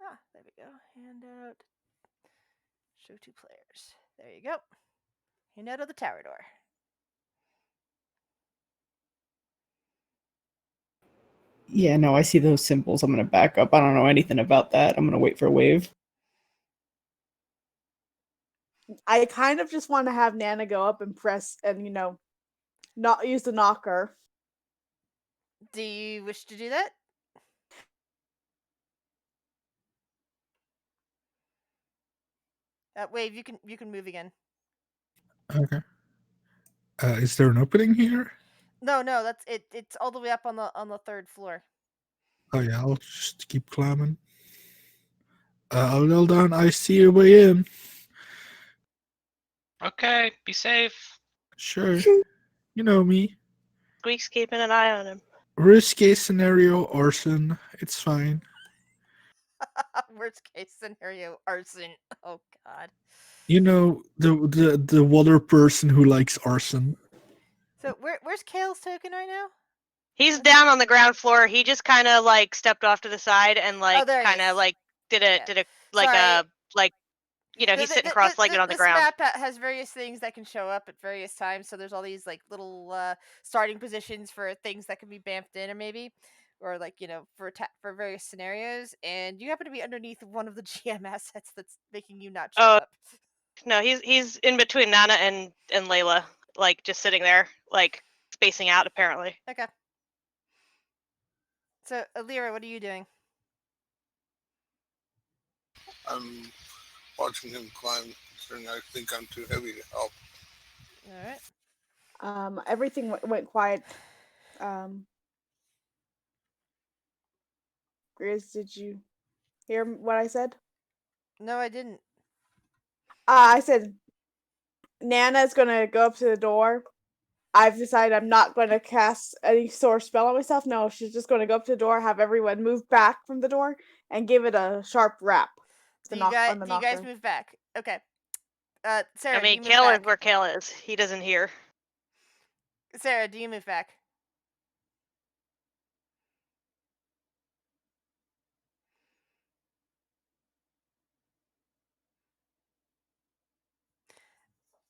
Ah, there we go. Handout. Show 2 players. There you go. Handout of the tower door. Yeah, no, I see those symbols. I'm gonna back up. I don't know anything about that. I'm gonna wait for a wave. I kind of just want to have Nana go up and press and, not use the knocker. Do you wish to do that? Wave, you can move again. Okay. Is there an opening here? No, that's it. It's all the way up on the 3rd floor. Oh yeah, I'll just keep climbing. I'll kneel down. I see a way in. Okay, be safe. Sure. You know me. Squeak's keeping an eye on him. Worst case scenario, arson. It's fine. Worst case scenario, arson. Oh God. You know, the water person who likes arson. So where's Kale's token right now? He's down on the ground floor. He just kind of like stepped off to the side and like there he kind of is. like did a like Sorry. a like he's sitting cross-legged on the this ground. map has various things that can show up at various times. So there's all these like little starting positions for things that can be bamfed in, or maybe, or like for various scenarios. And you happen to be underneath one of the GM assets that's making you not show up. No, he's in between Nana and Layla, like just sitting there, like spacing out apparently. Okay. So Alira, what are you doing? I'm watching him climb, considering I think I'm too heavy to help. All right. Everything went quiet. Grizz, did you hear what I said? No, I didn't. I said Nana's gonna go up to the door. I've decided I'm not going to cast any sort of spell on myself. No, she's just going to go up to the door, have everyone move back from the door, and give it a sharp rap. Do you guys move back? Okay. Sarah, I mean, do you move Kale is back? where Kale is. He doesn't hear. Sarah, do you move back?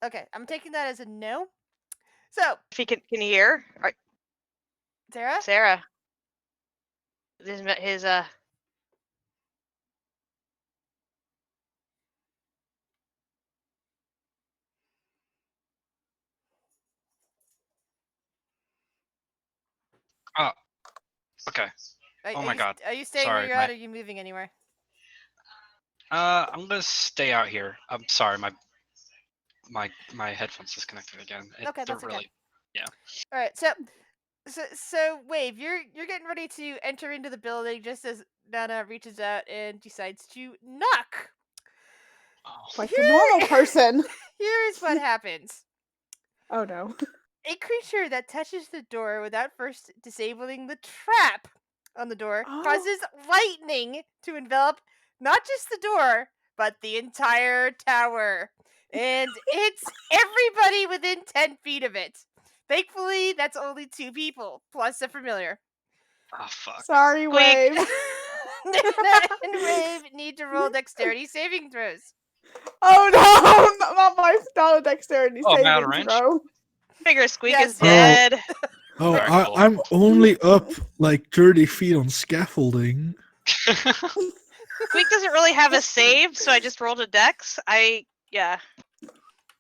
Okay, I'm taking that as a no. So, if he can you hear? Sarah? Sarah. His Oh. Okay. Oh my God. Are you staying Sorry, where you're at, or are you moving anywhere? I'm gonna stay out here. I'm sorry, my headphones disconnected again. Okay, They're that's really, okay. yeah. All right, so Wave, you're getting ready to enter into the building just as Nana reaches out and decides to knock. Like a normal person. Here's what happens. Oh no. A creature that touches the door without first disabling the trap on the door causes lightning to envelop not just the door, but the entire tower. And it's everybody within 10 feet of it. Thankfully, that's only 2 people, plus a familiar. Oh, fuck. Sorry, Wave. Nana and Wave need to roll dexterity saving throws. Oh no! Not a dexterity saving throw. Figure Squeak Yes, is dead. Oh, Alright, cool. I'm only up like 30 feet on scaffolding. Squeak doesn't really have a save, so I just rolled a dex. Yeah.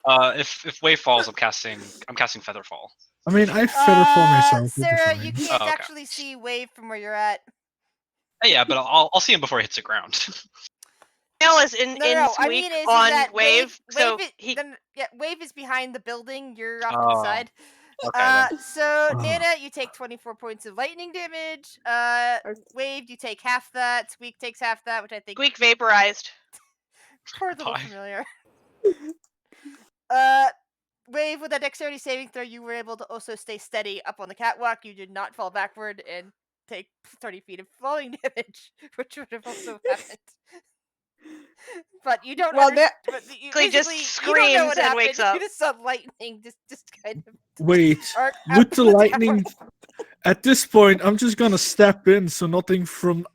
If Wave falls, I'm casting Featherfall. I mean, I featherfall myself. Sarah, you can't actually see Wave from where you're at. Yeah, but I'll see him before he hits the ground. Kale is in No. I Squeak mean, is on that Wave, so Wave is behind the building. You're off to the Oh, side. okay then. So Oh. Nana, you take 24 points of lightning damage. Wave, you take half that. Squeak takes half that, which I think. Squeak vaporized. Poor little Bye. familiar. Wave, with that dexterity saving throw, you were able to also stay steady up on the catwalk. You did not fall backward and take 30 feet of falling damage, which would have also happened. But you don't Well, understand. there- But you He just basically you don't know what screams and happened. wakes up. You just saw lightning just kind of Wait, arc out with the from the lightning, tower. at this point, I'm just gonna step in so nothing from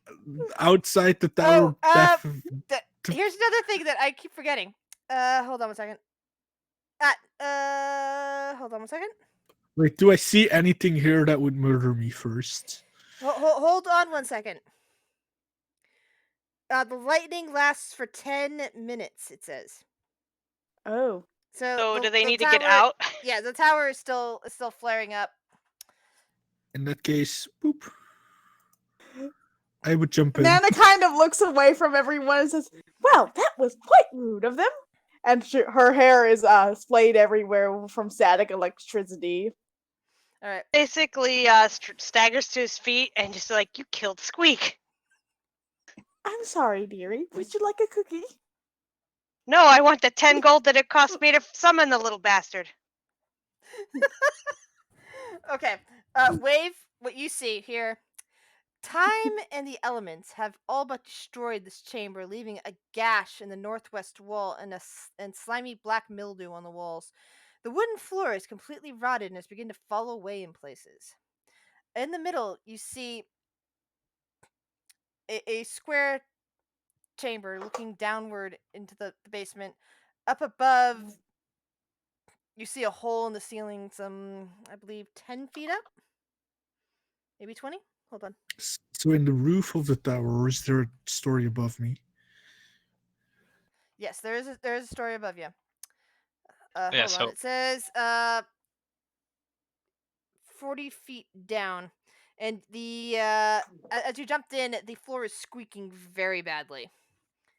outside the tower. Here's another thing that I keep forgetting. Hold on one second. Hold on one second. Wait, do I see anything here that would murder me first? Hold on one second. The lightning lasts for 10 minutes, it says. Oh. So do they the need to get tower- out? Yeah, the tower is still flaring up. In that case, boop. I would jump in. Nana kind of looks away from everyone and says, "Well, that was quite rude of them." And her hair is splayed everywhere from static electricity. All right. Basically, staggers to his feet and just like, you killed Squeak. I'm sorry, dearie. Would you like a cookie? No, I want the 10 gold that it cost me to summon the little bastard. Okay. Wave, what you see here. Time and the elements have all but destroyed this chamber, leaving a gash in the northwest wall and slimy black mildew on the walls. The wooden floor is completely rotted and has begun to fall away in places. In the middle, you see a square chamber looking downward into the basement. Up above, you see a hole in the ceiling, some, I believe, 10 feet up? Maybe 20? Hold on. So in the roof of the tower, is there a story above me? Yes, there is a story above you. Yeah, Hold so on. It says 40 feet down. And the as you jumped in, the floor is squeaking very badly.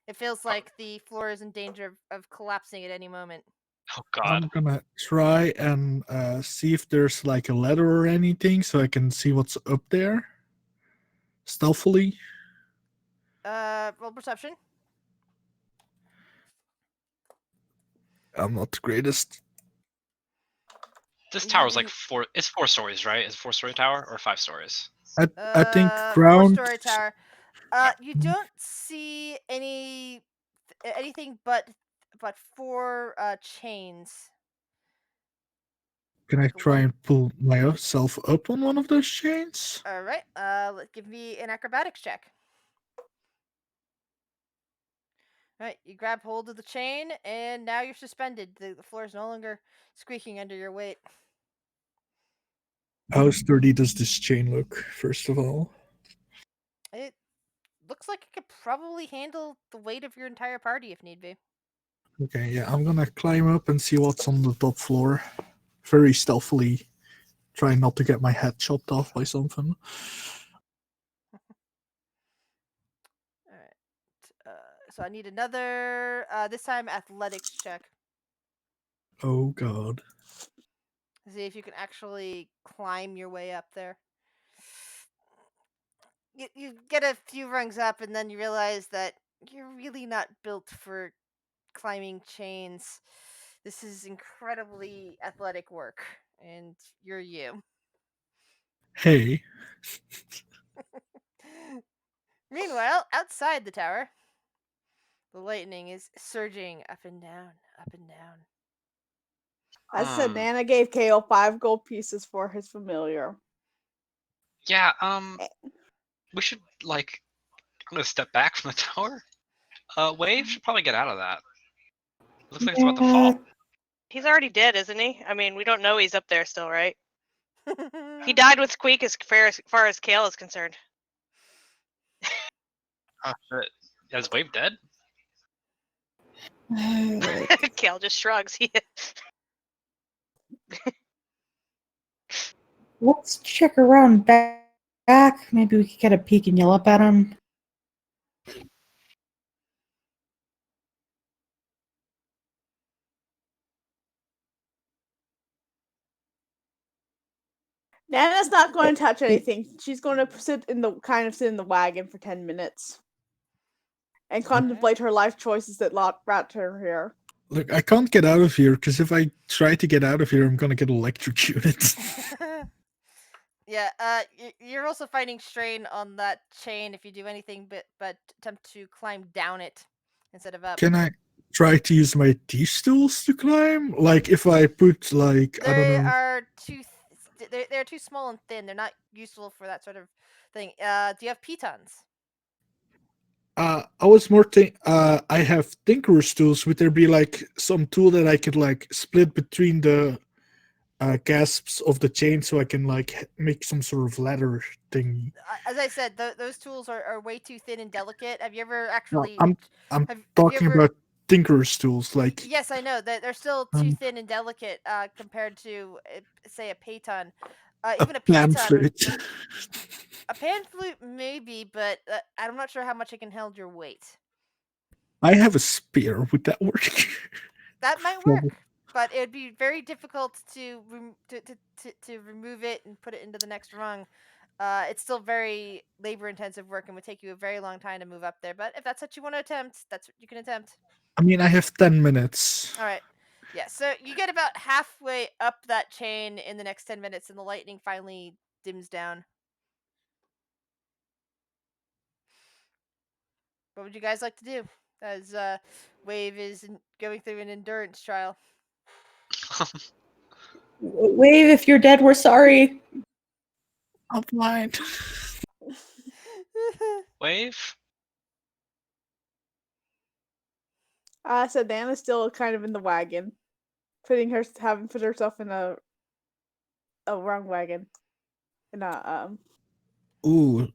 It feels like the floor is in danger of collapsing at any moment. oh god. I'm gonna try and see if there's like a ladder or anything so I can see what's up there. Stealthily. Roll perception. I'm not the greatest. This You tower's like didn't- it's 4 stories, right? It's a 4-story tower or 5 stories? I think ground. 4-story tower. You don't see anything but 4 chains. Can I Like try one. and pull myself up on one of those chains? All right. Give me an acrobatics check. All right. You grab hold of the chain, and now you're suspended. The floor is no longer squeaking under your weight. How sturdy does this chain look, first of all? It looks like it could probably handle the weight of your entire party if need be. Okay, yeah, I'm gonna climb up and see what's on the top floor. Very stealthily. Trying not to get my head chopped off by something. All right. So I need another, this time athletics check. Oh god. See if you can actually climb your way up there. You get a few rungs up, and then you realize that you're really not built for climbing chains. This is incredibly athletic work, and you're you. Hey. Meanwhile, outside the tower, the lightning is surging up and down, up and down. I said Nana gave Kale 5 gold pieces for his familiar. Yeah, we should like I'm gonna step back from the tower. Wave should probably get out of that. Looks like it's about to fall. He's already dead, isn't he? I mean, we don't know he's up there still, right? He died with Squeak as far as Kale is concerned. Oh shit. Is Wave dead? Kale just shrugs. Let's check around back. Maybe we could get a peek and yell up at him. Nana's not going to touch anything. She's going to sit in the wagon for 10 minutes and contemplate her life choices that brought her here. Look, I can't get out of here because if I try to get out of here, I'm gonna get electrocuted. Yeah, you're also finding strain on that chain if you do anything but attempt to climb down it instead of up. Can I try to use my these tools to climb? Like if I put like I don't They know. are they're too small and thin. They're not useful for that sort of thing. Do you have pitons? I was more think. I have Tinker's tools. Would there be like some tool that I could like split between the gasps of the chain so I can like make some sort of ladder thing? As I said, those tools are way too thin and delicate. Have you ever No, actually? I'm have you talking ever? about Tinker's tools. Like Yes, I know that they're still too thin and delicate compared to say a piton. a Even a pan piton would. flute. A pan flute maybe, but I'm not sure how much it can hold your weight. I have a spear. Would that work? That might work, but it would be very difficult to remove it and put it into the next rung. It's still very labor intensive work and would take you a very long time to move up there. But if that's what you want to attempt, that's what you can attempt. I mean, I have 10 minutes. All right. Yeah, so you get about halfway up that chain in the next 10 minutes, and the lightning finally dims down. What would you guys like to do? As Wave is going through an endurance trial. Wave, if you're dead, we're sorry. I'm blind. Wave? So Nana's still kind of in the wagon, having put herself in a wrong wagon, in a Ooh.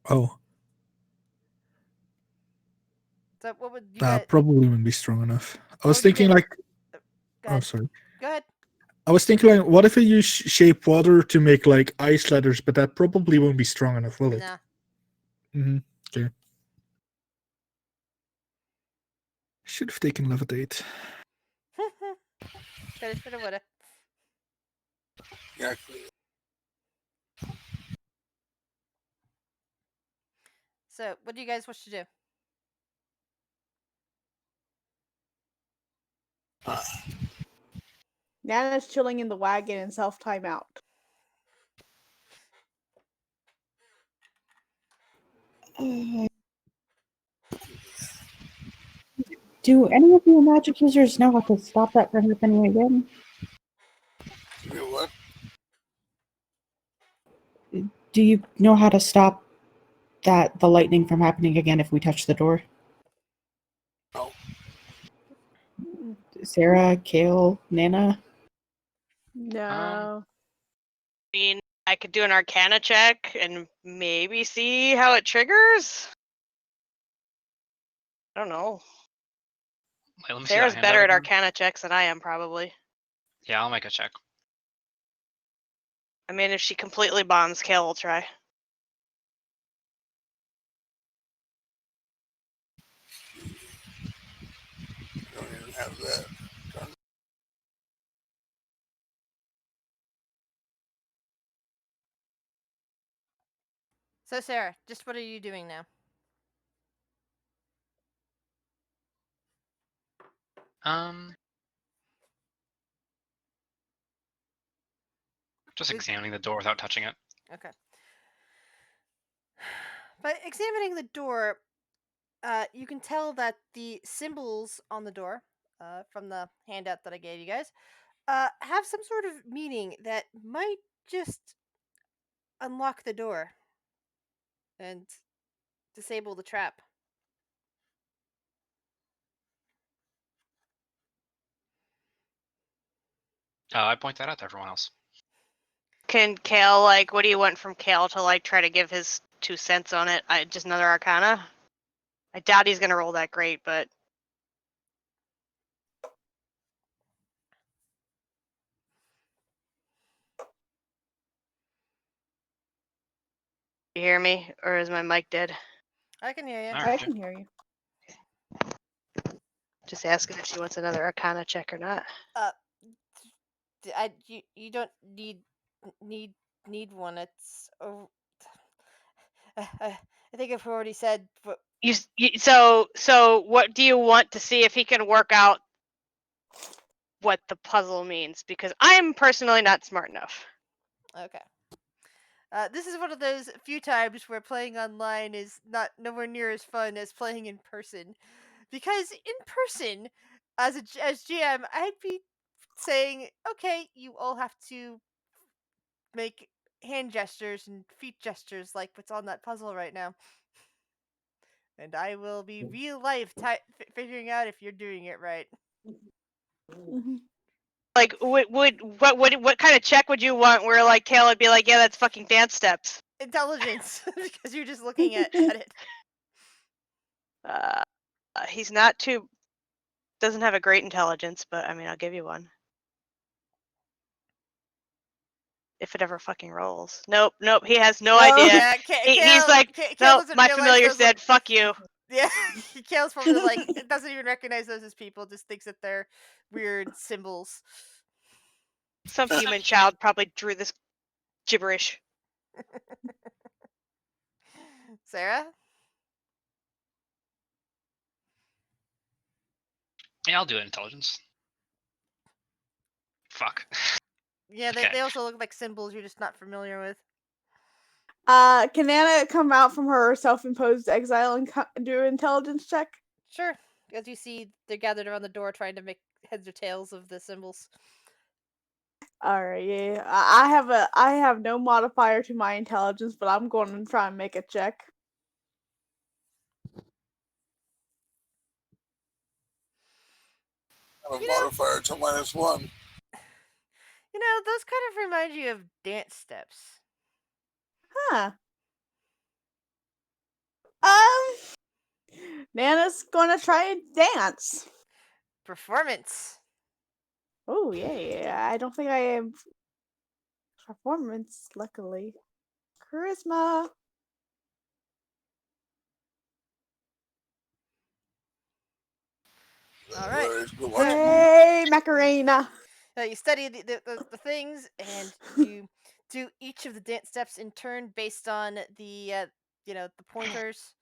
Oh, So what would you that guys? probably wouldn't be strong enough. I was What would you thinking guys? like. Go Oh, ahead. sorry. Go ahead. I was thinking like, what if I use shape water to make like ice ladders? But that probably won't be strong enough, will it? Nah. Okay. Should have taken levitate. Shoulda, woulda. Yeah. So, what do you guys wish to do? Nana's chilling in the wagon and self timeout. Do any of you magic users know how to stop that from happening again? You know what? Do you know how to stop the lightning from happening again if we touch the door? No. Sarah, Kale, Nana? No. I mean, I could do an Arcana check and maybe see how it triggers. I don't know. Wait, let me see that Sarah's handout better at again. Arcana checks than I am, probably. Yeah, I'll make a check. I mean, if she completely bombs, Kale will try. I don't even have that. So, Sarah, just what are you doing now? Just examining the door without touching it. Okay. By examining the door, you can tell that the symbols on the door, from the handout that I gave you guys, have some sort of meaning that might just unlock the door and disable the trap. I point that out to everyone else. Can Kale, like, what do you want from Kale to, like, try to give his 2 cents on it? Just another Arcana? I doubt he's gonna roll that great, but... You hear me? Or is my mic dead? I can hear you. All I right, can hear you. Just asking if she wants another Arcana check or not. you don't need need one. It's oh, I think I've already said. But So what do you want to see if he can work out what the puzzle means? Because I'm personally not smart enough. okay. This is one of those few times where playing online is not nowhere near as fun as playing in person, because in person, as GM, I'd be saying, okay, you all have to make hand gestures and feet gestures like what's on that puzzle right now, and I will be real life figuring out if you're doing it right. Like, what kind of check would you want where like Kale would be like, yeah, that's fucking dance steps. Intelligence, because you're just looking at it. He's not too. Doesn't have a great intelligence, but I mean, I'll give you one. If it ever fucking rolls. Nope. He has no idea. Yeah, He's like, Kale nope, doesn't my realize familiar those said, fuck you. Yeah, Kale's probably like, it doesn't even recognize those as people, just thinks that they're weird symbols. Some human child probably drew this gibberish. Sarah? Yeah, I'll do intelligence. Fuck. Yeah, Okay. they also look like symbols you're just not familiar with. Can Anna come out from her self-imposed exile and do an intelligence check? Sure. As you see, they're gathered around the door trying to make heads or tails of the symbols. Alright, yeah. I have no modifier to my intelligence, but I'm going to try and make a check. A modifier to -1. You know, those kind of remind you of dance steps. Huh. Nana's gonna try and dance. Performance. Oh yeah. I don't think I am performance, luckily. Charisma. All right. Hey, Macarena. You study the things, and you do each of the dance steps in turn based on the the pointers.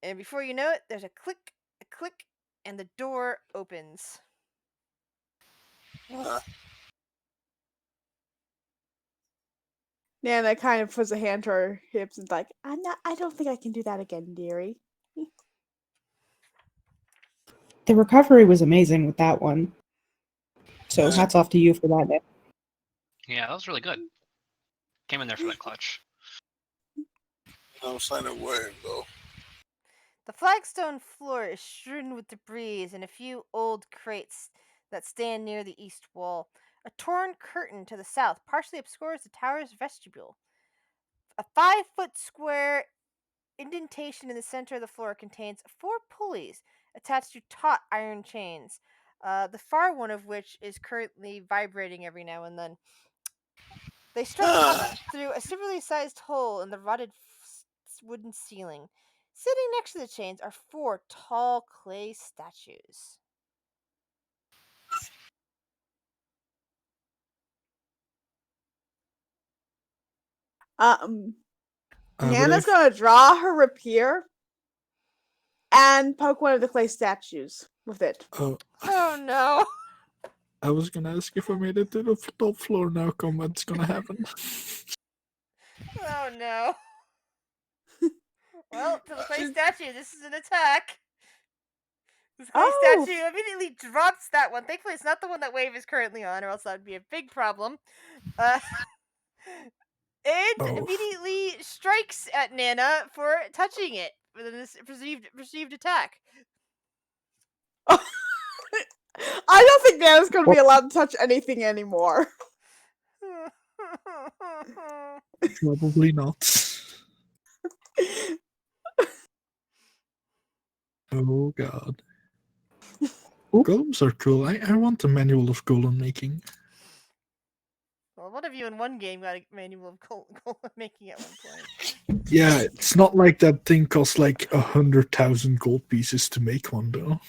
And before you know it, there's a click, and the door opens. Nana kind of puts a hand to her hips and is like, I don't think I can do that again, dearie. The recovery was amazing with that one. So hats off to you for that, Nick. Yeah, that was really good. Came in there for that clutch. No sign of wearing though. The flagstone floor is strewn with debris and a few old crates that stand near the east wall. A torn curtain to the south partially obscures the tower's vestibule. A 5-foot square indentation in the center of the floor contains 4 pulleys attached to taut iron chains, the far one of which is currently vibrating every now and then. They stretch up through a similarly sized hole in the rotted wooden ceiling. Sitting next to the chains are 4 tall clay statues. Nana's gonna draw her rapier and poke one of the clay statues with it. Oh no! I was gonna ask if I made it to the top floor now. Combat's gonna happen. Oh no! Well, to the clay statue, this is an attack. This clay statue immediately drops that one. Thankfully, it's not the one that Wave is currently on, or else that would be a big problem. And immediately strikes at Nana for touching it with this perceived attack. I don't think Nana's gonna be allowed to touch anything anymore. Probably not. Oh god. Golems are cool. I want a manual of golem making. Well, Well, one of you in one game got a manual of gold making at one point. Yeah, it's not like that thing costs like 100,000 gold pieces to make one though.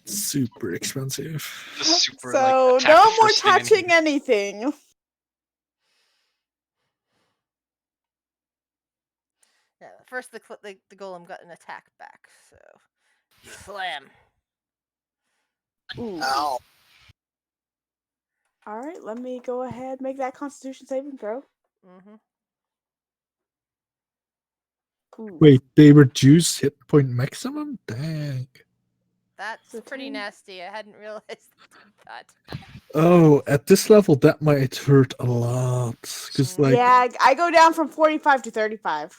It's super expensive. Just super So like attack no the more first thing in touching here. anything. Yeah, first the golem got an attack back, so slam. Ooh. Ow. All right, let me go ahead make that Constitution saving throw. Mm-hmm. Ooh. Wait, they reduced hit point maximum? Dang. That's So pretty 10. nasty. I hadn't realized they did that. Oh, at this level, that might hurt a lot. Because, like, Yeah, I go down from 45 to 35.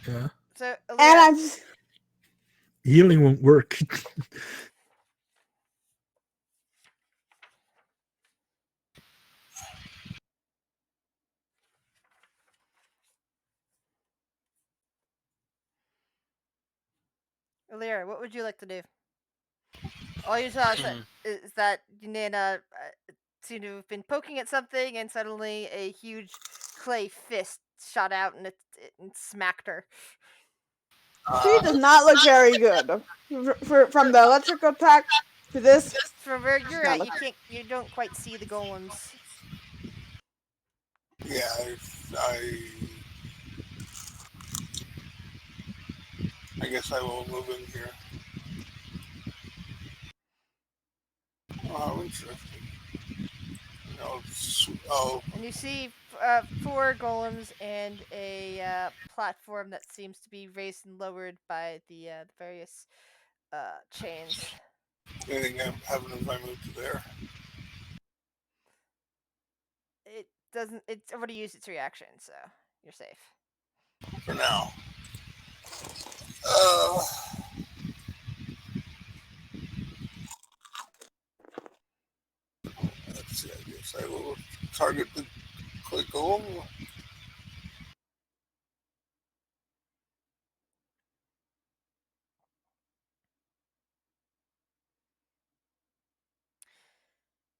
yeah, So, And Ollaras, I'm just, healing won't work. Ollara, what would you like to do? All you saw is that Nana seemed to have been poking at something, and suddenly a huge clay fist shot out and it smacked her. she does not look very good. From the electrical attack to this, From where you're not at, look- you don't quite see the golems. Yeah, I guess I will move in here. Oh, interesting. No, And you see 4 golems and a platform that seems to be raised and lowered by the various chains. anything happen if I move to there? It doesn't. It's already used its reaction, so you're safe. For now. Let's see, I guess I will target the click golem.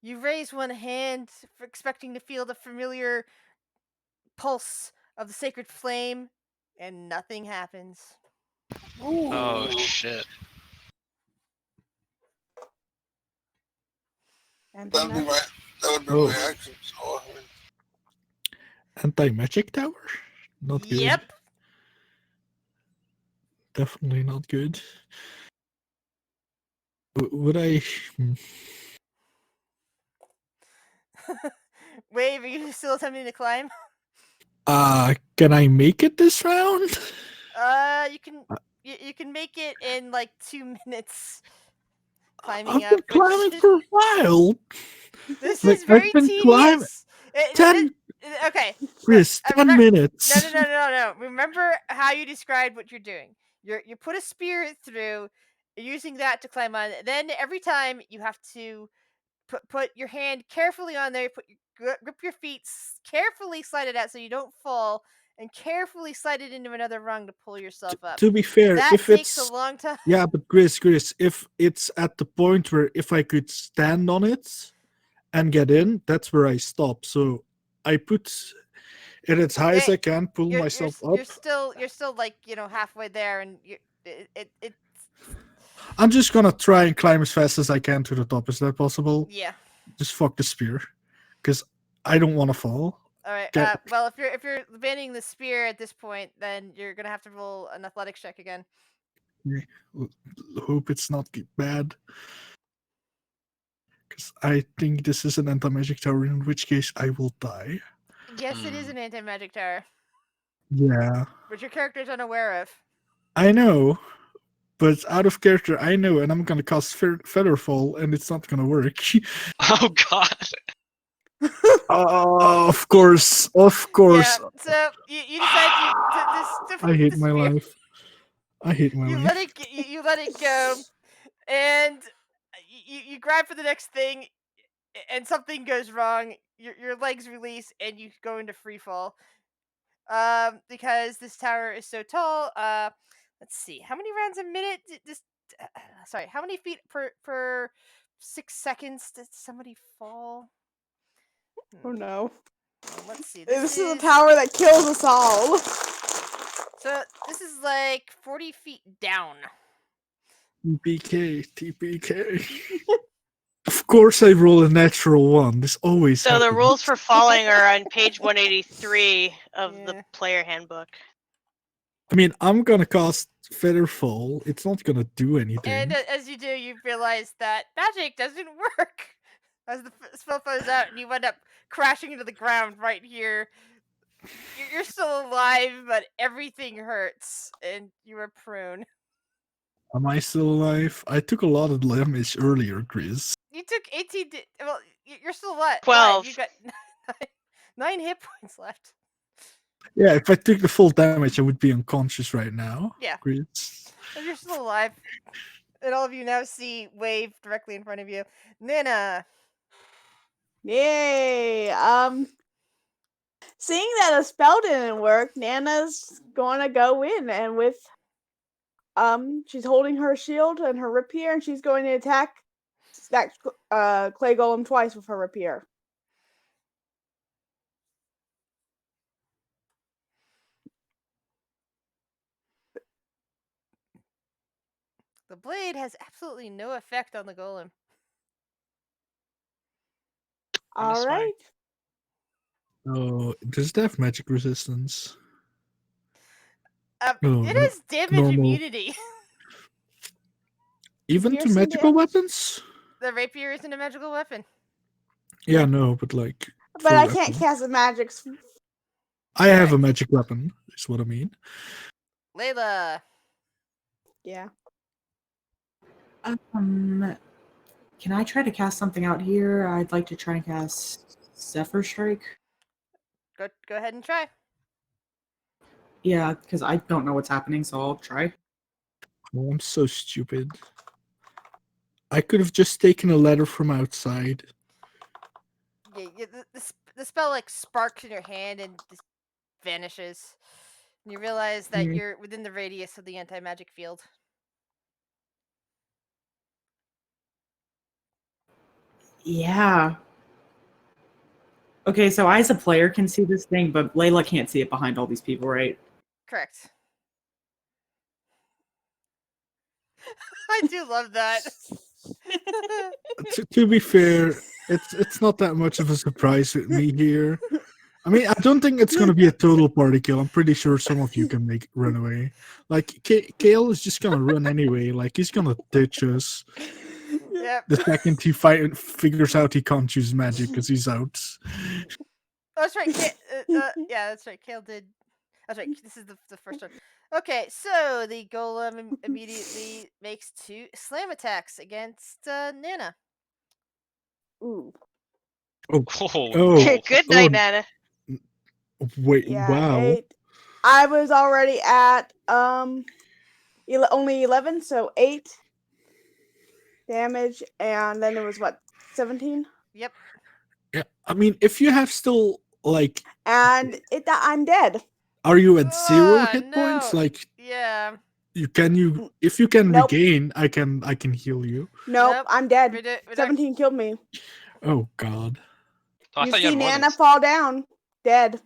You raise one hand, expecting to feel the familiar pulse of the sacred flame, and nothing happens. Ooh. Oh shit. and That then would be Oh. my action. So, I mean, Anti-magic tower? Not good. Yep. Definitely not good. Would I... Wave, are you still attempting to climb? Can I make it this round? You can. You can make it in like 2 minutes. Climbing I've up. been climbing for a while. This Like, is very I've been climbing tedious. 10, Okay. Chris, 10 minutes. No. Remember how you described what you're doing. You put a spear through, using that to climb on. Then every time you have to put your hand carefully on there. Grip your feet carefully, slide it out so you don't fall, and carefully slide it into another rung to pull yourself up. To be fair, That if takes it's... a long time. Yeah, but Chris, if it's at the point where if I could stand on it and get in, that's where I stop. So I put it as high as I can, pull myself up. You're still like halfway there, and it I'm just gonna try and climb as fast as I can to the top. Is that possible? yeah. Just fuck the spear, because I don't want to fall. All right. Get- Well, if you're abandoning the spear at this point, then you're gonna have to roll an athletics check again. Hope it's not bad, because I think this is an anti-magic tower. In which case, I will die. Yes, it is an anti-magic tower, Yeah, which your character is unaware of. I know. But out of character, I know, and I'm gonna cast Featherfall, and it's not gonna work. Oh god. Of course. Yeah. So you decide to I hate the my spear. life. I hate my You life. let it you let it go, and you grab for the next thing, and something goes wrong. Your legs release, and you go into free fall. Because this tower is so tall. Let's see, how many rounds a minute? Sorry, how many feet per 6 seconds does somebody fall? Oh no. Well, let's see. This is the power that kills us all. So this is like 40 feet down. TPK. Of course I roll a natural one. This always So happens. the rules for falling are on page 183 of the Yeah. player handbook. I mean, I'm gonna cast Featherfall. It's not gonna do anything. And as you do, you realize that magic doesn't work. As the spell throws out, and you end up crashing into the ground right here. You're still alive, but everything hurts, and you are prone. Am I still alive? I took a lot of damage earlier, Chris. You took 18. Well, you're still alive. 12. You got 9 hit points left. Yeah, if I took the full damage, I would be unconscious right now. Yeah. Chris. And you're still alive. And all of you now see Wave directly in front of you. Nana. Yay! Seeing that a spell didn't work, Nana's gonna go in and with she's holding her shield and her rapier, and she's going to attack that clay golem twice with her rapier. The blade has absolutely no effect on the golem. On this All way. right. Oh, does it have magic resistance? It no, has damage normal. immunity. Even to Piercing magical damage? weapons? The rapier isn't a magical weapon. Yeah, no, but like. But for I weapon. can't cast magics. I have a magic weapon, is what I mean. Layla. Yeah. Can I try to cast something out here? I'd like to try and cast Zephyr Strike. Go ahead and try. Yeah, because I don't know what's happening, so I'll try. Oh, I'm so stupid. I could have just taken a letter from outside. Yeah, the spell like sparks in your hand and just vanishes. And you realize that you're within the radius of the anti-magic field. Yeah. Okay, so I as a player can see this thing, but Layla can't see it behind all these people, right? Correct. I do love that. To be fair, it's not that much of a surprise with me here. I mean, I don't think it's going to be a total party kill. I'm pretty sure some of you can run away. Like, Kale is just going to run anyway. Like, he's going to ditch us. Yep. The second he figures out he can't use magic because he's out. Oh, that's right. Yeah, that's right. Kale did. That's right. This is the first one. Okay, so the golem immediately makes 2 slam attacks against Nana. Ooh. Oh, Good night, Nana. wait, Yeah. wow. 8. I was already at only 11, so 8 damage, and then there was what, 17? Yep. Yeah, I mean, if you have still, like... And I'm dead. Are you at 0 hit points? No. Like, Yeah. if you can Nope. regain, I can heal you. Nope, I'm dead. We're not- 17 killed me. Oh god. Oh, I You thought you see had more than Nana fall down, dead,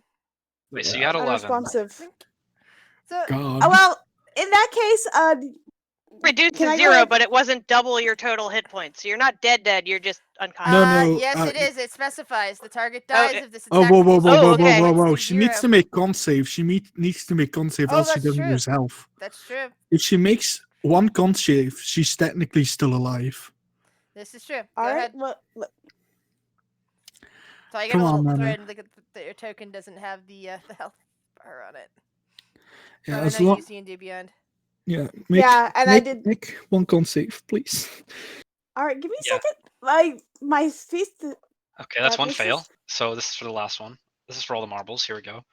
Wait, so you had 11. unresponsive. So, God. Well, in that case, Reduced Can to I go 0, ahead? but it wasn't double your total hit points. So you're not dead. You're just unconscious. No, yes, uh, it is. It specifies the target dies Okay. if this Oh, attack whoa, whoa, reduces whoa, Oh, whoa, its whoa, okay. hit whoa, points whoa. to She needs 0. to make con save. She needs to make con save, Oh, else she that's doesn't true. lose health. That's true. If she makes 1 con save, she's technically still alive. This is true. all Go right. ahead. Well, So I Come got a on, little Nana. thread. Look at that your token doesn't have the health bar on it. Yeah, I as know long. you see and do beyond. Yeah, yeah, and I did. Make 1 con save, please. All right, give me a Yeah. second. My feast. Okay, that's That one misses. fail. So this is for the last one. This is for all the marbles. Here we go.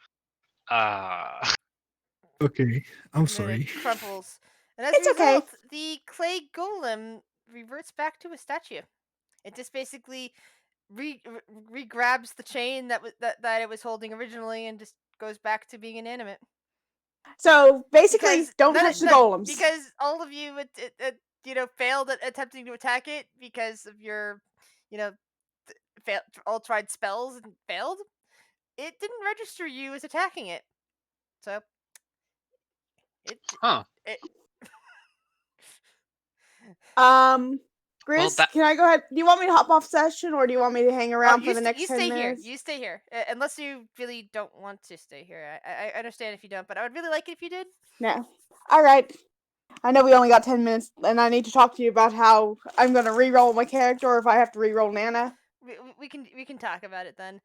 Okay, I'm And then sorry. it crumples. And as It's a okay. result, the clay golem reverts back to a statue. It just basically re-grabs the chain that it was holding originally and just goes back to being inanimate. So basically, Because don't touch the golems. Because all of you, failed at attempting to attack it because of your, all tried spells and failed, it didn't register you as attacking it. So Huh. Grizz, that- can I go ahead? Do you want me to hop off session, or do you want me to hang around for the next you 10 stay minutes? here. You stay here, unless you really don't want to stay here. I understand if you don't, but I would really like it if you did. No. All right. I know we only got 10 minutes, and I need to talk to you about how I'm going to re-roll my character, or if I have to re-roll Nana. We can talk about it then.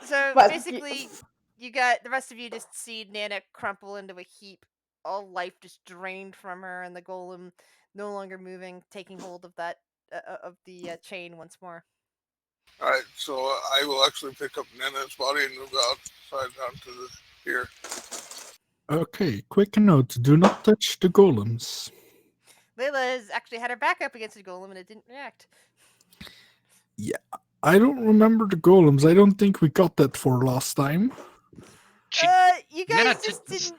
So But basically, you got the rest of you just see Nana crumple into a heap, all life just drained from her, and the golem no longer moving, taking hold of that of the chain once more. All right, so I will actually pick up Nana's body and move outside down to here. Okay, quick note: do not touch the golems. Layla has actually had her back up against the golem, and it didn't react. Yeah, I don't remember the golems. I don't think we got that for last time. You guys just didn't.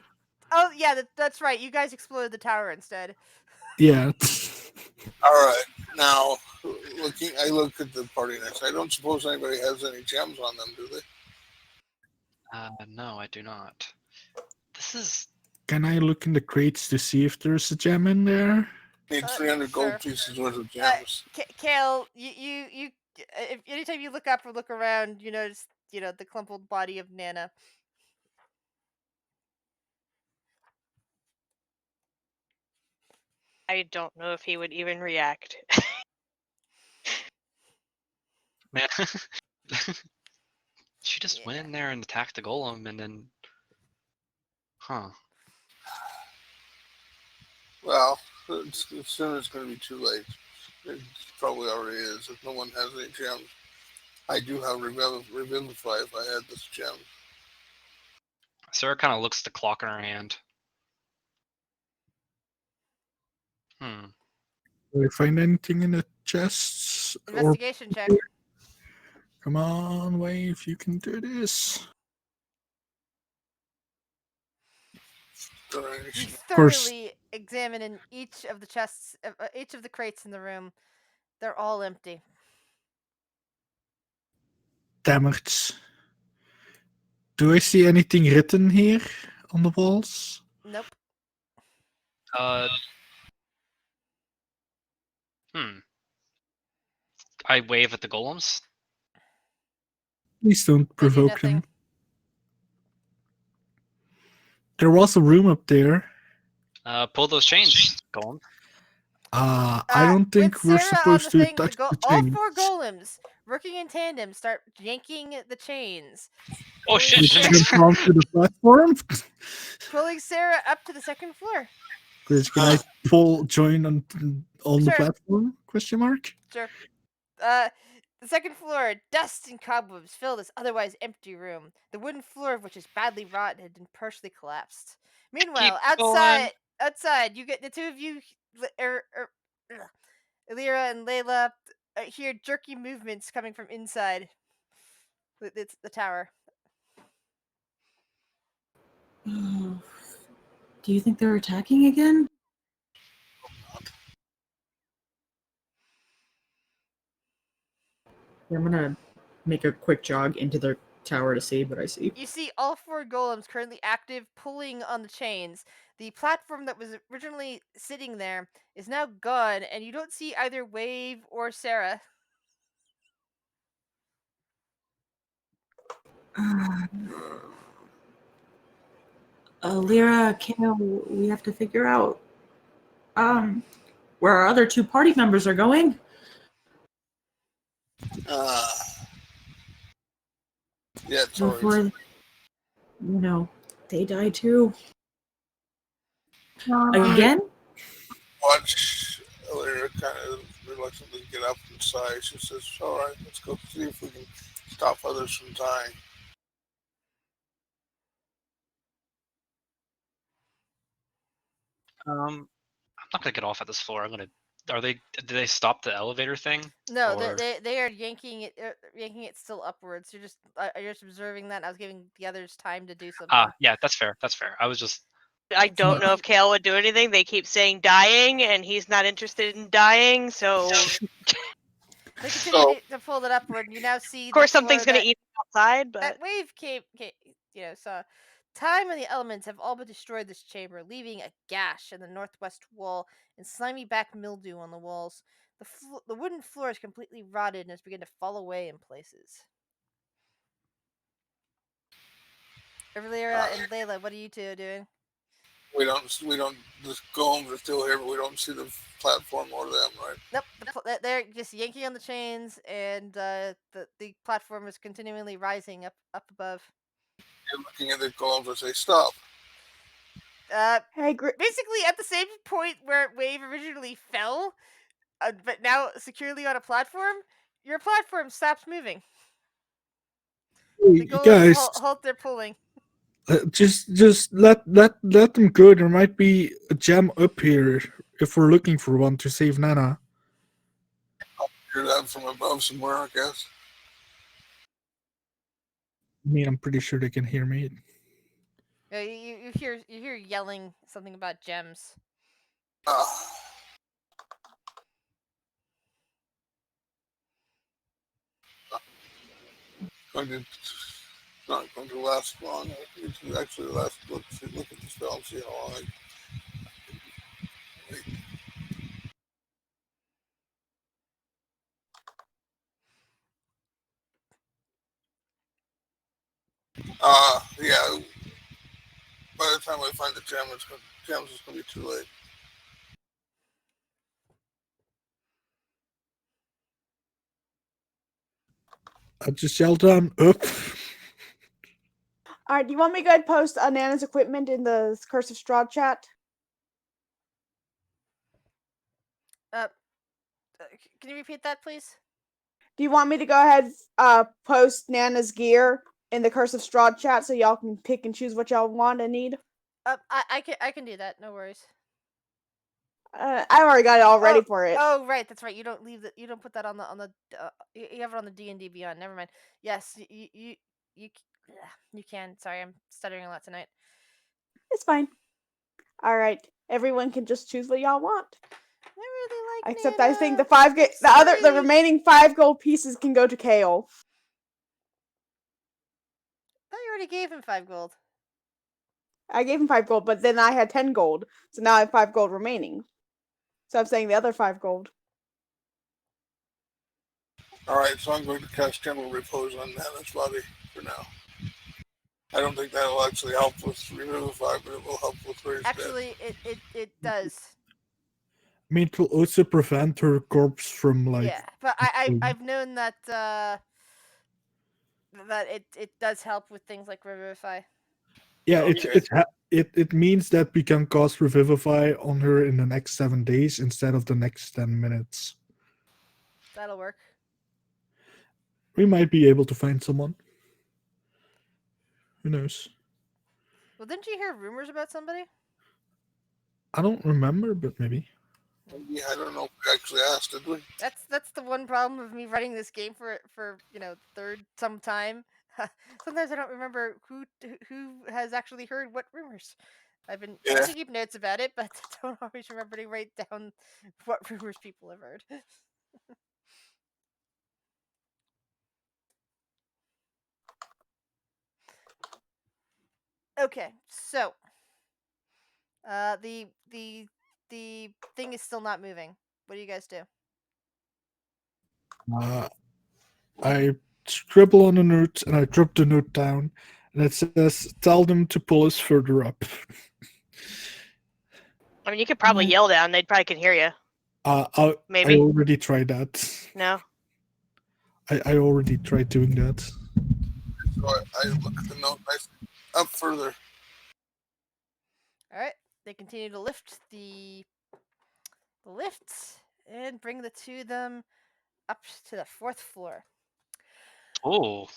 Oh yeah, that's right. You guys exploded the tower instead. Yeah. All right, now I look at the party next. I don't suppose anybody has any gems on them, do they? No, I do not. This is. Can I look in the crates to see if there's a gem in there? Need 300 sure. gold pieces worth of gems. Kale, you if anytime you look up or look around, you notice the crumpled body of Nana. I don't know if he would even react. Man. She just went in there and attacked the golem, and then. Huh. Well, soon it's going to be too late. It probably already is. If no one has any gems, I do have Revivify if I had this gem. Sarah kind of looks at the clock in her hand. Do I find anything in the chests? Investigation check. Come on, Wave, you can do this. You thoroughly examine in each of the chests, each of the crates in the room. They're all empty. Damn it. Do I see anything written here on the walls? Nope. I wave at the golems. Please don't provoke them. There was a room up there. Pull those chains, golem. I don't think we're supposed to touch the all chains. 4 golems working in tandem start yanking the chains. Oh shit! Jump onto the platform. Pulling Sarah up to the 2nd floor. Chris, can I join on the platform? Question mark. Sure. The 2nd floor, dust and cobwebs fill this otherwise empty room, the wooden floor of which is badly rotten and partially collapsed. Meanwhile, outside, you get the two of you, Elira and Layla, hear jerky movements coming from inside the tower. Do you think they're attacking again? I'm gonna make a quick jog into the tower to see what I see. You see all 4 golems currently active, pulling on the chains. The platform that was originally sitting there is now gone, and you don't see either Wave or Sarah. Lyra, Kale, we have to figure out where our other 2 party members are going. Yeah, it's Before, they die too. Again? Watch Elira kind of reluctantly get up and sigh. She says, all right, let's go see if we can stop others from dying. I'm not gonna get off at this floor. Did they stop the elevator thing? No, they are yanking it still upwards. You're just observing that. And I was giving the others time to do something. Yeah, that's fair. I was just. I don't know if Kale would do anything. They keep saying dying, and he's not interested in dying, so. They continue So to pull it upward, and you now see Of course, the floor something's gonna that eat them outside, but that wave came. So time and the elements have all but destroyed this chamber, leaving a gash in the northwest wall and slimy back mildew on the walls. The wooden floor is completely rotted and has begun to fall away in places. Evelira and Layla, what are you two doing? we don't the golems are still here, but we don't see the platform or them, right? Nope, they're just yanking on the chains, and the platform is continually rising up above. You're looking at the golems and say, "Stop." Hey, Basically at the same point where Wave originally fell, but now securely on a platform, your platform stops moving. The Hey, golems guys, halt their pulling. just let them go. There might be a gem up here if we're looking for one to save Nana. Hear that from above somewhere, I guess. I mean, I'm pretty sure they can hear me. You hear yelling something about gems. Ah. Going to not going to last long. It's actually last. Look at the spell and see how long. Wait. Yeah. By the time we find the gem, it's gonna be too late. I just yelled down up. All right, do you want me to go ahead and post Nana's equipment in the Curse of Strahd chat? Can you repeat that, please? Do you want me to go ahead post Nana's gear in the Curse of Strahd chat so y'all can pick and choose what y'all want and need? I can do that. No worries. I already got it all ready for it. Oh, right, that's right. You don't put that on the. You have it on the D&D Beyond. Never mind. Yes, you can. Sorry, I'm stuttering a lot tonight. It's fine. All right, everyone can just choose what y'all want. I really like. Except Nana. I think the remaining 5 gold pieces can go to Kale. I thought you already gave him 5 gold. I gave him 5 gold, but then I had 10 gold, so now I have 5 gold remaining. So I'm saying the other 5 gold. All right, so I'm going to cast General Repose on Nana's body for now. I don't think that'll actually help with Revivify, but it will help with Raise Actually, it does. I mean, it will also prevent her corpse from Yeah, but I've known that that it does help with things like Revivify. Yeah, Okay. it means that we can cast Revivify on her in the next 7 days instead of the next 10 minutes. That'll work. We might be able to find someone. Who knows? Well, didn't you hear rumors about somebody? I don't remember, but maybe. Yeah, I don't know if we actually asked, did we? That's the one problem of me running this game for third some time. Sometimes I don't remember who has actually heard what rumors. I've been trying to keep notes about it, but I don't always remember to write down what rumors people have heard. Okay, so the thing is still not moving. What do you guys do? I scribble on a note and I drop the note down, and it says, "Tell them to pull us further up." I mean, you could probably yell down; they'd probably can hear you. I Maybe. already tried that. No. I already tried doing that. So I look at the note. I say, up further. All right, they continue to lift the lifts and bring the two of them up to the 4th floor. Oh.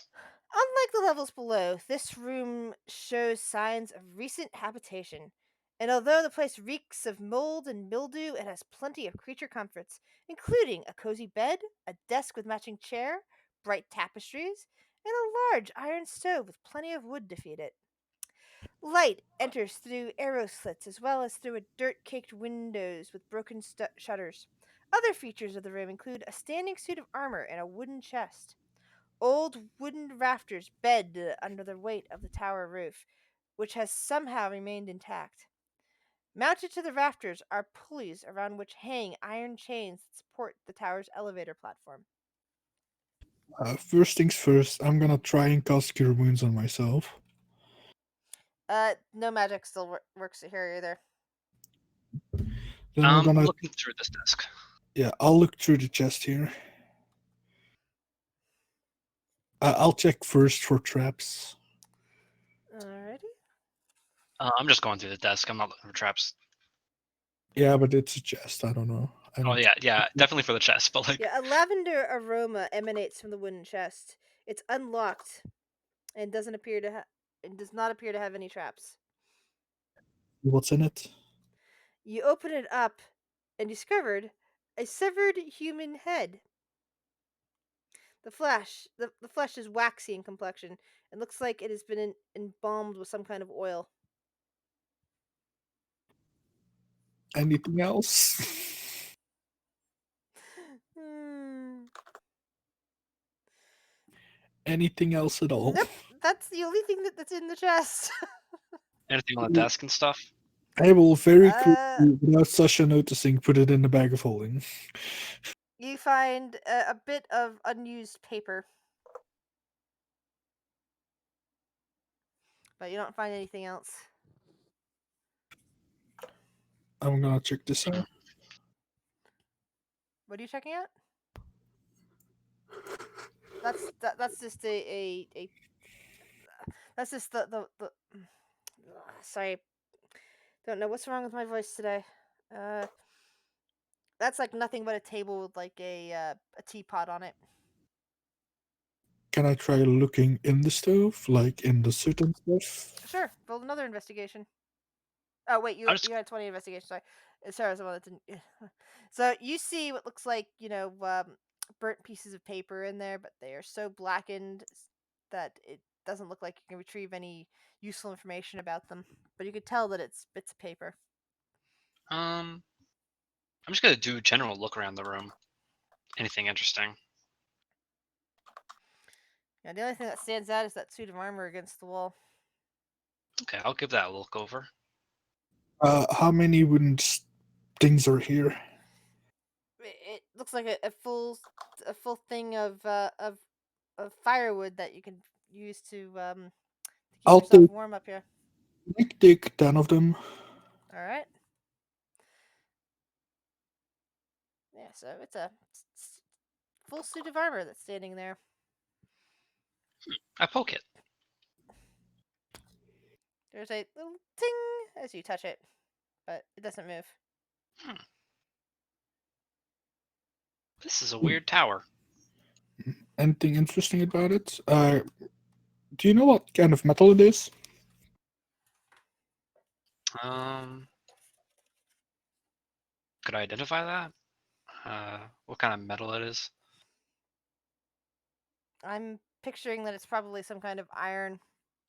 Unlike the levels below, this room shows signs of recent habitation, and although the place reeks of mold and mildew, it has plenty of creature comforts, including a cozy bed, a desk with matching chair, bright tapestries, and a large iron stove with plenty of wood to feed it. Light enters through arrow slits as well as through dirt-caked windows with broken shutters. Other features of the room include a standing suit of armor and a wooden chest. Old wooden rafters bed under the weight of the tower roof, which has somehow remained intact. Mounted to the rafters are pulleys around which hang iron chains that support the tower's elevator platform. First things first, I'm gonna try and cast Cure Wounds on myself. No magic still works here either. Then I'm gonna, looking through this desk. yeah, I'll look through the chest here. I'll check first for traps. Alrighty. I'm just going through the desk. I'm not looking for traps. Yeah, but it's a chest. I don't know. Oh yeah, definitely for the chest. But like, Yeah, a lavender aroma emanates from the wooden chest. It's unlocked and does not appear to have any traps. What's in it? You open it up and discovered a severed human head. The flesh is waxy in complexion and looks like it has been embalmed with some kind of oil. Anything else? Hmm. Anything else at all? Nope, that's the only thing that's in the chest. anything on the desk and stuff. I will very quickly, Uh, without Sasha noticing, put it in the bag of holding. You find a bit of unused paper, but you don't find anything else. I'm gonna check this out. What are you checking out? That's just a that's just the sorry, don't know what's wrong with my voice today. Uh, that's like nothing but a table with like a teapot on it. Can I try looking in the stove, like in the soot and stuff? Sure, roll another investigation. Oh wait, you I'm just you had 20 investigation. Sorry, Sarah's the one that didn't. So you see what looks like burnt pieces of paper in there, but they are so blackened that it doesn't look like you can retrieve any useful information about them. But you could tell that it's bits of paper. I'm just gonna do a general look around the room. Anything interesting? Yeah, the only thing that stands out is that suit of armor against the wall. Okay, I'll give that a look over. How many wooden things are here? It looks like a full thing of firewood that you can use to keep I'll yourself warm up here. take 10 of them. All right. Yeah, so it's a full suit of armor that's standing there. I poke it. There's a little ting as you touch it, but it doesn't move. This is a weird tower. Anything interesting about it? Do you know what kind of metal it is? Could I identify that? What kind of metal it is? I'm picturing that it's probably some kind of iron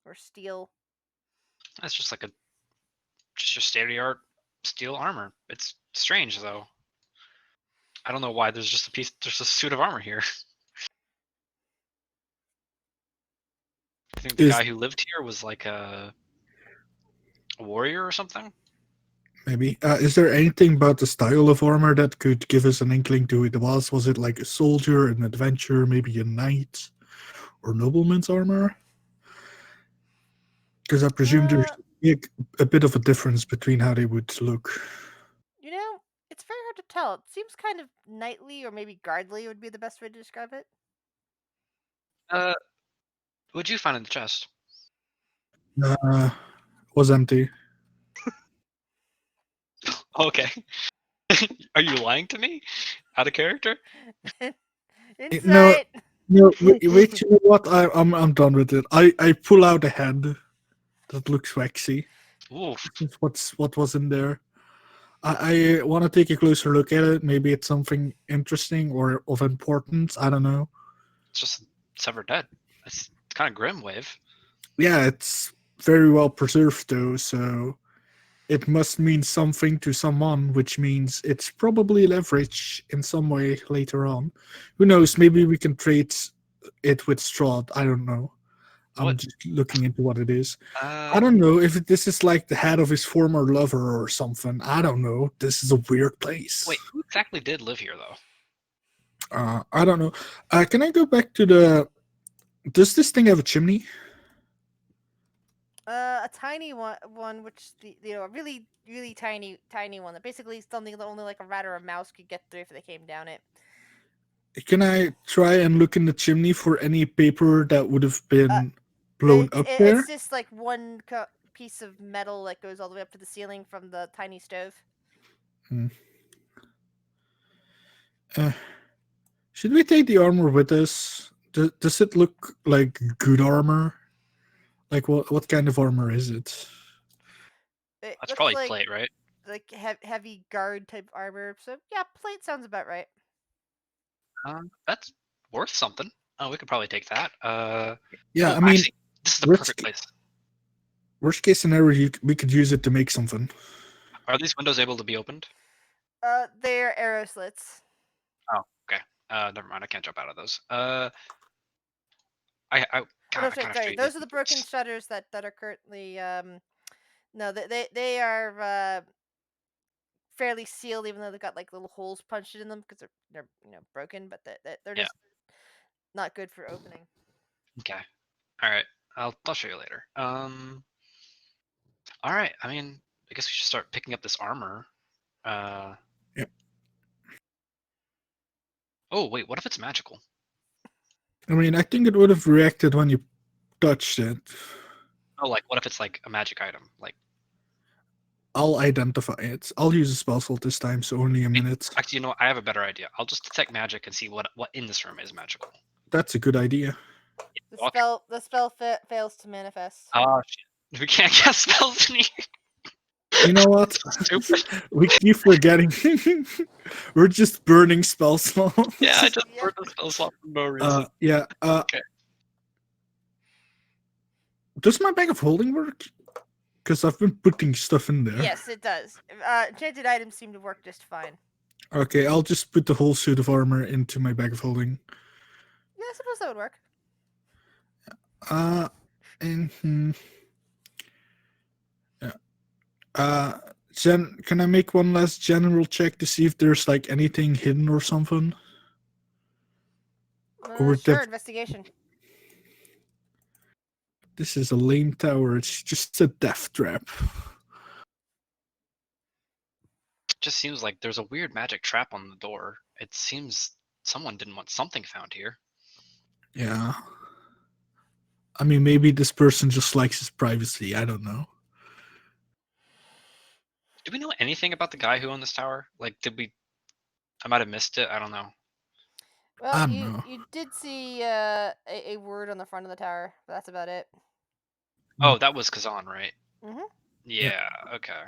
or steel. That's just like just your state-of-the-art steel armor. It's strange though. I don't know why there's just a suit of armor here. I think the guy who lived here was like a warrior or something. Maybe. Is there anything about the style of armor that could give us an inkling to who it was? Was it like a soldier, an adventurer, maybe a knight, or nobleman's armor? Because I presume there's a bit of a difference between how they would look. You know, it's very hard to tell. It seems kind of knightly or maybe guardly would be the best way to describe it. What'd you find in the chest? Was empty. Okay. Are you lying to me? Out of character? Insight. No. Wait. You know what? I'm done with it. I pull out a head that looks waxy. Oof. What was in there? I want to take a closer look at it. Maybe it's something interesting or of importance. I don't know. It's just severed head. It's kind of grim, Wave. Yeah, it's very well preserved though. So it must mean something to someone, which means it's probably leverage in some way later on. Who knows? Maybe we can trade it with Strahd. I don't know. I'm What? just looking into what it is. I Uh, don't know if this is like the head of his former lover or something. I don't know. This is a weird place. wait, who exactly did live here though? I don't know. Can I go back to the? Does this thing have a chimney? A tiny one, which a really really tiny one. That basically something that only like a rat or a mouse could get through if they came down it. Can I try and look in the chimney for any paper that would have been blown up there? It's just like one piece of metal that goes all the way up to the ceiling from the tiny stove. Should we take the armor with us? Does it look like good armor? Like what kind of armor is it? It That's looks probably like plate, right? like heavy guard type armor. So yeah, plate sounds about right. That's worth something. Oh, we could probably take that. Yeah, oh, I mean, actually, this is the worst perfect place. worst case scenario, we could use it to make something. Are these windows able to be opened? They're arrow slits. Oh, okay. Never mind. I can't jump out of those. God, No, I gotta sorry, show you those this. are the broken shutters that are currently no, they are fairly sealed, even though they've got like little holes punched in them because they're broken, but they're Yeah. just not good for opening. Okay. All right. I'll show you later. All right. I mean, I guess we should start picking up this armor. Yep. Oh wait, what if it's magical? I mean, I think it would have reacted when you touched it. Oh, like what if it's like a magic item? Like I'll identify it. I'll use a spell slot this time, so only a minute. actually, you know what? I have a better idea. I'll just detect magic and see what in this room is magical. That's a good idea. The spell fails to manifest. Oh shit! We can't cast spells in here. You know what? Stupid. We keep forgetting. We're just burning spell slots. Yeah, I just burned the spell slot for no reason. Yeah. Okay. Does my bag of holding work? Because I've been putting stuff in there. Yes, it does. Enchanted items seem to work just fine. Okay, I'll just put the whole suit of armor into my bag of holding. Yeah, I suppose that would work. Jen, can I make one last general check to see if there's like anything hidden or something? Sure, investigation. This is a lame tower. It's just a death trap. It just seems like there's a weird magic trap on the door. It seems someone didn't want something found here. Yeah. I mean, maybe this person just likes his privacy. I don't know. Do we know anything about the guy who owned this tower? Like, did we? I might have missed it. I don't know. Well, I don't know. you did see a word on the front of the tower, but that's about it. Oh, that was Kazan, right? Mhm. Yeah. Okay.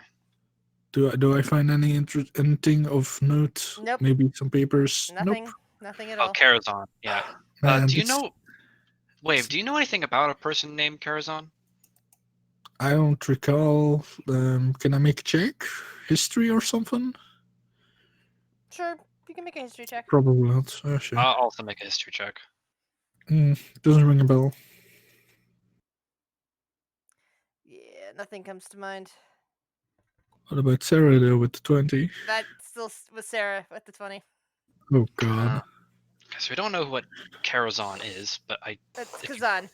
Do I find anything of note? Nope. Maybe some papers. Nothing. Nope. Nothing at Oh, all. Karazhan. Yeah. Man, Do you know? Wave, do you know anything about a person named Karazhan? I don't recall. Can I make a check? History or something? Sure, you can make a history check. Probably not. Oh, sure. I'll also make a history check. Doesn't ring a bell. Yeah, nothing comes to mind. What about Sarah though with the 20? That still was Sarah with the 20. Oh god. So we don't know what Karazhan is, but That's Kazan.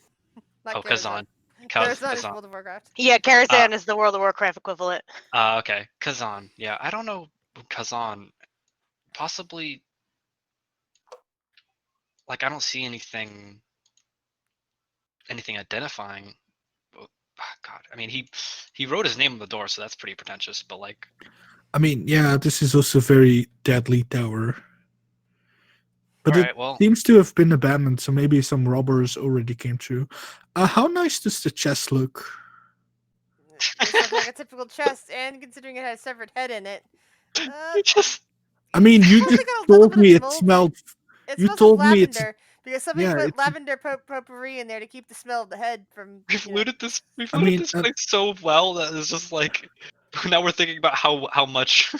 Not Kazan. Karazhan is World of Warcraft. Yeah, Karazhan is the World of Warcraft equivalent. Okay, Kazan. Yeah, I don't know Kazan. Possibly, like I don't see anything identifying. Oh, God, I mean he wrote his name on the door, so that's pretty pretentious. But like, I mean, yeah, this is also a very deadly tower. But all right, well, seems to have been abandoned, so maybe some robbers already came through. How nice does the chest look? It looks like a typical chest, and considering it has a severed head in it, I mean, you probably just got a little told bit of me it mold. smelled. It You smells told like me it's lavender because somebody yeah, put it's lavender potpourri in there to keep the smell of the head from. we've looted this. We've I looted mean, this place so well that it's just like Now we're thinking about how much.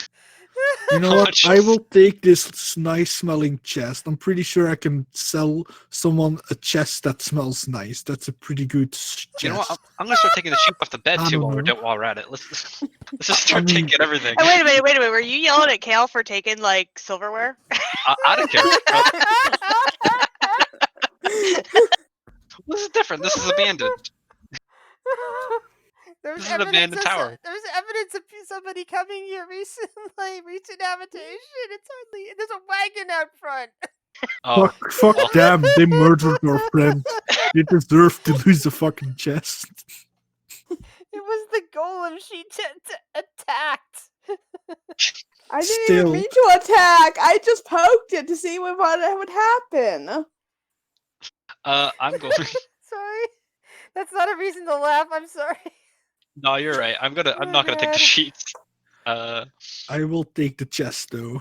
You know How what? much- I will take this nice smelling chest. I'm pretty sure I can sell someone a chest that smells nice. That's a pretty good chest. You know what? I'm gonna start taking the sheep off the bed I too don't while know. while we're at it. Let's just start mean- taking everything. Hey, wait a minute. Were you yelling at Kale for taking like silverware? Out of character. This is different. This is abandoned. There was This is an evidence abandoned tower. There was evidence of somebody coming here recently, recent habitation. It's hardly. There's a wagon out front. Oh, Fuck well. them. They murdered our friend. They deserve to lose the fucking chest. It was the golem she attacked. I didn't Still. even mean to attack. I just poked it to see what would happen. I'm going. Sorry, that's not a reason to laugh. I'm sorry. No, you're right. I'm not gonna take the God. sheets. I will take the chest though.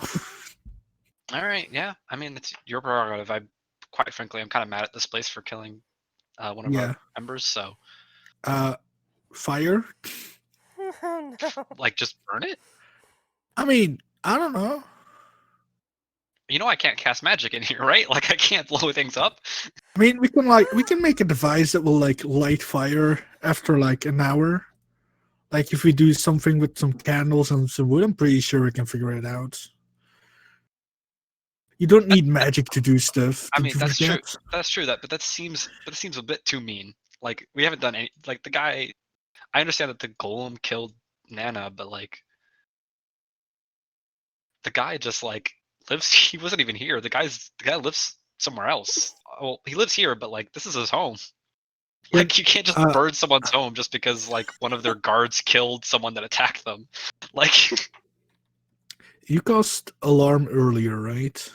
All right. Yeah. I mean, it's your prerogative. Quite frankly, I'm kind of mad at this place for killing one of Yeah. our members. So, Fire? Oh no. like, just burn it. I mean, I don't know. You know, I can't cast magic in here, right? Like, I can't blow things up. I mean, we can make a device that will like light fire after like an hour. Like if we do something with some candles and some wood, I'm pretty sure we can figure it out. You don't need magic to do stuff. I Did mean, you that's true. forget? That's true. But it seems a bit too mean. Like, we haven't done any. Like, the guy. I understand that the golem killed Nana, but like, the guy just like lives. He wasn't even here. The guy lives somewhere else. Well, he lives here, but like, this is his home. Like, you can't just burn someone's home just because like one of their guards killed someone that attacked them. Like, You cast alarm earlier, right?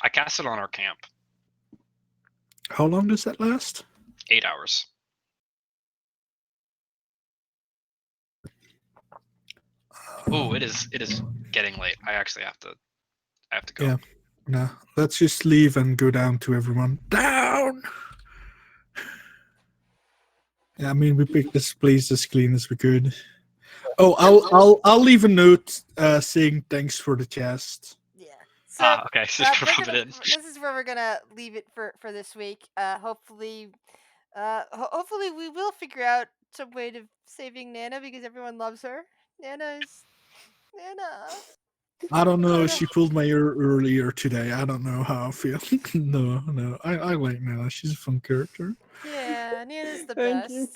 I cast it on our camp. How long does that last? 8 hours. Oh, it is getting late. I actually have to go. Yeah. No, let's just leave and go down to everyone. Down. Yeah, I mean we picked this place as clean as we could. Oh, I'll leave a note saying thanks for the chest. Yeah. So, Okay, so we're just rub gonna- it in. this is where we're gonna leave it for this week. Hopefully, hopefully we will figure out some way to saving Nana because everyone loves her. Nana. I don't know. She pulled my ear earlier today. I don't know how I feel. no. I like Nana. She's a fun character. Yeah, Nana's the Thank you.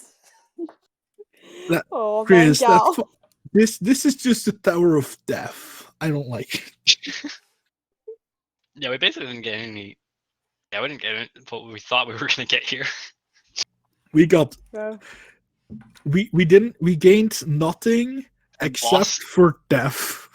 best. Oh, Chris, man, gal. this is just the Tower of Death. I don't like it. Yeah, we basically didn't get any. Yeah, we didn't get what we thought we were gonna get here. We got So, we gained nothing except Lost. for death.